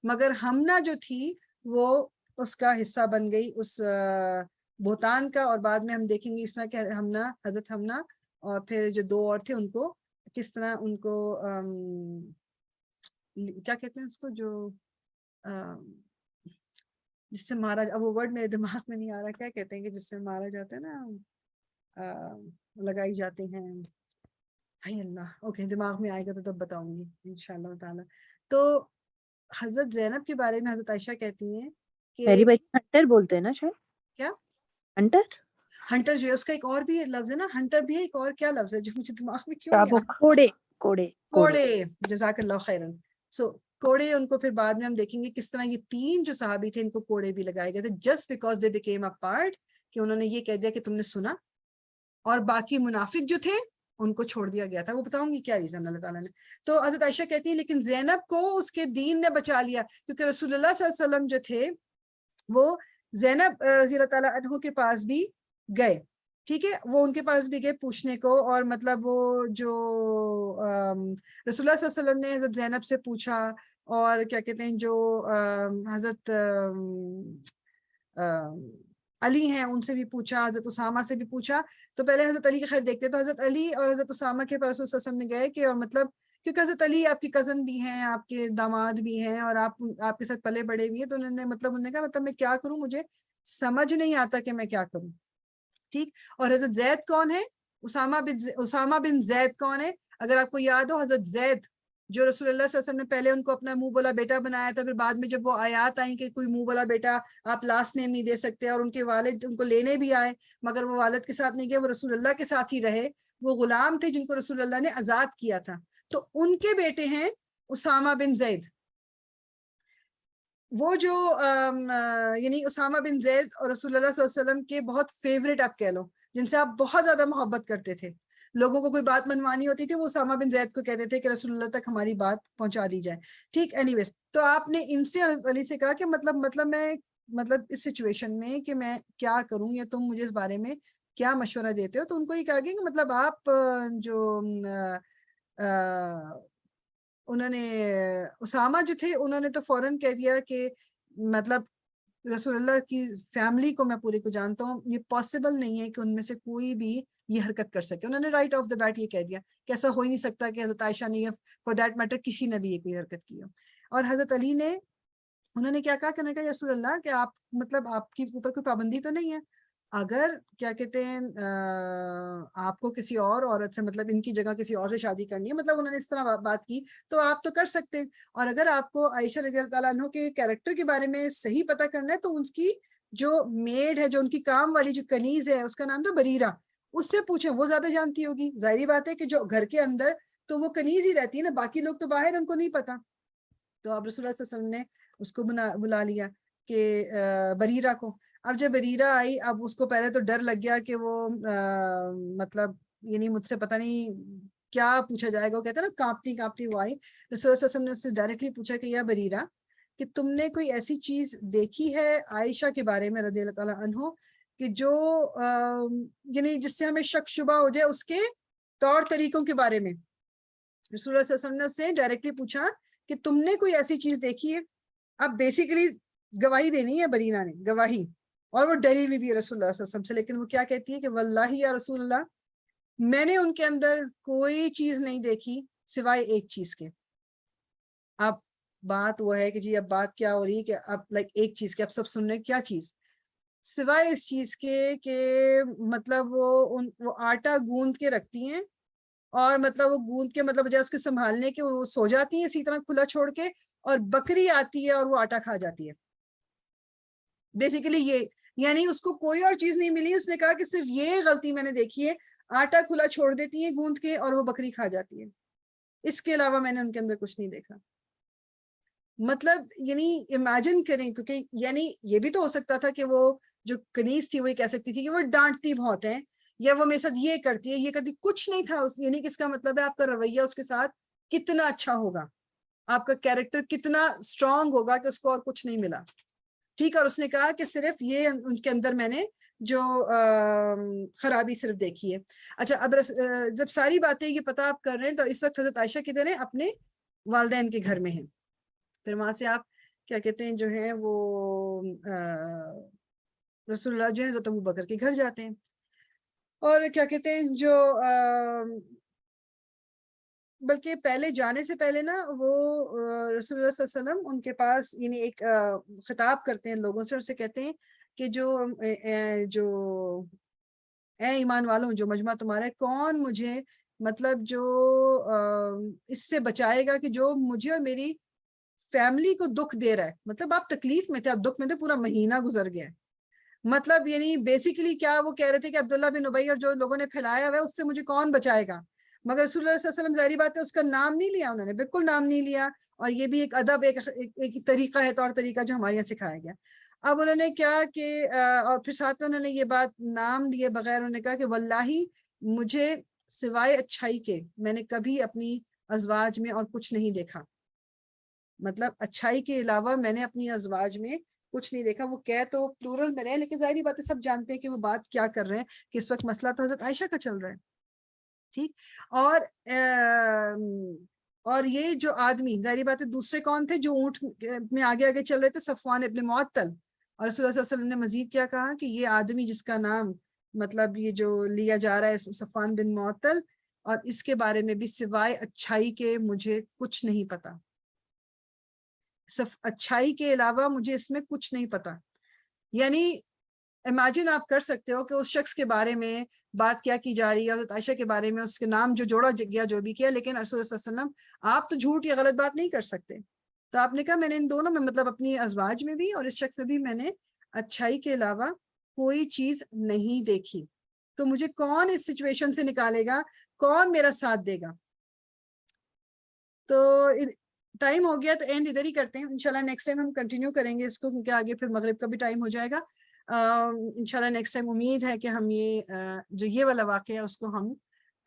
مگر ہمنا جو تھی وہ اس کا حصہ بن گئی اس بہتان کا, اور بعد میں ہم دیکھیں گے اس طرح کہ حضرت ہمنا اور پھر جو 2 اور تھے ان کو کس طرح ان کو کیا کہتے ہیں اس کو جو جس سے مارا, اب وہ ورڈ میرے دماغ میں نہیں آ رہا, کیا کہتے ہیں کہ جس سے مارا جاتا ہے نا, لگائی جاتے ہیں, ہائی اللہ, اوکے, دماغ میں آئے گا تو تب بتاؤں گی انشاءاللہ تعالی. تو حضرت زینب کے بارے میں حضرت عائشہ کہتی ہیں کہ میری بھائی ہنٹر بولتے ہیں نا شاید, کیا ہنٹر جو ہے اس کا ایک اور بھی لفظ ہے نا, ہنٹر بھی ہے, ایک اور کیا لفظ ہے جو مجھے دماغ میں کیوں نہیں آ رہا, کوڑے, جزاک اللہ خیرن. سو کوڑے, ان کو پھر بعد میں ہم دیکھیں گے کس طرح یہ 3 جو صحابی تھے ان کو کوڑے بھی لگائے گئے تھے just because they became a part, کہ انہوں نے یہ کہہ دیا کہ تم نے سنا, اور باقی منافق جو تھے ان کو چھوڑ دیا گیا تھا. وہ بتاؤں گی کیا ریزن اللہ تعالیٰ نے. تو حضرت عائشہ کہتی ہیں لیکن زینب کو اس کے دین نے بچا لیا, کیونکہ رسول اللہ صلی اللہ علیہ وسلم جو تھے وہ زینب رضی اللہ تعالیٰ عنہ کے پاس بھی گئے, ٹھیک ہے, وہ ان کے پاس بھی گئے پوچھنے کو, اور مطلب وہ جو رسول اللہ صلی اللہ علیہ وسلم نے حضرت زینب سے پوچھا, اور کیا کہتے ہیں جو حضرت علی ہیں ان سے بھی پوچھا, حضرت اسامہ سے بھی پوچھا. تو پہلے حضرت علی کے خیر دیکھتے, تو حضرت علی اور حضرت اسامہ کے پاس رسول اللہ نے گئے کہ, اور مطلب کیونکہ حضرت علی آپ کی کزن بھی ہیں, آپ کے داماد بھی ہیں, اور آپ کے ساتھ پلے بڑے بھی ہیں, تو انہوں نے کہا مطلب میں کیا کروں, مجھے سمجھ نہیں آتا کہ میں کیا کروں. ٹھیک, اور حضرت زید کون ہے, اسامہ بن زید کون ہے, اگر آپ کو یاد ہو حضرت زید جو رسول اللہ صلی اللہ علیہ وسلم نے پہلے ان کو اپنا منہ بولا بیٹا بنایا تھا, پھر بعد میں جب وہ آیات آئیں کہ کوئی منہ بولا بیٹا آپ لاسٹ نیم نہیں دے سکتے, اور ان کے والد ان کو لینے بھی آئے مگر وہ والد کے ساتھ نہیں گئے, وہ رسول اللہ کے ساتھ ہی رہے. وہ غلام تھے جن کو رسول اللہ نے آزاد کیا تھا, تو ان کے بیٹے ہیں اسامہ بن زید. وہ جو یعنی اسامہ بن زید اور رسول اللہ صلی اللہ علیہ وسلم کے بہت فیوریٹ آپ کہہ لو, جن سے آپ بہت زیادہ محبت کرتے تھے. لوگوں کو کوئی بات منوانی ہوتی تھی وہ اسامہ بن زید کو کہتے تھے کہ رسول اللہ تک ہماری بات پہنچا دی جائے. ٹھیک, اینی ویز, تو آپ نے ان سے حضرت علی سے کہا کہ مطلب اس سچویشن میں کہ میں کیا کروں, یا تم مجھے اس بارے میں کیا مشورہ دیتے ہو. تو ان کو یہ کہا گیا کہ مطلب آپ جو انہوں نے اسامہ جو تھے انہوں نے تو فوراً کہہ دیا کہ مطلب رسول اللہ کی فیملی کو میں پورے کو جانتا ہوں, یہ پاسبل نہیں ہے کہ ان میں سے کوئی بھی یہ حرکت کر سکے. انہوں نے رائٹ آف دا بیٹ یہ کہہ دیا کہ ایسا ہو ہی نہیں سکتا کہ حضرت عائشہ نے, فار دیٹ میٹر کسی نے بھی یہ کوئی حرکت کی ہو. اور حضرت علی نے انہوں نے کیا کہا کہ انہوں نے کہا یا رسول اللہ کہ آپ مطلب آپ کے اوپر کوئی پابندی تو نہیں ہے, اگر کیا کہتے ہیں آپ کو کسی اور عورت سے مطلب ان کی جگہ کسی اور سے شادی کرنی ہے، مطلب انہوں نے اس طرح بات کی تو آپ تو کر سکتے ہیں. اور اگر آپ کو عائشہ رضی اللہ تعالیٰ عنہ کے کیریکٹر کے بارے میں صحیح پتہ کرنا ہے تو ان کی جو میڈ ہے، جو ان کی کام والی جو کنیز ہے، اس کا نام تھا بریرہ، اس سے پوچھیں، وہ زیادہ جانتی ہوگی. ظاہری بات ہے کہ جو گھر کے اندر تو وہ کنیز ہی رہتی ہے نا، باقی لوگ تو باہر، ان کو نہیں پتا. تو اب رسول اللہ صلی اللہ علیہ وسلم نے اس کو بلا لیا کہ بریرہ کو. اب جب بریرہ آئی، اب اس کو پہلے تو ڈر لگ گیا کہ وہ مطلب یعنی مجھ سے پتہ نہیں کیا پوچھا جائے گا. وہ کہتے ہیں نا کانپتی کانپتی وہ آئی. رسول اللہ صلی اللہ علیہ وسلم نے اس سے ڈائریکٹلی پوچھا کہ یا بریرہ، کہ تم نے کوئی ایسی چیز دیکھی ہے عائشہ کے بارے میں رضی اللہ تعالیٰ عنہ کہ جو یعنی جس سے ہمیں شک شبہ ہو جائے اس کے طور طریقوں کے بارے میں. رسول اللہ صلی اللہ علیہ وسلم نے اس سے ڈائریکٹلی پوچھا کہ تم نے کوئی ایسی چیز دیکھی ہے. اب بیسیکلی گواہی دینی ہے بریرہ نے، گواہی، اور وہ ڈری ہوئی بھی ہے رسول اللہ صلی اللہ علیہ وسلم سے. لیکن وہ کیا کہتی ہے کہ واللہ یا رسول اللہ، میں نے ان کے اندر کوئی چیز نہیں دیکھی سوائے ایک چیز کے. اب بات وہ ہے کہ جی اب بات کیا ہو رہی ہے کہ اب لائک ایک چیز کے، اب سب سن رہے کیا چیز، سوائے اس چیز کے کہ مطلب وہ آٹا گوندھ کے رکھتی ہیں، اور مطلب وہ گوندھ کے مطلب بجائے اس کے سنبھالنے کے وہ سو جاتی ہیں اسی طرح کھلا چھوڑ کے، اور بکری آتی ہے اور وہ آٹا کھا جاتی ہے. بیسیکلی یہ، یعنی اس کو کوئی اور چیز نہیں ملی. اس نے کہا کہ صرف یہ غلطی میں نے دیکھی ہے، آٹا کھلا چھوڑ دیتی ہے گوندھ کے اور وہ بکری کھا جاتی ہے، اس کے علاوہ میں نے ان کے اندر کچھ نہیں دیکھا. مطلب یعنی امیجن کریں، کیونکہ یعنی یہ بھی تو ہو سکتا تھا کہ وہ جو کنیز تھی وہ یہ کہہ سکتی تھی کہ وہ ڈانٹتی بہت ہے، یا وہ میرے ساتھ یہ کرتی ہے یہ کرتی. کچھ نہیں تھا. یعنی کس کا مطلب ہے آپ کا رویہ اس کے ساتھ کتنا اچھا ہوگا، آپ کا کیریکٹر کتنا اسٹرانگ ہوگا کہ اس کو اور کچھ نہیں ملا. ٹھیک ہے. اور اس نے کہا کہ صرف یہ ان کے اندر میں نے جو خرابی صرف دیکھی ہے. اچھا اب جب ساری باتیں یہ پتہ آپ کر رہے ہیں تو اس وقت حضرت عائشہ کدھر ہیں؟ اپنے والدین کے گھر میں ہیں. پھر وہاں سے آپ کیا کہتے ہیں جو ہے وہ رسول اللہ جو ہے حضرت ابو بکر کے گھر جاتے ہیں. اور کیا کہتے ہیں جو بلکہ پہلے جانے سے پہلے نا وہ رسول اللہ صلی اللہ علیہ وسلم ان کے پاس یعنی ایک خطاب کرتے ہیں لوگوں سے، اور سے کہتے ہیں کہ جو اے ایمان والوں، جو مجمع تمہارا ہے، کون مجھے مطلب جو اس سے بچائے گا کہ جو مجھے اور میری فیملی کو دکھ دے رہا ہے. مطلب آپ تکلیف میں تھے، اب دکھ میں تھے، پورا مہینہ گزر گیا. مطلب یعنی بیسیکلی کیا وہ کہہ رہے تھے کہ عبداللہ بن ابی اور جو لوگوں نے پھیلایا ہوا ہے اس سے مجھے کون بچائے گا. مگر رسول اللہ صلی اللہ علیہ وسلم ظاہری بات ہے اس کا نام نہیں لیا، انہوں نے بالکل نام نہیں لیا. اور یہ بھی ایک ادب، ایک طریقہ ہے، طور طریقہ جو ہمارے یہاں سکھایا گیا. اب انہوں نے کیا کہ اور پھر ساتھ میں انہوں نے یہ بات نام لیے بغیر انہوں نے کہا کہ واللہ مجھے سوائے اچھائی کے میں نے کبھی اپنی ازواج میں اور کچھ نہیں دیکھا. مطلب اچھائی کے علاوہ میں نے اپنی ازواج میں کچھ نہیں دیکھا. وہ کہہ تو پلورل میں رہے، لیکن ظاہری باتیں سب جانتے ہیں کہ وہ بات کیا کر رہے ہیں، کہ اس وقت مسئلہ تو حضرت عائشہ کا چل رہا ہے. ٹھیک. اور یہ جو آدمی ظاہری بات ہے دوسرے کون تھے جو اونٹ میں آگے آگے چل رہے تھے؟ صفوان ابن معطل. اور رسول اللہ صلی اللہ علیہ وسلم نے مزید کیا کہا کہ یہ آدمی جس کا نام مطلب یہ جو لیا جا رہا ہے صفوان بن معطل، اور اس کے بارے میں بھی سوائے اچھائی کے مجھے کچھ نہیں پتا. صرف اچھائی کے علاوہ مجھے اس میں کچھ نہیں پتا. یعنی امیجن آپ کر سکتے ہو کہ اس شخص کے بارے میں بات کیا کی جا رہی ہے، حضرت عائشہ کے بارے میں اس کے نام جو جوڑا گیا جو بھی کیا، لیکن رسول اللہ صلی اللہ علیہ وسلم آپ تو جھوٹ یا غلط بات نہیں کر سکتے. تو آپ نے کہا میں نے ان دونوں میں مطلب اپنی ازواج میں بھی اور اس شخص میں بھی میں نے اچھائی کے علاوہ کوئی چیز نہیں دیکھی. تو مجھے کون اس سچویشن سے نکالے گا، کون میرا ساتھ دے گا؟ تو ٹائم ہو گیا تو اینڈ ادھر ہی کرتے ہیں. انشاءاللہ نیکسٹ ٹائم ہم کنٹینیو کریں گے اس کو، کیونکہ آگے پھر مغرب کا بھی ٹائم ہو جائے گا. انشاءاللہ نیکسٹ ٹائم امید ہے کہ ہم جو یہ والا واقعہ ہے اس کو ہم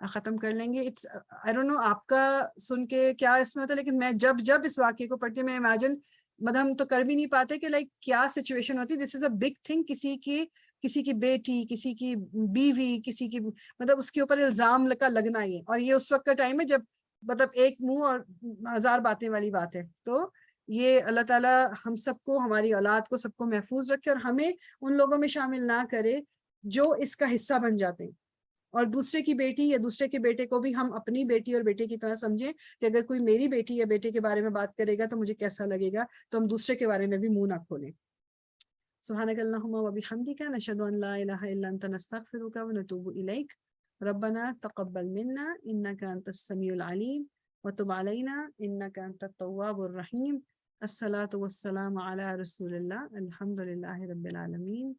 ختم کر لیں گے. I don't know آپ کا سن کے کیا اس میں ہوتا ہے، لیکن میں جب اس واقعے کو پڑھتی میں امیجن مطلب ہم تو کر بھی نہیں پاتے کہ لائک کیا سچویشن ہوتی. دس از اے بگ تھنگ. کسی کی بیٹی، کسی کی بیوی، کسی کی مطلب اس کے اوپر الزام کا لگنا ہی ہے. اور یہ اس وقت کا ٹائم ہے جب مطلب ایک منہ اور ہزار باتیں والی بات ہے. تو یہ اللہ تعالیٰ ہم سب کو، ہماری اولاد کو، سب کو محفوظ رکھے اور ہمیں ان لوگوں میں شامل نہ کرے جو اس کا حصہ بن جاتے ہیں. اور دوسرے کی بیٹی یا دوسرے کے بیٹے کو بھی ہم اپنی بیٹی اور بیٹے کی طرح سمجھیں کہ اگر کوئی میری بیٹی یا بیٹے کے بارے میں بات کرے گا تو مجھے کیسا لگے گا، تو ہم دوسرے کے بارے میں بھی منہ نہ کھولیں. سبحانك اللهم وبحمدك نشهد أن لا إله إلا أنت نستغفرك ونتوب إليك ربنا تقبل منا إنك أنت السميع العليم وتب علينا إنك أنت التواب الرحيم الصلاة والسلام على رسول الله الحمد لله رب العالمين